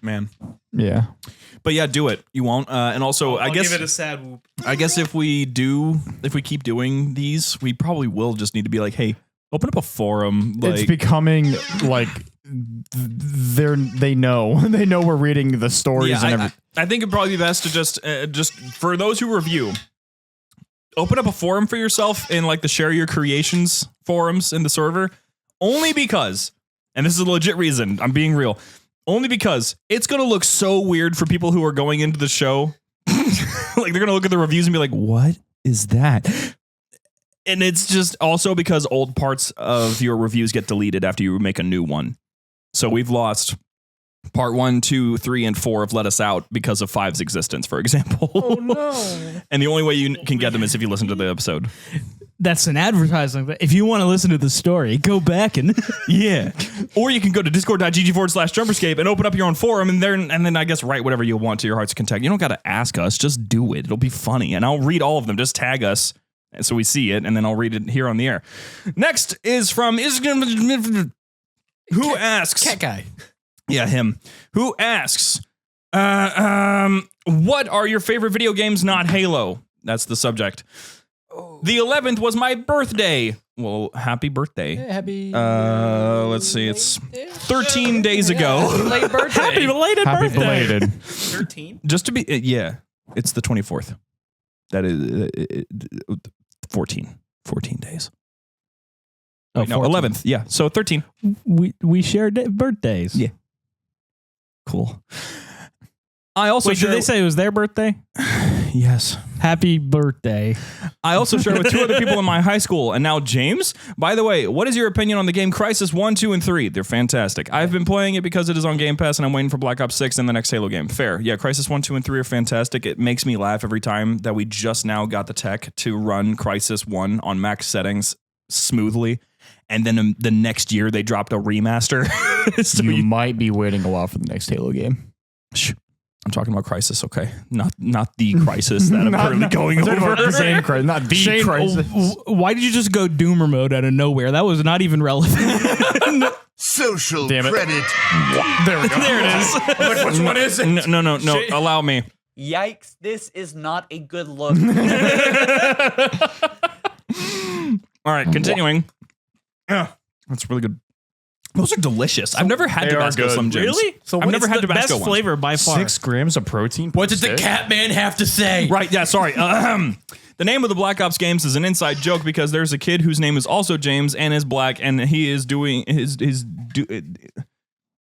Man. Yeah. But yeah, do it. You won't. And also, I guess give it a sad whoop. I guess if we keep doing these, we probably will just need to be like, hey, open up a forum. It's becoming like they know we're reading the stories and everything. I think it'd probably be best to just for those who review, open up a forum for yourself in like the Share Your Creations forums in the server, only because, and this is a legit reason, I'm being real. Only because it's going to look so weird for people who are going into the show. Like, they're going to look at the reviews and be like, what is that? And it's just also because old parts of your reviews get deleted after you make a new one. So we've lost part 1, 2, 3, and 4 of Let Us Out because of 5's existence, for example. Oh, no. And the only way you can get them is if you listen to the episode. That's an advertising. If you want to listen to the story, go back and yeah. Or you can go to discord.gg/JumperScape and open up your own forum and then I guess write whatever you want to your heart's content. You don't got to ask us. Just do it. It'll be funny. And I'll read all of them. Just tag us so we see it, and then I'll read it here on the air. Next is from who asks. Cat guy. Yeah, him. Who asks, what are your favorite video games not Halo? That's the subject. The 11th was my birthday. Well, happy birthday. Happy. Let's see. It's 13 days ago. Late birthday. happy belated Happy birthday. belated. 13. Just to be, yeah, it's the 24th. That is 14 days. Oh, Wait, no, 14. 11th. Yeah, so 13. We shared birthdays. Yeah. Cool. I also Wait, did they say it was their birthday? Yes. Happy birthday. I also shared with 2 other people in my high school, and now James. By the way, what is your opinion on the game Crysis 1, 2, and 3? They're fantastic. I've been playing it because it is on Game Pass, and I'm waiting for Black Ops 6 and the next Halo game. Fair. Yeah, Crysis 1, 2, and 3 are fantastic. It makes me laugh every time that we just now got the tech to run Crysis 1 on max settings smoothly, and then the next year they dropped a remaster. So you might be waiting a while for the next Halo game. Shh. I'm talking about Crysis, okay? Not the Crisis that I'm currently going over. Not the Shane, Crisis. Why did you just go Doomer mode out of nowhere? That was not even relevant. Social Damn it. credit. There we go. There it is. Like, which one is it? No. Allow me. Yikes, this is not a good look. All right, continuing. Yeah, that's really good. Those are delicious. I've never had They are Tabasco good. Slim Jims. Really? So I've never had the Tabasco best ones. flavor by far. 6 grams of protein. What did the stick? Catman have to say? Right, yeah, sorry. The name of the Black Ops games is an inside joke because there's a kid whose name is also James and is black, and he is doing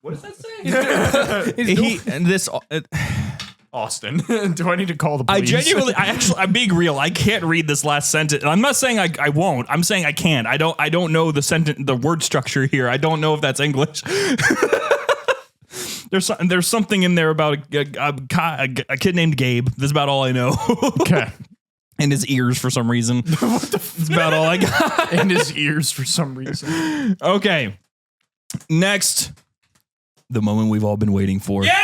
what does that say? Austin. Do I need to call the police? I'm being real. I can't read this last sentence. I'm not saying I won't. I'm saying I can't. I don't know the word structure here. I don't know if that's English. There's something in there about a kid named Gabe. That's about all I know. Okay. And his ears for some reason. That's about all I got. In his ears for some reason. Okay. Next, the moment we've all been waiting for. Yeah!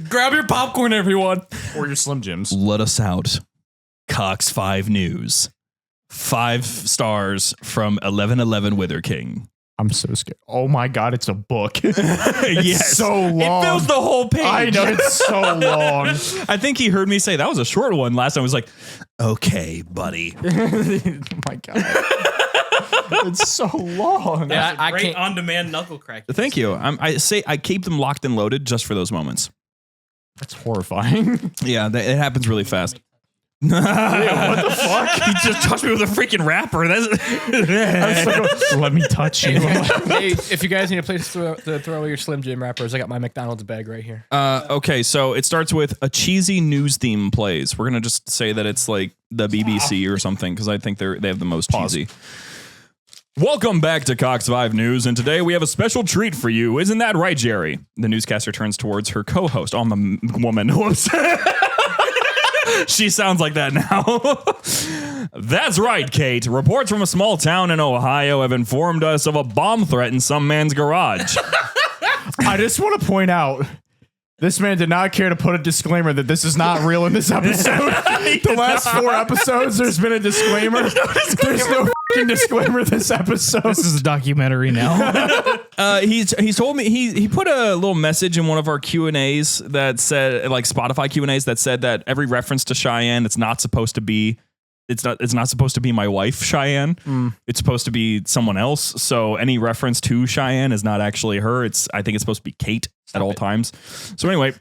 Grab your popcorn, everyone. Or your Slim Jims. Let us out. Cox 5 News. 5 stars from 1111 Wither King. I'm so scared. Oh my God, it's a book. It's Yes. so long. It fills the whole page. I know, it's so long. I think he heard me say that was a short one last time. I was like, okay, buddy. Oh my God. It's so long. Yeah, I Great can't. on-demand knuckle crack. Thank you. I keep them locked and loaded just for those moments. That's horrifying. Yeah, it happens really fast. What the fuck? He just touched me with a freaking wrapper. Let me touch you. Hey, if you guys need a place to throw away your Slim Jim wrappers, I got my McDonald's bag right here. Okay, so it starts with a cheesy news theme plays. We're gonna just say that it's like the BBC or something because I think they have the most cheesy. Welcome back to Cox 5 News, and today we have a special treat for you. Isn't that right, Jerry? The newscaster turns towards her co-host. Oh, I'm a woman. Whoops. She sounds like that now. That's right, Kate. Reports from a small town in Ohio have informed us of a bomb threat in some man's garage. I just want to point out, this man did not care to put a disclaimer that this is not real in this episode. The last 4 episodes, there's been a disclaimer. There's no fucking disclaimer this episode. This is a documentary now. He's told me he put a little message in one of our Q&As that said, like Spotify Q&As that said that every reference to Cheyenne, it's not supposed to be my wife, Cheyenne. It's supposed to be someone else. So any reference to Cheyenne is not actually her. I think it's supposed to be Kate at all times. So anyway,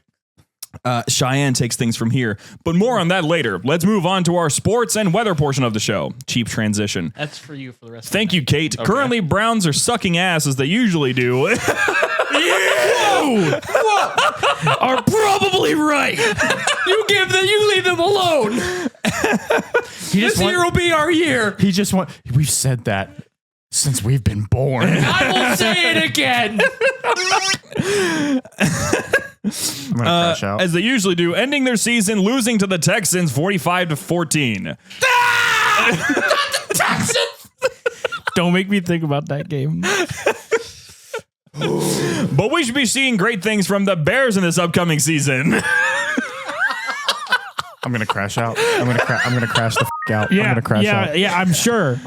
Cheyenne takes things from here, but more on that later. Let's move on to our sports and weather portion of the show. Cheap transition. That's for you for the rest Thank you, Kate. Okay. Currently, Browns are sucking ass as they usually do. Whoa! are probably right. You leave them alone. This year will be our year. We've said that since we've been born. I will say it again. I'm gonna crash out. As they usually do, ending their season losing to the Texans 45-14. Texans. Don't make me think about that game. But we should be seeing great things from the Bears in this upcoming season. I'm gonna crash out. I'm gonna crash the f*** out. I'm gonna crash out. Yeah, I'm sure.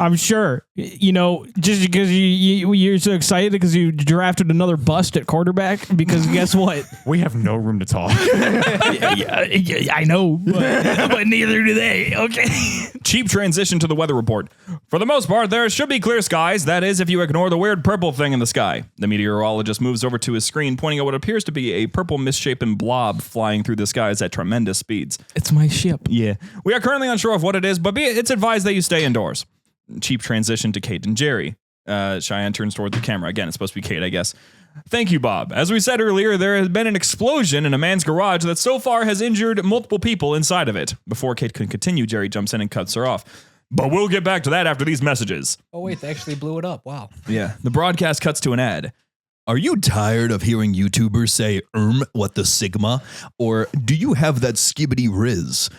You know, just because you're so excited because you drafted another bust at quarterback. Because guess what? We have no room to talk. I know, but neither do they. Okay. Cheap transition to the weather report. For the most part, there should be clear skies. That is, if you ignore the weird purple thing in the sky. The meteorologist moves over to his screen, pointing at what appears to be a purple misshapen blob flying through the skies at tremendous speeds. It's my ship. Yeah. We are currently unsure of what it is, but it's advised that you stay indoors. Cheap transition to Kate and Jerry. Cheyenne turns toward the camera. Again, it's supposed to be Kate, I guess. Thank you, Bob. As we said earlier, there has been an explosion in a man's garage that so far has injured multiple people inside of it. Before Kate can continue, Jerry jumps in and cuts her off. But we'll get back to that after these messages. Oh, wait, they actually blew it up. Wow. Yeah. The broadcast cuts to an ad. Are you tired of hearing YouTubers say, what the Sigma? Or do you have that skibbity riz?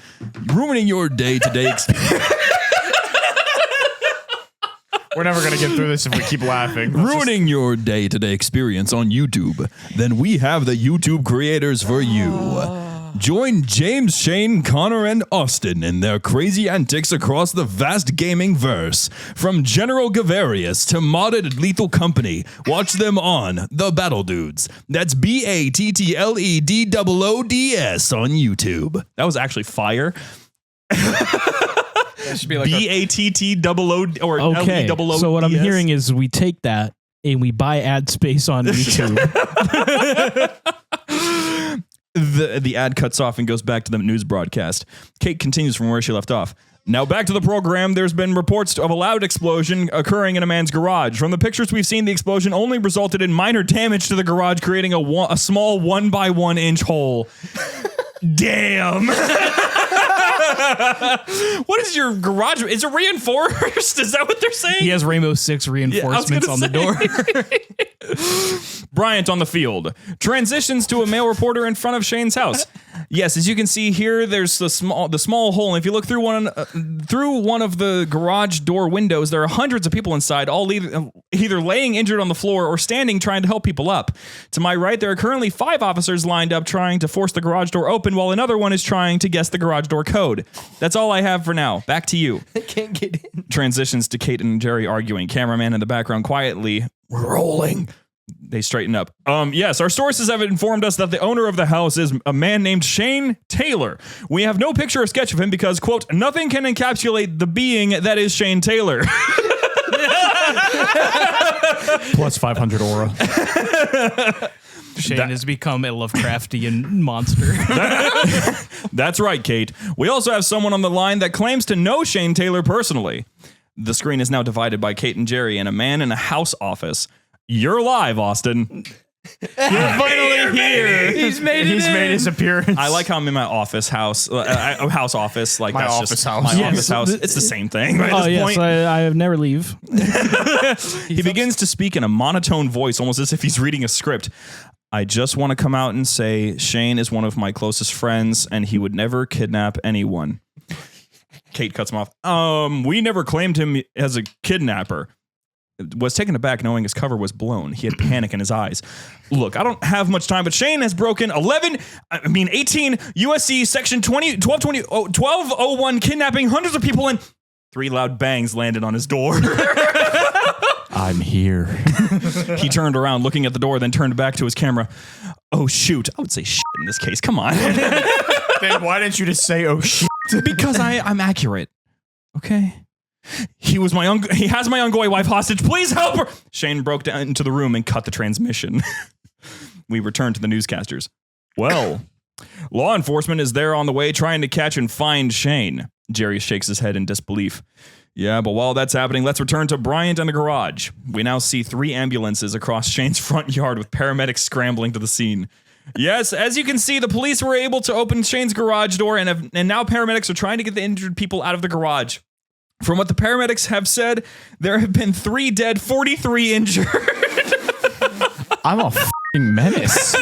Ruining your day-to-day experience. We're never going to get through this if we keep laughing. Ruining your day-to-day experience on YouTube? Then we have the YouTube creators for you. Join James, Shane, Connor, and Austin in their crazy antics across the vast gaming verse. From General Gavarius to modded Lethal Company, watch them on The Battle Dudes. That's BATTLEDOODS on YouTube. That was actually fire. That should be like BATTOO or Okay, LEOODS. so what I'm hearing is we take that and we buy ad space on YouTube. The ad cuts off and goes back to the news broadcast. Kate continues from where she left off. Now back to the program. There's been reports of a loud explosion occurring in a man's garage. From the pictures we've seen, the explosion only resulted in minor damage to the garage, creating a small 1 by 1 inch hole. Damn. What is your garage? Is it reinforced? Is that what they're saying? He has Rainbow Six reinforcements on the door. Bryant on the field transitions to a male reporter in front of Shane's house. Yes, as you can see here, there's the small hole. And if you look through one of the garage door windows, there are hundreds of people inside, all either laying injured on the floor or standing trying to help people up. To my right, there are currently 5 officers lined up trying to force the garage door open, while another one is trying to guess the garage door code. That's all I have for now. Back to you. They can't get in. Transitions to Kate and Jerry arguing. Cameraman in the background quietly rolling. They straighten up. Yes, our sources have informed us that the owner of the house is a man named Shane Taylor. We have no picture or sketch of him because, quote, nothing can encapsulate the being that is Shane Taylor. Plus 500 aura. Shane has become a Lovecraftian monster. That's right, Kate. We also have someone on the line that claims to know Shane Taylor personally. The screen is now divided by Kate and Jerry and a man in a house office. You're live, Austin. You're finally here. He's made his appearance. I like how I'm in my office house, house office. Like My that's office just house. my Yes. office house. It's the same thing. Right? Oh, yes, I never leave. He begins to speak in a monotone voice, almost as if he's reading a script. I just want to come out and say Shane is one of my closest friends, and he would never kidnap anyone. Kate cuts him off. We never claimed him as a kidnapper. Was taken aback knowing his cover was blown. He had panic in his eyes. Look, I don't have much time, but Shane has broken 18 USC section 1201 kidnapping hundreds of people, and 3 loud bangs landed on his door. I'm here. He turned around looking at the door, then turned back to his camera. Oh, shoot. I would say shit in this case. Come on. Then why didn't you just say, oh, shit? Because I'm accurate. Okay. He has my Ungoy wife hostage. Please help her. Shane broke down into the room and cut the transmission. We returned to the newscasters. Well, law enforcement is there on the way trying to catch and find Shane. Jerry shakes his head in disbelief. Yeah, but while that's happening, let's return to Bryant and the garage. We now see 3 ambulances across Shane's front yard with paramedics scrambling to the scene. Yes, as you can see, the police were able to open Shane's garage door, and now paramedics are trying to get the injured people out of the garage. From what the paramedics have said, there have been 3 dead, 43 injured. I'm a f***ing menace.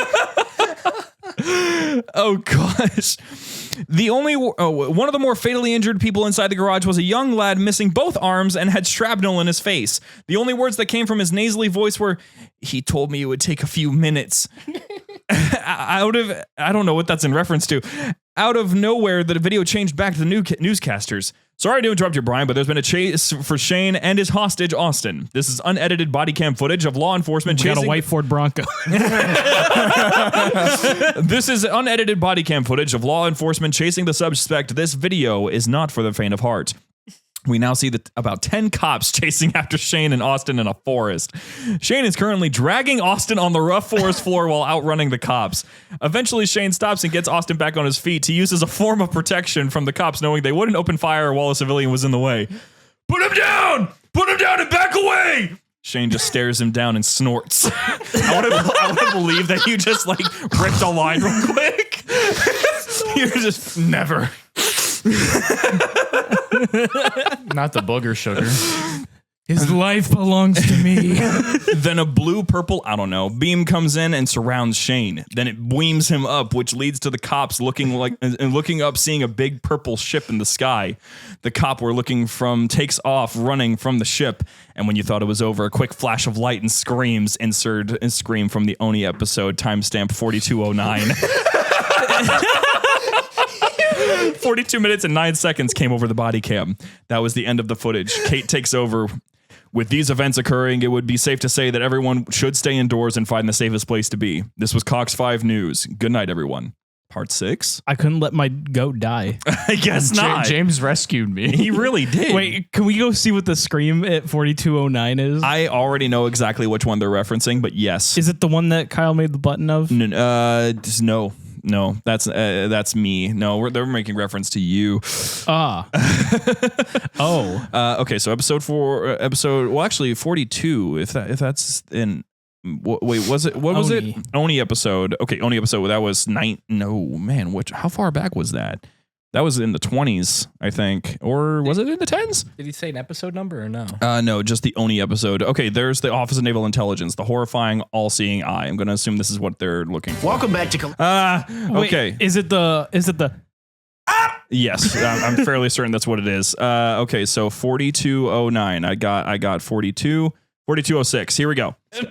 Oh, gosh. One of the more fatally injured people inside the garage was a young lad missing both arms and had shrapnel in his face. The only words that came from his nasally voice were, "He told me it would take a few minutes." I don't know what that's in reference to. Out of nowhere, the video changed back to the newscasters. Sorry to interrupt you, Brian, but there's been a chase for Shane and his hostage, Austin. This is unedited body cam footage of law enforcement chasing... got a white Ford Bronco. This is unedited body cam footage of law enforcement chasing the suspect. This video is not for the faint of heart. We now see about 10 cops chasing after Shane and Austin in a forest. Shane is currently dragging Austin on the rough forest floor while outrunning the cops. Eventually, Shane stops and gets Austin back on his feet to use as a form of protection from the cops, knowing they wouldn't open fire while a civilian was in the way. Put him down! Put him down and back away! Shane just stares him down and snorts. I want to believe that you just like ripped a line real quick. You're just never. Not the booger sugar. His life belongs to me. Then a blue-purple, I don't know, beam comes in and surrounds Shane. Then it beams him up, which leads to the cops looking up, seeing a big purple ship in the sky. The cop we're looking from takes off, running from the ship. And when you thought it was over, a quick flash of light and screams. Insert and scream from the Oni episode, timestamp 4209. 42 minutes and 9 seconds came over the body cam. That was the end of the footage. Kate takes over. With these events occurring, it would be safe to say that everyone should stay indoors and find the safest place to be. This was Cox 5 News. Good night, everyone. Part 6? I couldn't let my goat die. I guess not. James rescued me. He really did. Wait, can we go see what the scream at 4209 is? I already know exactly which one they're referencing, but yes. Is it the one that Kyle made the button of? No, that's me. No, they're making reference to you. Okay, so episode 42. If that's in. Wait, was it? What was it? Oni episode. Okay, Oni episode. That was 9. No, man. How far back was that? That was in the 20s, I think, or was it in the 10s? Did he say an episode number or no? No, just the Oni episode. Okay, there's the Office of Naval Intelligence, the horrifying, all-seeing eye. I'm going to assume this is what they're looking for. Welcome back to. Okay. Wait, is it the? Yes, I'm fairly certain that's what it is. Okay, so 4209. I got 42. 4206. Here we go. Is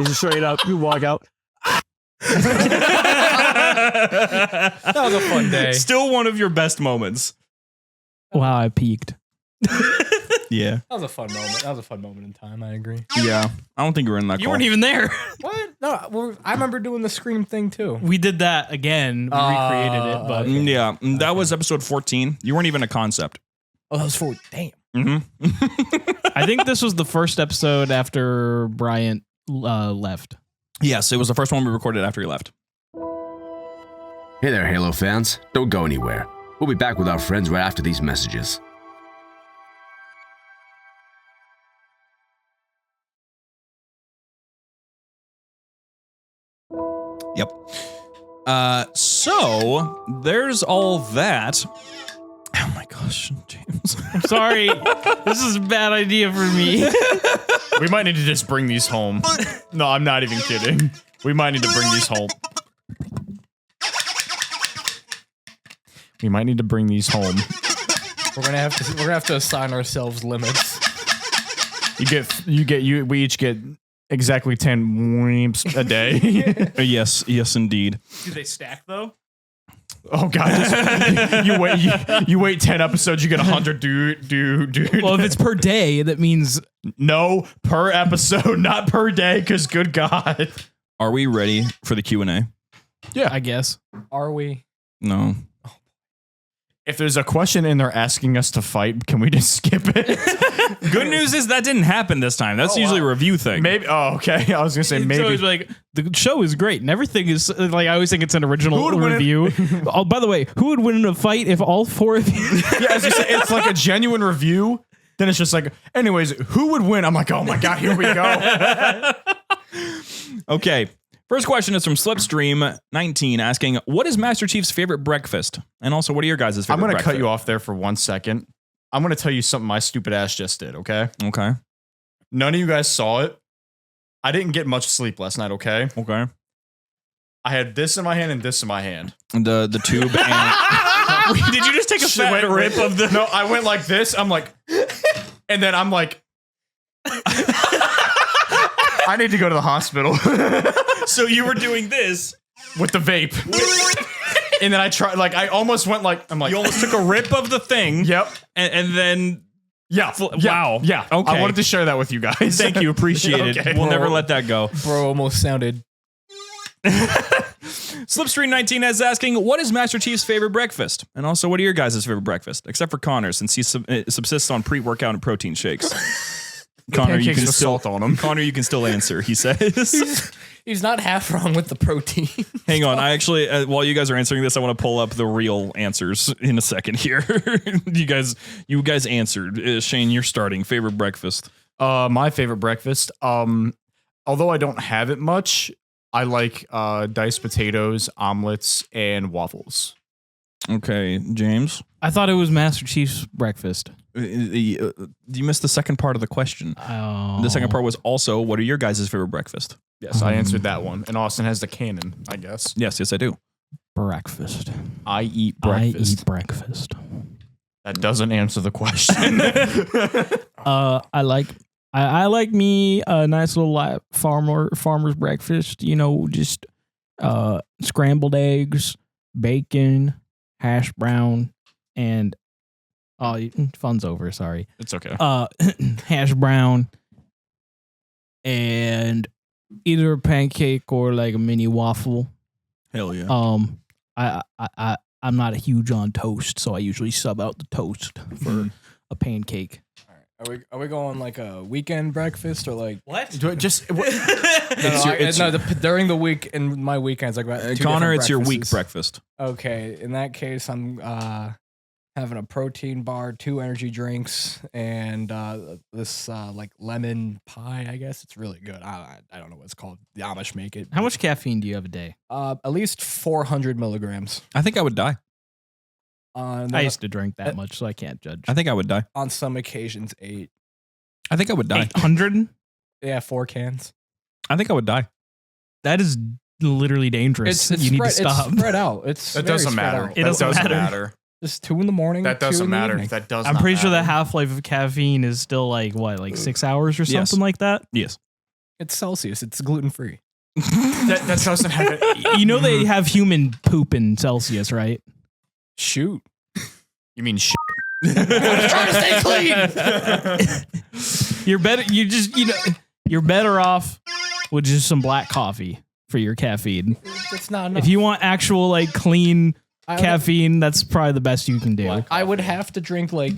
it straight up? You walk out. That was a fun day. Still one of your best moments. Wow, I peaked. Yeah. That was a fun moment. That was a fun moment in time. I agree. Yeah. I don't think you were in that You call. weren't even there. What? No, I remember doing the scream thing too. We did that again. We recreated it, but Yeah, that was episode 14. You weren't even a concept. Oh, that was for damn. Mm-hmm. I think this was the first episode after Bryant left. Yes, it was the first one we recorded after he left. Hey there, Halo fans. Don't go anywhere. We'll be back with our friends right after these messages. Yep. So there's all that. Oh my gosh, James. I'm sorry. This is a bad idea for me. We might need to just bring these home. No, I'm not even kidding. We might need to bring these home. We might need to bring these home. We're gonna have to assign ourselves limits. We each get exactly 10 weeps a day. Yes, indeed. Do they stack though? Oh god, you wait 10 episodes, you get 100. Dude. Well, if it's per day, that means no, per episode, not per day. Because good god, are we ready for the Q&A? Yeah, I guess. Are we? No. If there's a question and they're asking us to fight, can we just skip it? Good news is that didn't happen this time. That's usually a review thing. Maybe. Oh, okay. I was gonna say maybe. So it's like the show is great and everything is like I always think it's an original review. Oh, by the way, who would win in a fight if all four of you? Yeah, as you say, it's like a genuine review. Then it's just like, anyways, who would win? I'm like, oh my god, here we go. Okay. First question is from Slipstream19 asking, what is Master Chief's favorite breakfast? And also, what are your guys' favorite I'm going to breakfast? cut you off there for 1 second. I'm going to tell you something my stupid ass just did, okay? Okay. None of you guys saw it. I didn't get much sleep last night, okay? Okay. I had this in my hand and this in my hand. The tube and... Wait, did you just take a fat rip of the... No, I went like this. I'm like... And then I'm like... I need to go to the hospital. So you were doing this with the vape. And then I tried, like, I almost went like, I'm like, you almost took a rip of the thing. Yep. And then, wow. Yeah. Okay. I wanted to share that with you guys. Thank you. Appreciate it. Okay. We'll never let that go. Bro almost sounded. Slipstream19 is asking, what is Master Chief's favorite breakfast? And also, what are your guys' favorite breakfast? Except for Connor, since he subsists on pre-workout and protein shakes. Connor, you can still salt on them. Connor, you can still answer. He says he's not half wrong with the protein. Hang on, I actually, while you guys are answering this, I want to pull up the real answers in a second here. You guys answered. Shane, you're starting favorite breakfast. My favorite breakfast. Although I don't have it much, I like diced potatoes, omelets, and waffles. Okay, James. I thought it was Master Chief's breakfast. You missed the second part of the question. Oh. The second part was also, what are your guys' favorite breakfast? Yes, I answered that one. And Austin has the cannon, I guess. Yes, I do. Breakfast. I eat breakfast. I eat breakfast. That doesn't answer the question. I like me a nice little farmer's breakfast. You know, just scrambled eggs, bacon, hash brown, and fun's over. Sorry, It's okay. hash brown, and either a pancake or like a mini waffle. Hell yeah. I'm not a huge on toast, so I usually sub out the toast for a pancake. Are we going like a weekend breakfast or like What? during the week in my weekends like about Connor, it's your week breakfast. Okay, in that case, I'm having a protein bar, 2 energy drinks, and this like lemon pie. I guess it's really good. I don't know what it's called. The Amish make it. How much caffeine do you have a day? At least 400 milligrams. I think I would die. I used to drink that much, so I can't judge. I think I would die. On some occasions, 8. I think I would die. 800? Yeah, 4 cans. I think I would die. That is literally dangerous. You need to stop. It's spread out. That doesn't matter. It doesn't matter. Just 2 in the morning. That doesn't matter. That does. I'm pretty sure the half-life of caffeine is still like what, like 6 hours or something like that. Yes. It's Celsius. It's gluten free. that doesn't have it. You know they have human poop in Celsius, right? Shoot. You mean shit? I'm trying to stay clean. You're better off with just some black coffee for your caffeine. It's not enough. If you want actual like clean caffeine, that's probably the best you can do. I would have to drink like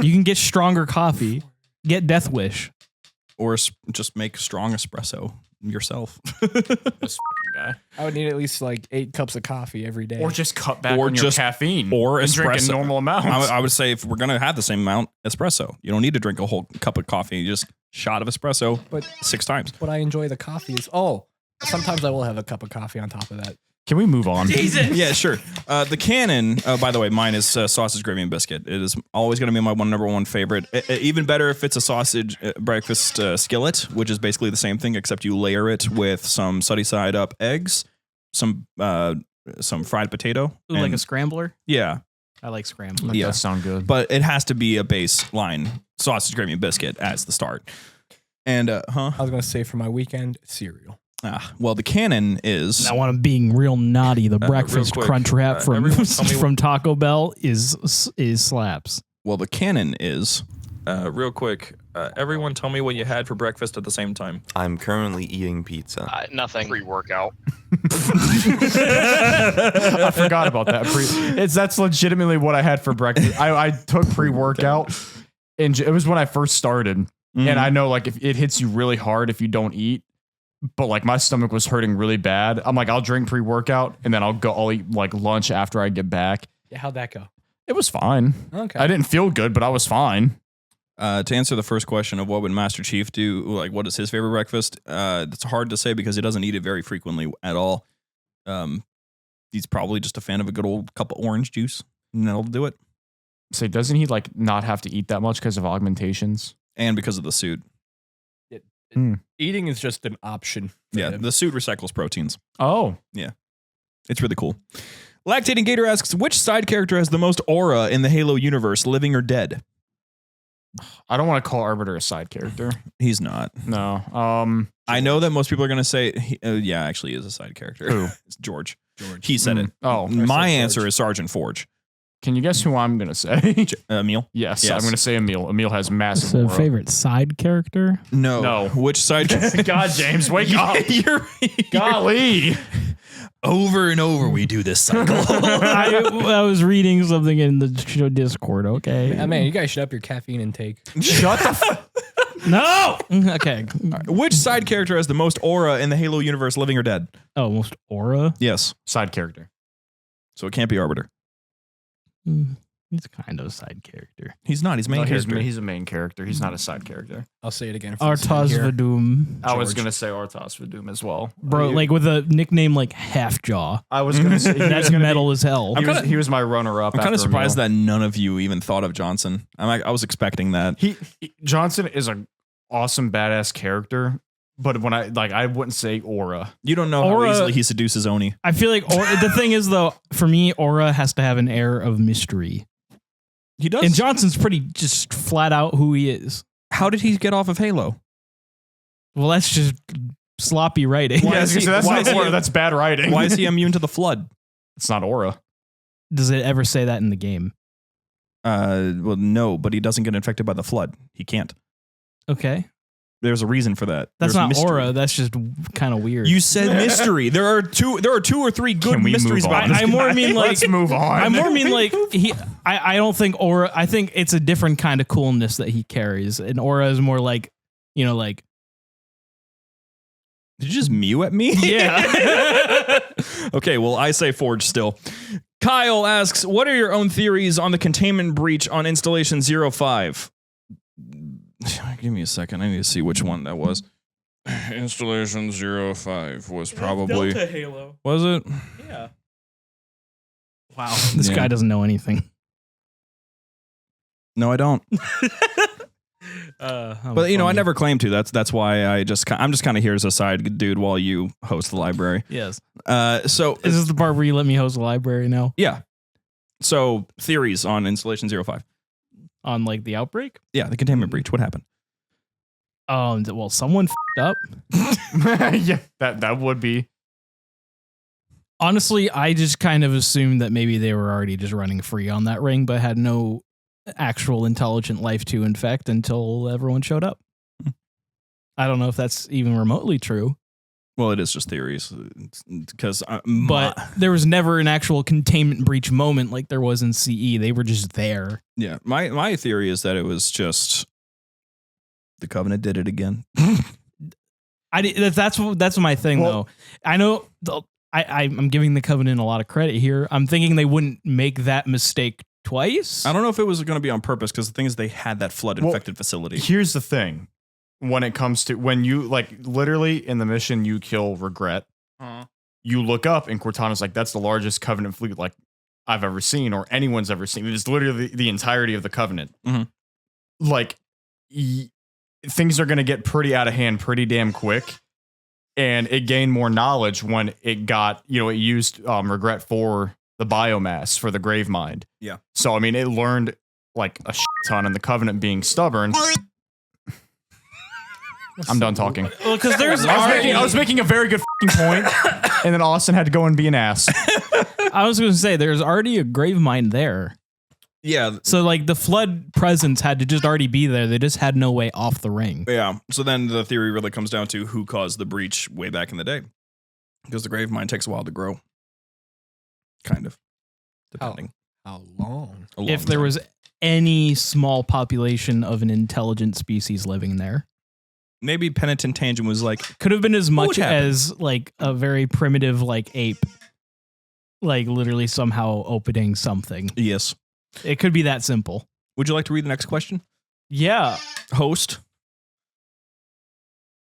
You can get stronger coffee. Get Death Wish. Or just make strong espresso yourself. This guy. I would need at least like 8 cups of coffee every day. Or just cut back Or on your just- caffeine. or and drink espresso. in normal amounts. I would say if we're going to have the same amount, espresso. You don't need to drink a whole cup of coffee. You just shot of espresso But 6 times. what I enjoy the coffee is sometimes I will have a cup of coffee on top of that. Can we move on? Yeah, sure. The cannon, by the way, mine is sausage, gravy, and biscuit. It is always going to be my number one favorite. Even better if it's a sausage breakfast skillet, which is basically the same thing, except you layer it with some sunny side up eggs, some fried potato. Ooh, like a scrambler? Yeah. I like scrambler. That does sound good. But it has to be a baseline sausage, gravy, and biscuit as the start. And, I was going to say for my weekend, cereal. Well, the cannon is. Now, when I'm being real naughty, the breakfast quick, crunch wrap from everyone tell me from Taco Bell is slaps. Well, the cannon is. Real quick, everyone tell me what you had for breakfast at the same time. I'm currently eating pizza. Nothing. Pre-workout. I forgot about that. That's legitimately what I had for breakfast. I took pre-workout, and it was when I first started. And I know like if it hits you really hard if you don't eat. But like my stomach was hurting really bad. I'm like, I'll drink pre-workout and then I'll eat like lunch after I get back. Yeah, how'd that go? It was fine. Okay. I didn't feel good, but I was fine. To answer the first question of what would Master Chief do, like what is his favorite breakfast? It's hard to say because he doesn't eat it very frequently at all. He's probably just a fan of a good old cup of orange juice, and that'll do it. So doesn't he like not have to eat that much because of augmentations? And because of the suit. Eating is just an option. Yeah, the suit recycles proteins. Oh. Yeah. It's really cool. Lactating Gator asks, which side character has the most aura in the Halo universe, living or dead? I don't want to call Arbiter a side character. He's not. No. I know that most people are going to say, yeah, actually he is a side character. Who? It's George. He said it. Oh. My answer is Sergeant Forge. Can you guess who I'm going to say? Emil? Yes, I'm going to say Emil. Emil has massive So aura. favorite side character? No. Which side character? God, James, wake up. Golly. Over and over we do this cycle. I was reading something in the show Discord, okay? Man, you guys should up your caffeine intake. Shut the No! Okay. Which side character has the most aura in the Halo universe, living or dead? Oh, most aura? Yes. Side character. So it can't be Arbiter. He's kind of a side character. He's not. He's main character. He's a main character. He's not a side character. I'll say it again. For Artaz Vadum. I was gonna say Artaz Vadum as well, Bro, like with a nickname like Halfjaw. I was gonna say that's metal as hell. He was my runner-up. I'm kind of surprised that none of you even thought of Johnson. I was expecting that. Johnson is an awesome, badass character, but when I wouldn't say Aura. You don't know how easily he seduces Oni. I feel like the thing is though, for me, Aura has to have an air of mystery. He does. And Johnson's pretty just flat out who he is. How did he get off of Halo? Well, that's just sloppy writing. That's not Aura. That's bad writing. Why is he immune to the flood? It's not Aura. Does it ever say that in the game? Well, no, but he doesn't get infected by the flood. He can't. Okay. There's a reason for that. That's There's not mystery. Aura. That's just kind of weird. You said mystery. There are two or three good mysteries about this. I more guy. mean like. Let's move on. I more mean like he. I don't think Aura. I think it's a different kind of coolness that he carries, and Aura is more like, like. Did you just mew at me? Yeah. Okay, well, I say Forge still. Kyle asks, what are your own theories on the containment breach on installation 05? Give me a second. I need to see which one that was. Installation 05 was probably... Delta Halo. Was it? Yeah. Wow. This guy doesn't know anything. No, I don't. But I never claim to. That's why I'm just kind of here as a side dude while you host the library. Yes. So is this the part where you let me host the library now? Yeah. So theories on installation 05. On like the outbreak? Yeah, the containment breach. What happened? Well, someone f***ed up. Yeah, that would be. Honestly, I just kind of assumed that maybe they were already just running free on that ring, but had no actual intelligent life to infect until everyone showed up. I don't know if that's even remotely true. Well, it is just theories, because but there was never an actual containment breach moment like there was in CE. They were just there. Yeah, my theory is that it was just the Covenant did it again. That's my thing though. I know I'm giving the Covenant a lot of credit here. I'm thinking they wouldn't make that mistake twice. I don't know if it was going to be on purpose, because the thing is they had that flood infected facility. Here's the thing. When it comes to when you literally in the mission you kill Regret, you look up and Cortana's like, that's the largest Covenant fleet like I've ever seen or anyone's ever seen. It is literally the entirety of the Covenant. Like things are going to get pretty out of hand pretty damn quick, and it gained more knowledge when it got it used Regret for the biomass for the grave mind. Yeah. So I mean it learned like a shit ton, and the Covenant being stubborn. I'm done talking. Well, because I was making a very good point, and then Austin had to go and be an ass. I was going to say there's already a grave mine there. Yeah. So like the flood presence had to just already be there. They just had no way off the ring. Yeah. So then the theory really comes down to who caused the breach way back in the day, because the grave mine takes a while to grow. Kind of. Depending. How long? If there was any small population of an intelligent species living there. Maybe Penitent Tangent was like, could have been as much as like a very primitive like ape, like literally somehow opening something. Yes. It could be that simple. Would you like to read the next question? Yeah. Host.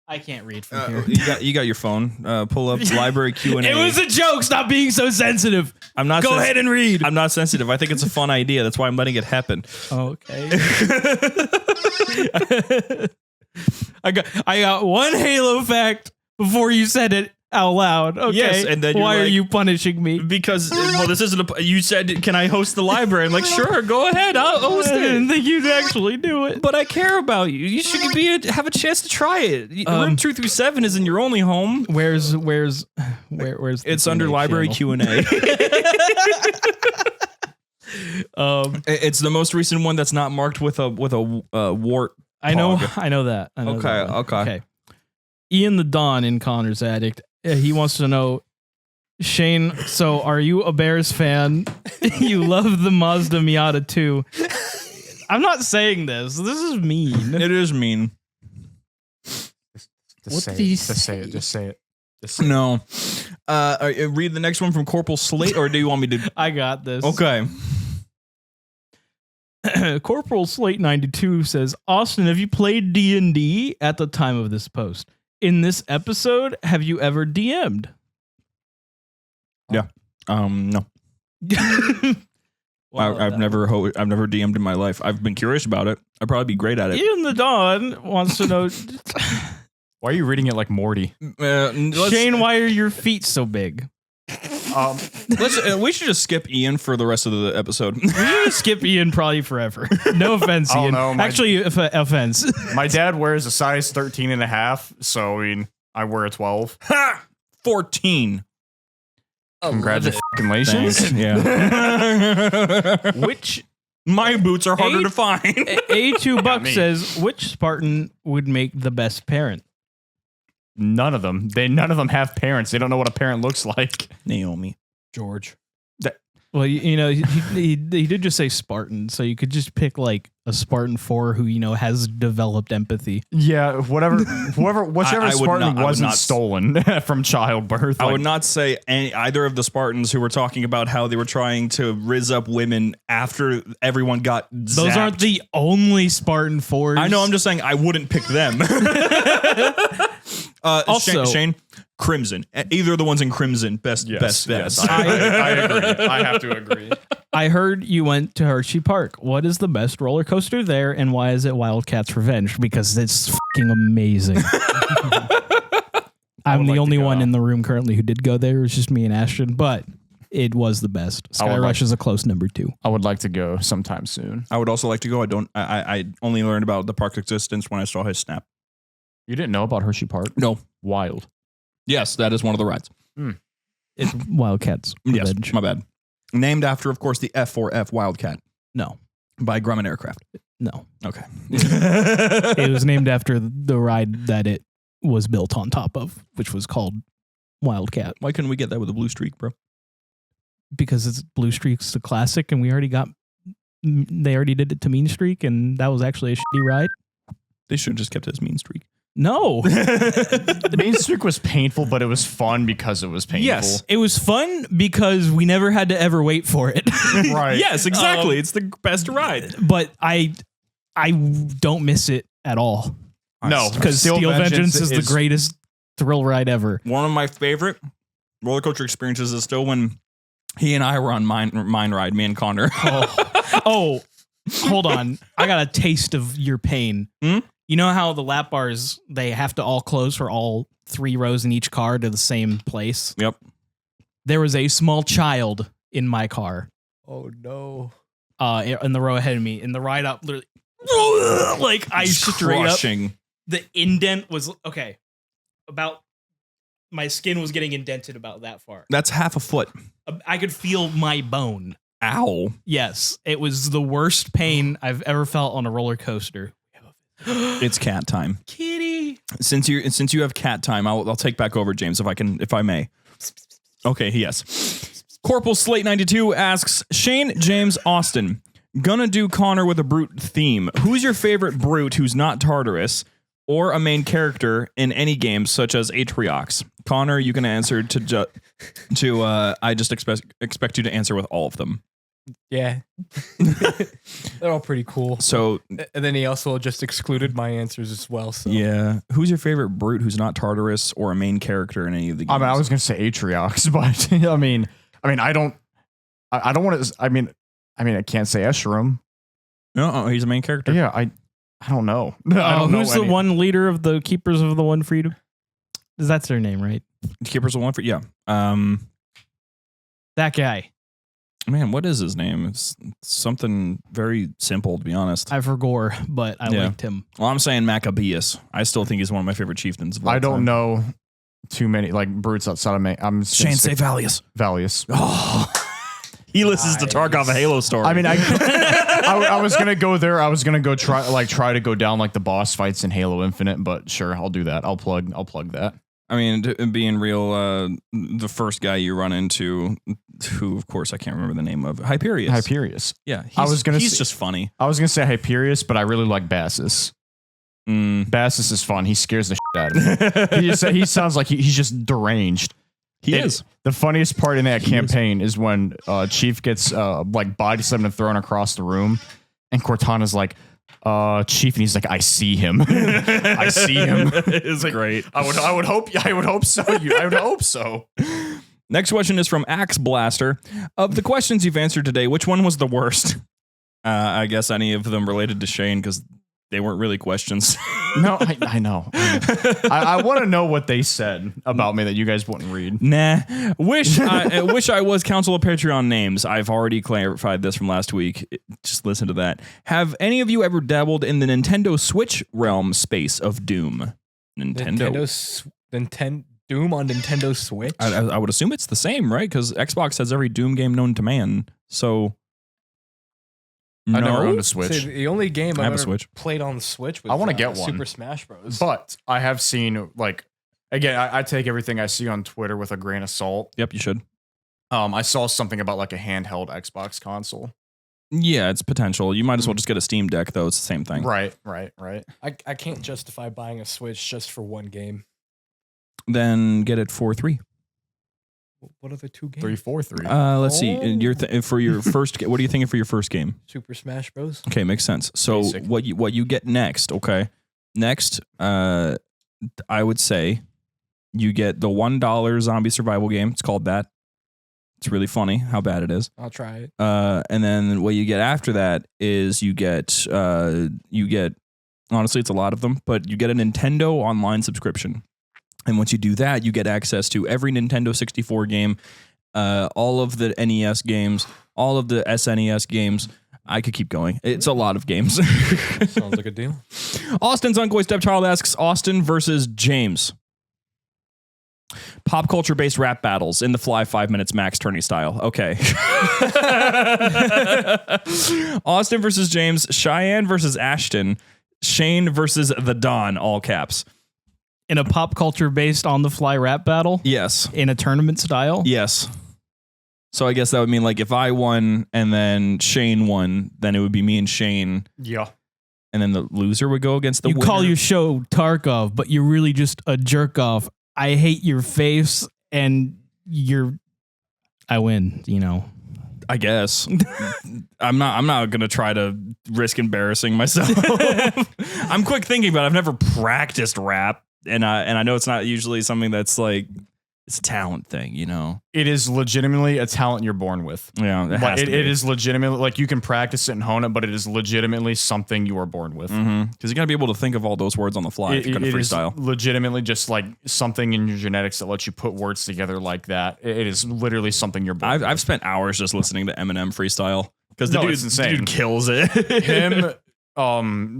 I can't read from here. You got your phone. Pull up library Q&A. It was a joke. Stop being so sensitive. I'm not. Go ahead and read. I'm not sensitive. I think it's a fun idea. That's why I'm letting it happen. Okay. I got one Halo fact before you said it out loud. Okay. Yes, and then why are you punishing me? Because this isn't you said, can I host the library? I'm like, sure, go ahead. I'll host it. I didn't think you'd actually do it. But I care about you. You should have a chance to try it. Room 2 through 7 isn't your only home. Where's it's under library Q&A. It's the most recent one that's not marked with a wart. I know that. Okay. Ian the Dawn in Connor's Addict. He wants to know, Shane, so are you a Bears fan? You love the Mazda Miata too. I'm not saying this. This is mean. It is mean. Just say it. No. Read the next one from Corporal Slate, or do you want me to? I got this. Okay. Corporal Slate 92 says, Austin, have you played D&D at the time of this post? In this episode, have you ever DM'd? Yeah. No. I've never DM'd in my life. I've been curious about it. I'd probably be great at it. In the Dawn wants to know. Why are you reading it like Morty? Shane, why are your feet so big? We should just skip Ian for the rest of the episode. We should skip Ian probably forever. No offense, Ian. No, Actually, offense. My dad wears a size 13 and a half, so I mean, I wear a 12. Ha! 14. Congratulations. Yeah. Which my boots are harder to find. A2 Buck says, which Spartan would make the best parent? None of them. None of them have parents. They don't know what a parent looks like. Naomi. George. Well, he did just say Spartan, so you could just pick like a Spartan 4 who has developed empathy. Yeah, whichever Spartan wasn't stolen from childbirth. I would not say either of the Spartans who were talking about how they were trying to rizz up women after everyone got zapped. Those aren't the only Spartan 4s. I know. I'm just saying I wouldn't pick them. Also, Shane, Crimson. Either of the ones in Crimson, best. I agree. I have to agree. I heard you went to Hershey Park. What is the best roller coaster there, and why is it Wildcats Revenge? Because it's fucking amazing. I'm the only one in the room currently who did go there. It's just me and Ashton, but it was the best. Sky Rush is a close number 2. I would like to go sometime soon. I would also like to go. I only learned about the park's existence when I saw his snap. You didn't know about Hershey Park? No. Wild. Yes, that is one of the rides. It's Wildcats Revenge. Yes, my bad. Named after, of course, the F4F Wildcat. No. By Grumman Aircraft. No. Okay. It was named after the ride that it was built on top of, which was called Wildcat. Why couldn't we get that with a Blue Streak, bro? Because it's Blue Streak's the classic, and they already did it to Mean Streak, and that was actually a shitty ride. They should have just kept it as Mean Streak. No. Mean Streak was painful, but it was fun because it was painful. Yes, it was fun because we never had to ever wait for it. Right. Yes, exactly. It's the best ride. But I don't miss it at all. No, because Steel Vengeance is the greatest thrill ride ever. One of my favorite roller coaster experiences is still when he and I were on Mine Ride, me and Connor. Oh, hold on. I got a taste of your pain. You know how the lap bars, they have to all close for all 3 rows in each car to the same place? Yep. There was a small child in my car. Oh, no. In the row ahead of me. In the ride up, literally, like I straight crushing. Up. The indent was, okay, about, my skin was getting indented about that far. That's half a foot. I could feel my bone. Ow. Yes. It was the worst pain I've ever felt on a roller coaster. It's cat time. Kitty. Since you have cat time, I'll take back over, James, if I may. Okay, yes. Corporal Slate 92 asks, Shane, James, Austin, gonna do Connor with a brute theme. Who's your favorite brute who's not Tartarus or a main character in any game such as Atriox? Connor, you can answer I just expect you to answer with all of them. Yeah. They're all pretty cool. So, and then he also just excluded my answers as well. So. Yeah. Who's your favorite brute who's not Tartarus or a main character in any of the games? I mean, I was going to say Atriox, but I mean, I don't want to, I can't say Esherum. No, he's a main character. Yeah. I don't know. I don't know who's the one leader of the Keepers of the One Freedom? That's their name, right? Keepers of One Freedom. Yeah. That guy. Man, what is his name? It's something very simple, to be honest. I forgot, but I liked him. Well, I'm saying Maccabeus. I still think he's one of my favorite chieftains of all I don't time. know too many like brutes outside of me. I'm Shane, say Valius. Valius. Oh. He listens to Tarkov a Halo story. I mean, I was gonna go there. I was gonna go try to go down like the boss fights in Halo Infinite, but sure, I'll do that. I'll plug that. I mean, being real, the first guy you run into, who of course I can't remember the name of, Hyperius. Yeah, he's just funny. I was gonna say Hyperius, but I really like Bassus. Bassus is fun. He scares the shit out of me. He sounds like he's just deranged. He is. The funniest part in that campaign is when Chief gets like body slammed and thrown across the room, And Cortana's like, Chief, and he's like, I see him. I see him. It's like, great. I would hope so. I would hope so. Next question is from Axe Blaster. Of the questions you've answered today, which one was the worst? I guess any of them related to Shane because they weren't really questions. No, I know. I want to know what they said about me that you guys wouldn't read. Nah. Wish I was Council of Patreon names. I've already clarified this from last week. Just listen to that. Have any of you ever dabbled in the Nintendo Switch realm space of Doom? Nintendo Doom on Nintendo Switch? I would assume it's the same, right? Because Xbox has every Doom game known to man. So... I never owned a Switch. See, the only game I've ever Switch. played on the Switch was I want to get one. Super Smash Bros. But I have seen, like, again, I take everything I see on Twitter with a grain of salt. Yep, you should. I saw something about like a handheld Xbox console. Yeah, it's potential. You might as well just get a Steam Deck, though. It's the same thing. Right. I can't justify buying a Switch just for one game. Then get it for $3. What are the two games? 3, 4, 3. Let's see. For your first, what are you thinking for your first game? Super Smash Bros. Okay, makes sense. So Basic. what you get next? Okay, next, I would say you get the $1 zombie survival game. It's called that. It's really funny how bad it is. I'll try it. And then what you get after that is you get honestly, it's a lot of them, but you get a Nintendo Online subscription. And once you do that, you get access to every Nintendo 64 game, all of the NES games, all of the SNES games. I could keep going. It's a lot of games. Sounds like a deal. Austin's Uncoy Stepchild asks, Austin versus James. Pop culture-based rap battles in the fly 5 minutes max tourney style. Okay. Austin versus James. Cheyenne versus Ashton. Shane versus the Don, all caps. In a pop culture based on the fly rap battle? Yes. In a tournament style? Yes. So I guess that would mean like if I won and then Shane won, then it would be me and Shane. Yeah. And then the loser would go against the winner. You call your show Tarkov, but you're really just a jerk off. I hate your face and I win, you know. I guess. I'm not gonna try to risk embarrassing myself. I'm quick thinking, but I've never practiced rap. And I know it's not usually something that's like, it's a talent thing, you know? It is legitimately a talent you're born with. Yeah, it is legitimately, like you can practice it and hone it, but it is legitimately something you are born with. Because you got to be able to think of all those words on the fly if you're going to freestyle. Is legitimately just like something in your genetics that lets you put words together like that. It is literally something you're born with. I've spent hours just listening to Eminem freestyle. Because the insane. dude kills it. Him...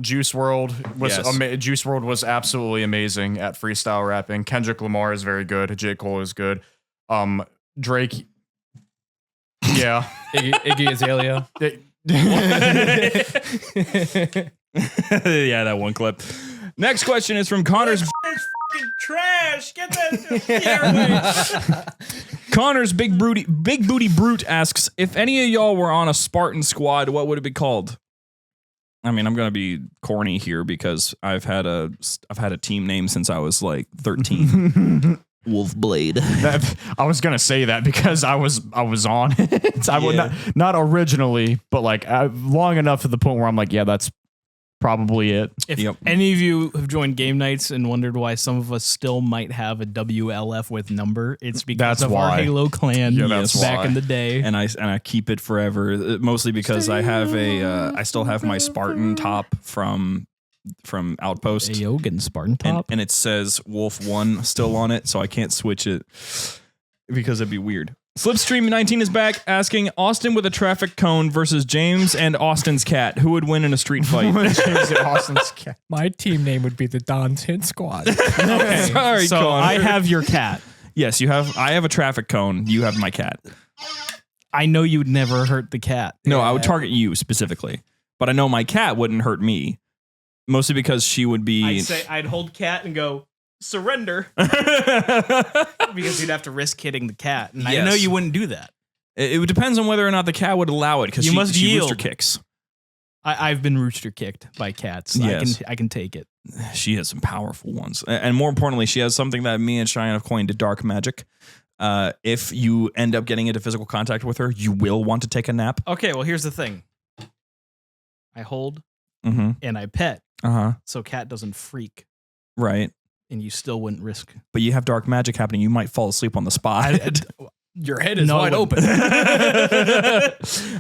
Juice WRLD was Juice WRLD was absolutely amazing at freestyle rapping. Kendrick Lamar is very good. J. Cole is good. Drake, yeah. Iggy Azalea. Yeah, that one clip. Next question is from Connor's. Trash. Get that. Connor's Big Booty Brute asks, if any of y'all were on a Spartan squad, what would it be called? I mean, I'm gonna be corny here because I've had a team name since I was like 13. Wolfblade. I was gonna say that because I was on it. I would not originally, but like long enough to the point where I'm like, yeah, that's probably it. If any of you have joined game nights and wondered why some of us still might have a WLF with number, it's because of our Halo clan back in the day. And I keep it forever, mostly because I still have my Spartan top from Outpost. Ayogan Spartan top. And it says Wolf 1 still on it, so I can't switch it because it'd be weird. Slipstream19 is back asking, Austin with a traffic cone versus James and Austin's cat. Who would win in a street fight? James and Austin's cat. My team name would be the Don's Hit Squad. Okay. Sorry, so Connor. I have your cat. Yes, you have. I have a traffic cone. You have my cat. I know you'd never hurt the cat. No, I would target you specifically. But I know my cat wouldn't hurt me. Mostly because she would be... I'd hold cat and go, surrender. Because you'd have to risk hitting the cat. And I know you wouldn't do that. It depends on whether or not the cat would allow it, because she rooster kicks. I've been rooster kicked by cats. Yes. I can take it. She has some powerful ones. And more importantly, she has something that me and Cheyenne have coined dark magic. If you end up getting into physical contact with her, you will want to take a nap. Okay, well, here's the thing. I hold, Mm-hmm. and I pet, Uh-huh. so cat doesn't freak, Right. and you still wouldn't risk. But you have dark magic happening. You might fall asleep on the spot. Your head is No, wide it open.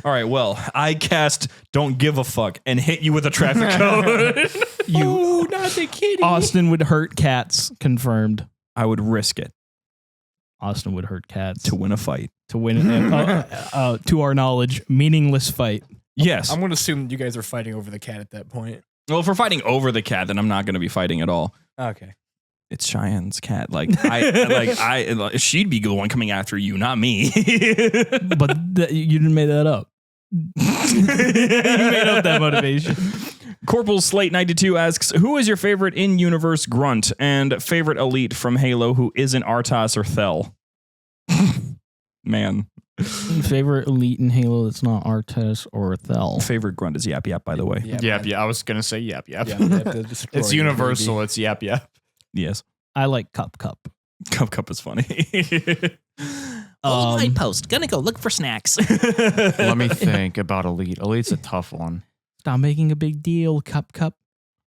All right, well, I cast Don't Give a Fuck and hit you with a traffic code. Oh, not the kitty. Austin would hurt cats. Confirmed. I would risk it Austin would hurt cats to win a fight. to win. To our knowledge, meaningless fight. Yes. I'm going to assume you guys are fighting over the cat at that point. Well, if we're fighting over the cat, then I'm not going to be fighting at all. Okay. It's Cheyenne's cat. She'd be the one coming after you, not me. But you didn't make that up. You made up that motivation. Corporal Slate 92 asks, who is your favorite in-universe grunt and favorite elite from Halo who isn't Artas or Thel? Man. Favorite elite in Halo that's not Artas or Thel. Favorite grunt is Yap Yap, by the way. Yap. I was gonna say Yap. It's It's universal. It's Yap. Yes. I like Cup. Cup is funny. Light post. Gonna go look for snacks. Let me think about Elite. Elite's a tough one. Stop making a big deal, Cup.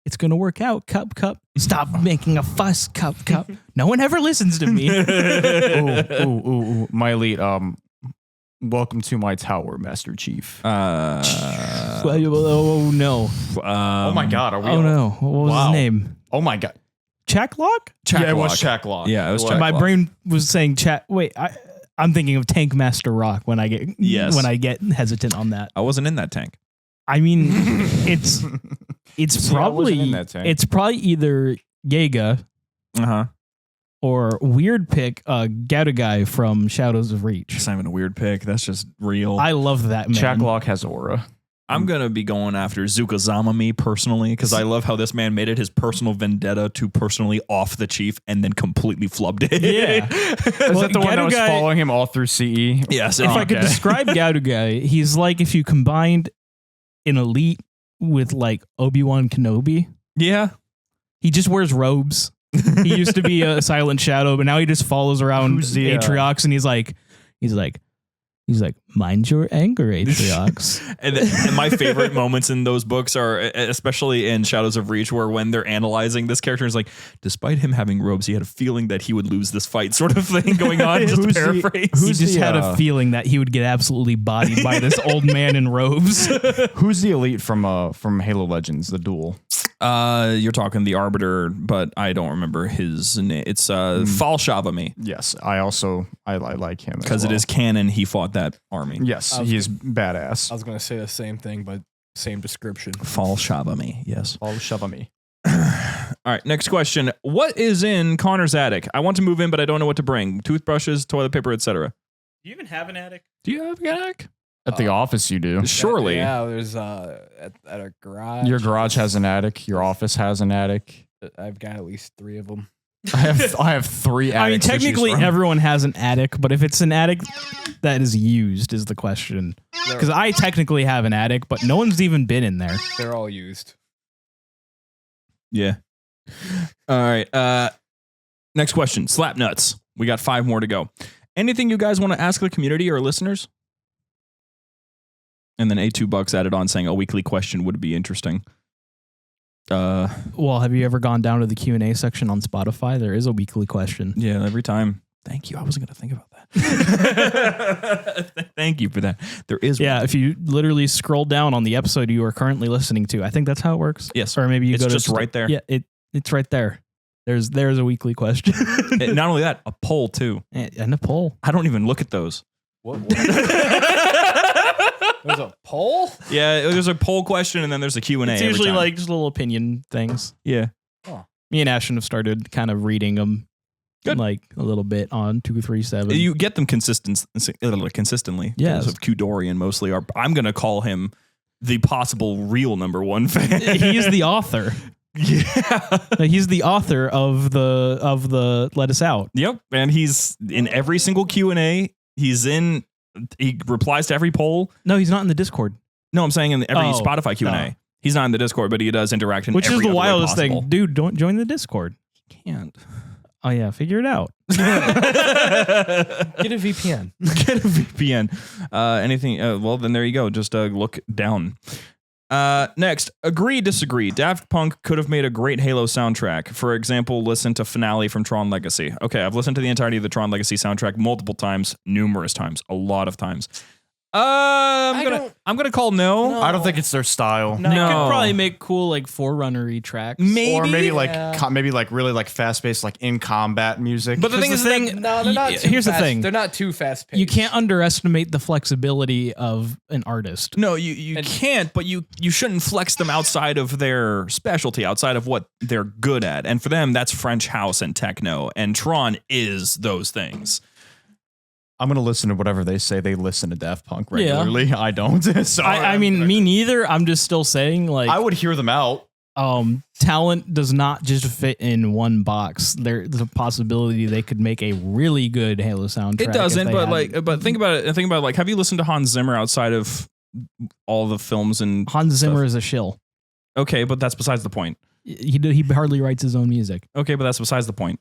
It's gonna work out, Cup. Stop making a fuss, Cup. No one ever listens to me. Ooh. My Elite. Welcome to my tower, Master Chief. Oh no. Oh my God. Are we? Oh no. What was his name? Oh my God. Chacklock? Yeah, it was Chacklock. Yeah, it was Chacklock. My brain was saying chat. Wait, I'm thinking of Tank Master Rock when I get when I get hesitant on that. I wasn't in that tank. I mean, it's probably in that tank. it's probably either Yega or weird pick Gouda guy from Shadows of Reach. It's not even a weird pick. That's just real. I love that man. Chacklock has aura. I'm going to be going after Zukazama me personally because I love how this man made it his personal vendetta to personally off the chief and then completely flubbed it. Yeah. Is that the one that was following him all through CE? Yes. If I could describe Gouda guy, he's like if you combined an elite with like Obi-Wan Kenobi. Yeah. He just wears robes. He used to be a silent shadow, but now he just follows around Atriox and he's like, mind your anger, Atriox. and my favorite moments in those books are, especially in Shadows of Reach, where when they're analyzing this character, is like, despite him having robes, he had a feeling that he would lose this fight, sort of thing going on. Just to paraphrase. He just had a feeling that he would get absolutely bodied by this old man in robes. Who's the elite from Halo Legends, the duel? You're talking the Arbiter, but I don't remember his name. It's Fall Shavami. Yes, I like him because it is canon. He fought that army. Yes, he is badass. I was going to say the same thing, but same description. Fall Shavami. Yes. Fall Shavami. All right. Next question. What is in Connor's attic? I want to move in, but I don't know what to bring. Toothbrushes, toilet paper, etc. Do you even have an attic? Do you have an attic? At the office, you do. Surely. Yeah, there's at a garage. Your garage has an attic. Your office has an attic. I've got at least 3 of them. I have 3 attics. I mean, technically, everyone has an attic, but if it's an attic that is used, is the question. Because I technically have an attic, but no one's even been in there. They're all used. Yeah. All right. Next question. Slap nuts. We got 5 more to go. Anything you guys want to ask the community or listeners? And then $2 added on saying a weekly question would be interesting. Well, have you ever gone down to the Q&A section on Spotify? There is a weekly question. Yeah, every time. Thank you. I wasn't going to think about that. Thank you for that. There is. Yeah, if you literally scroll down on the episode you are currently listening to, I think that's how it works. Yes. Or maybe you it's go to just right there. Yeah, it's right there. There's a weekly question. Not only that, a poll too. And a poll. I don't even look at those. What? There's a poll? Yeah, there's a poll question and then there's a Q&A. It's usually like just little opinion things. Yeah. Oh. Me and Ashton have started kind of reading them. Good. Like a little bit on 237. You get them consistently. Yes. Those of Q Dorian mostly are. I'm going to call him the possible real #1 fan. He is the author. Yeah. He's the author of the Let Us Out. Yep. And he's in every single Q&A. He replies to every poll. No, he's not in the Discord. No, I'm saying in every Spotify Q&A. No. He's not in the Discord, but he does interact in Which every is the other way wildest possible. thing. Dude, don't join the Discord. He can't. Oh yeah, figure it out. Get a VPN. Get a VPN. Anything? Well, then there you go. Just look down. Next, agree, disagree. Daft Punk could have made a great Halo soundtrack. For example, listen to Finale from Tron Legacy. Okay, I've listened to the entirety of the Tron Legacy soundtrack multiple times, numerous times, a lot of times. I'm gonna call no. I don't think it's their style. No. They could probably make cool like Forerunner-y tracks. Or maybe like really like fast-paced like in combat music. But the thing is, no, they're not. Here's the thing: they're not too fast paced. You can't underestimate the flexibility of an artist. No, you can't. But you shouldn't flex them outside of their specialty, outside of what they're good at. And for them, that's French house and techno. And Tron is those things. I'm gonna listen to whatever they say. They listen to Daft Punk regularly. Yeah. I don't. So I mean, me neither. I'm just still saying, like, I would hear them out. Talent does not just fit in one box. There's a possibility they could make a really good Halo soundtrack. It doesn't, but think about it. Think about it. Like, have you listened to Hans Zimmer outside of all the films and Hans Zimmer is a shill. Okay, but that's besides the point. He hardly writes his own music. Okay, but that's besides the point.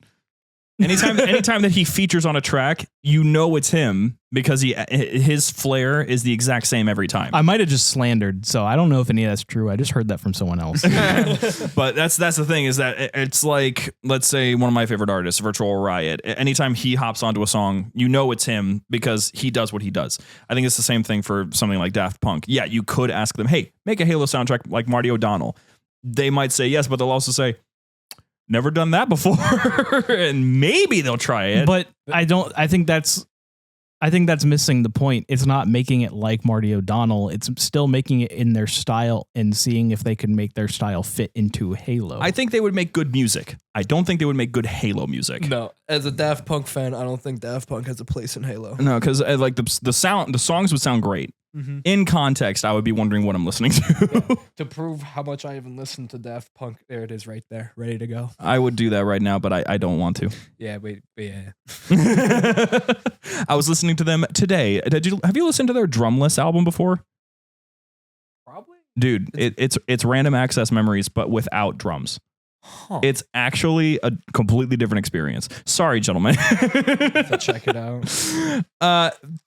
Anytime that he features on a track, you know it's him because his flair is the exact same every time. I might have just slandered, so I don't know if any of that's true. I just heard that from someone else. But that's the thing is that it's like, let's say one of my favorite artists, Virtual Riot. Anytime he hops onto a song, you know it's him because he does what he does. I think it's the same thing for something like Daft Punk. Yeah, you could ask them, hey, make a Halo soundtrack like Marty O'Donnell. They might say yes, but they'll also say, never done that before. And maybe they'll try it. But I think that's missing the point. It's not making it like Marty O'Donnell. It's still making it in their style and seeing if they can make their style fit into Halo. I think they would make good music. I don't think they would make good Halo music. No, as a Daft Punk fan, I don't think Daft Punk has a place in Halo. No, because like the songs would sound great. Mm-hmm. In context, I would be wondering what I'm listening to. Yeah. To prove how much I even listened to Daft Punk, there it is right there, ready to go. I would do that right now, but I don't want to. Yeah, wait, yeah. I was listening to them today. Have you listened to their Drumless album before? Probably. Dude, it's Random Access Memories, but without drums. Huh. It's actually a completely different experience. Sorry, gentlemen. So check it out.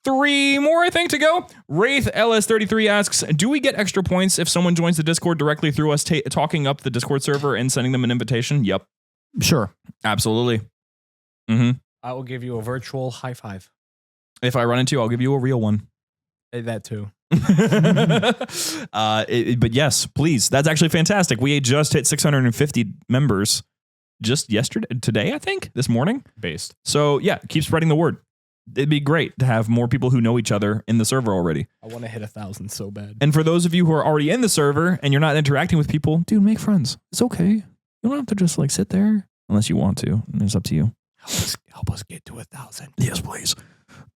3 more, I think, to go. Wraith LS33 asks, do we get extra points if someone joins the Discord directly through us talking up the Discord server and sending them an invitation? Yep. Sure. Absolutely. Mm-hmm. I will give you a virtual high five. If I run into you, I'll give you a real one. That too. But yes, please. That's actually fantastic. We just hit 650 members just today, I think, this morning. Based. So yeah, keep spreading the word. It'd be great to have more people who know each other in the server already. I want to hit 1,000 so bad. And for those of you who are already in the server and you're not interacting with people, dude, make friends. It's okay. You don't have to just like sit there unless you want to. It's up to you. Help us get to 1,000. Yes, please.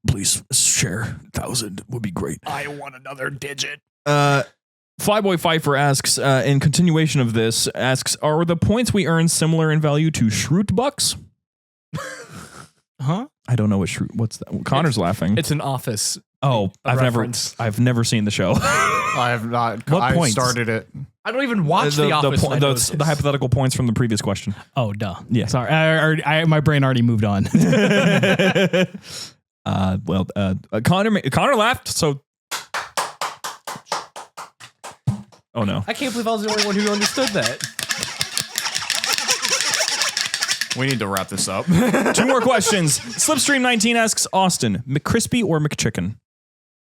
Please share 1,000 would be great. I want another digit. Flyboy Pfeiffer asks, in continuation of this, asks, are the points we earn similar in value to Shroot Bucks? Huh? I don't know what's that? Connor's laughing. It's an Office. Oh, I've never seen the show. I have not. What points? Started it. I don't even watch The Office. The hypothetical points from the previous question. Oh, duh. Yeah. Sorry. My brain already moved on. Connor laughed, so. Oh no. I can't believe I was the only one who understood that. We need to wrap this up. 2 more questions. Slipstream19 asks Austin, McCrispy or McChicken?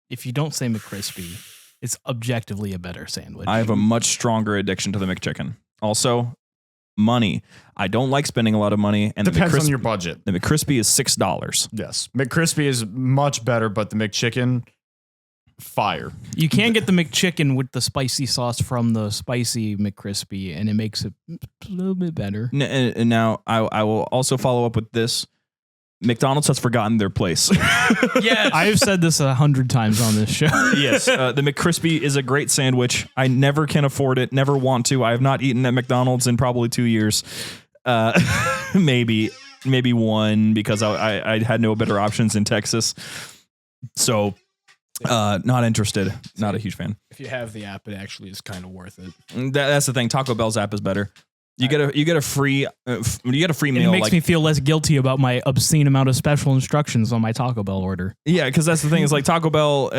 If you don't say McCrispy, it's objectively a better sandwich. I have a much stronger addiction to the McChicken. Also, money. I don't like spending a lot of money. And depends on your budget. The McCrispy is $6. Yes. McCrispy is much better, but the McChicken, fire. You can get the McChicken with the spicy sauce from the spicy McCrispy, and it makes it a little bit better. Now, I will also follow up with this. McDonald's has forgotten their place. Yes. I've said this 100 times on this show. Yes. The McCrispy is a great sandwich. I never can afford it, never want to. I have not eaten at McDonald's in probably 2 years. Maybe 1 because I had no better options in Texas. So not interested. Not a huge fan. If you have the app, it actually is kind of worth it. That's the thing. Taco Bell's app is better. You get a free meal. It makes me feel less guilty about my obscene amount of special instructions on my Taco Bell order. Yeah, because that's the thing is like Taco Bell.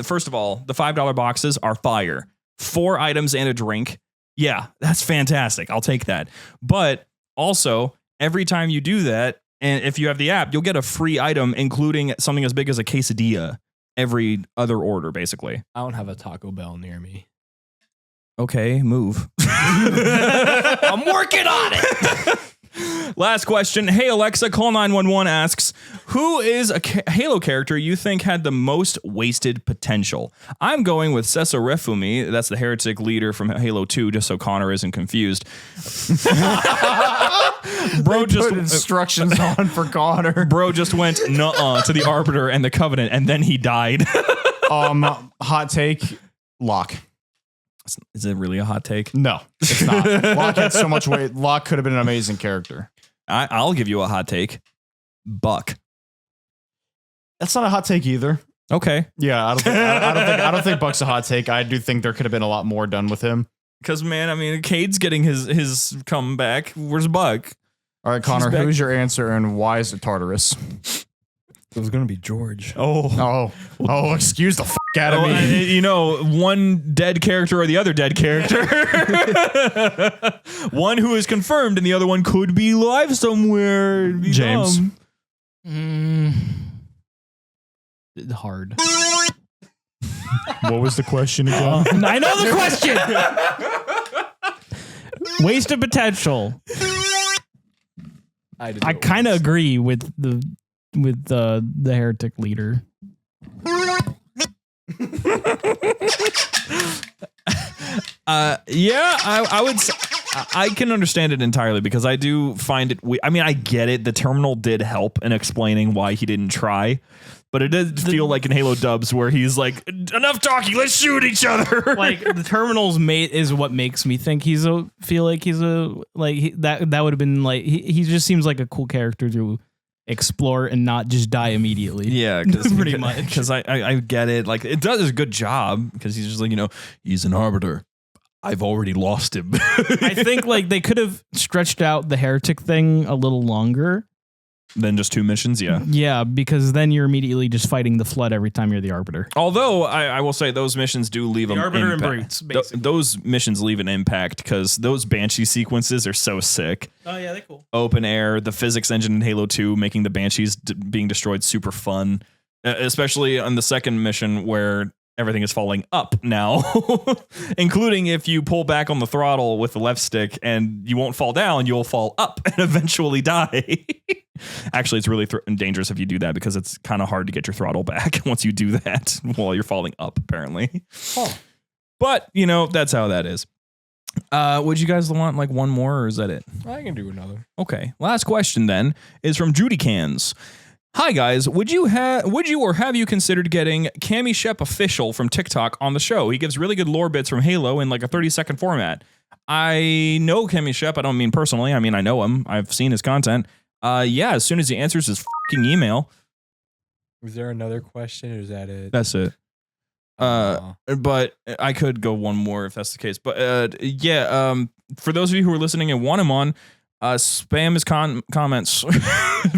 First of all, the $5 boxes are fire. 4 items and a drink. Yeah, that's fantastic. I'll take that. But also, every time you do that, and if you have the app, you'll get a free item, including something as big as a quesadilla every other order, basically. I don't have a Taco Bell near me. Okay, move. I'm working on it. Last question. Hey, Alexa, call 911 asks, who is a Halo character you think had the most wasted potential? I'm going with Sesso Refumi. That's the heretic leader from Halo 2, just so Connor isn't confused. Bro just put instructions on for Connor. Bro just went nuh-uh to the Arbiter and the Covenant, and then he died. Hot take, Locke. Is it really a hot take? No, it's not. Locke had so much weight. Locke could have been an amazing character. I'll give you a hot take. Buck. That's not a hot take either. Okay. Yeah, I don't think Buck's a hot take. I do think there could have been a lot more done with him. Because, man, I mean, Cade's getting his comeback. Where's Buck? All right, Connor, who's your answer and why is it Tartarus? It was going to be George. Oh, excuse the out of me. You know, one dead character or the other dead character. One who is confirmed and the other one could be live somewhere. James. Hard. What was the question again? I know the question. Wasted potential. I kind of agree with the heretic leader. Yeah, I would say I can understand it entirely because I do find it. I mean, I get it. The terminal did help in explaining why he didn't try, but it did feel like in Halo Dubs where he's like, enough talking, let's shoot each other. Like the terminal's mate is what makes me think that would have been like he just seems like a cool character to explore and not just die immediately. Yeah, pretty much. Because I get it. Like it does a good job because he's just like, he's an arbiter. I've already lost him. I think like they could have stretched out the heretic thing a little longer than just 2 missions. Yeah. Yeah, because then you're immediately just fighting the flood every time you're the arbiter. Although I will say those missions do leave an arbiter impact. and brutes, basically. Those missions leave an impact because those Banshee sequences are so sick. Oh yeah, they're cool. Open air, the physics engine in Halo 2 making the Banshees being destroyed super fun, especially on the second mission where everything is falling up now, including if you pull back on the throttle with the left stick and you won't fall down, you'll fall up and eventually die. Actually, it's really dangerous if you do that because it's kind of hard to get your throttle back once you do that while you're falling up, apparently. Oh. But, that's how that is. Would you guys want like one more or is that it? I can do another. Okay. Last question then is from Judy Cans. Hi guys, would you or have you considered getting Cammy Shep Official from TikTok on the show? He gives really good lore bits from Halo in like a 30-second format. I know Cammy Shep. I don't mean personally. I mean, I know him. I've seen his content. Yeah, as soon as he answers his fucking email. Was there another question or is that it? That's it. But I could go one more if that's the case. But for those of you who are listening and want him on, spam his comments.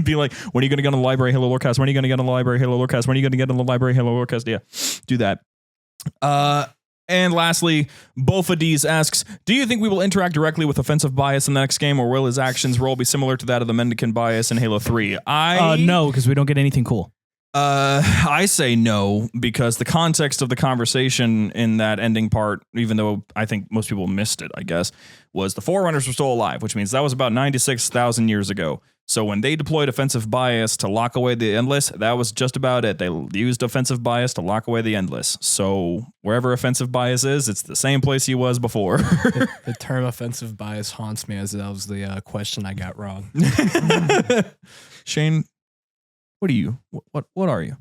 Be like, when are you going to get on the library Halo Lorecast? When are you going to get on the library Halo Lorecast? When are you going to get on the library Halo Lorecast? Yeah, do that. And lastly, Bofadis asks, do you think we will interact directly with offensive bias in the next game, or will his actions role be similar to that of the Mendicant bias in Halo 3? No, because we don't get anything cool. I say no, because the context of the conversation in that ending part, even though I think most people missed it, I guess, was the Forerunners were still alive, which means that was about 96,000 years ago. So when they deployed offensive bias to lock away the Endless, that was just about it. They used offensive bias to lock away the Endless. So wherever offensive bias is, it's the same place he was before. The term offensive bias haunts me, as that was the question I got wrong. Shane, what are you? What are you?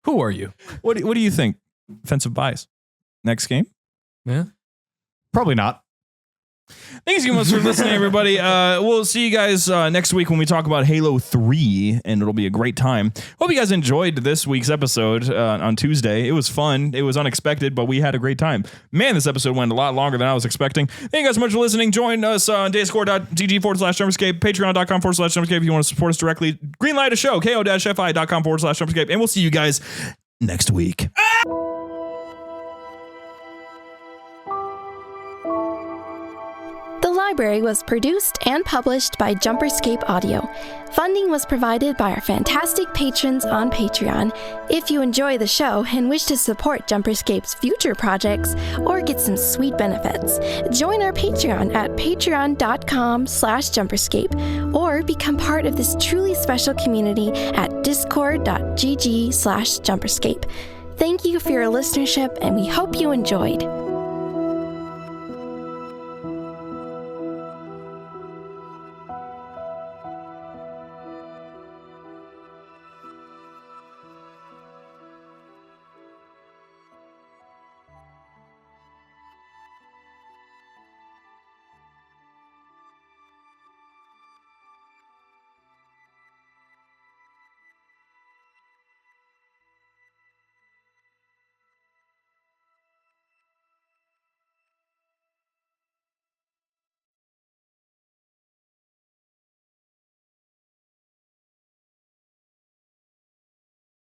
Who are you? What do you think? Offensive bias. Next game? Yeah. Probably not. Thanks so much for listening, everybody. We'll see you guys next week when we talk about Halo 3, and it'll be a great time. Hope you guys enjoyed this week's episode on Tuesday. It was fun. It was unexpected, but we had a great time. Man, this episode went a lot longer than I was expecting. Thank you guys so much for listening. Join us on discord.gg/JumperScape, patreon.com/JumperScape if you want to support us directly. Greenlight a show, ko-fi.com/JumperScape, and we'll see you guys next week. Library was produced and published by JumperScape Audio. Funding was provided by our fantastic patrons on Patreon. If you enjoy the show and wish to support JumperScape's future projects or get some sweet benefits, join our Patreon at patreon.com/JumperScape or become part of this truly special community at discord.gg/JumperScape. Thank you for your listenership, and we hope you enjoyed.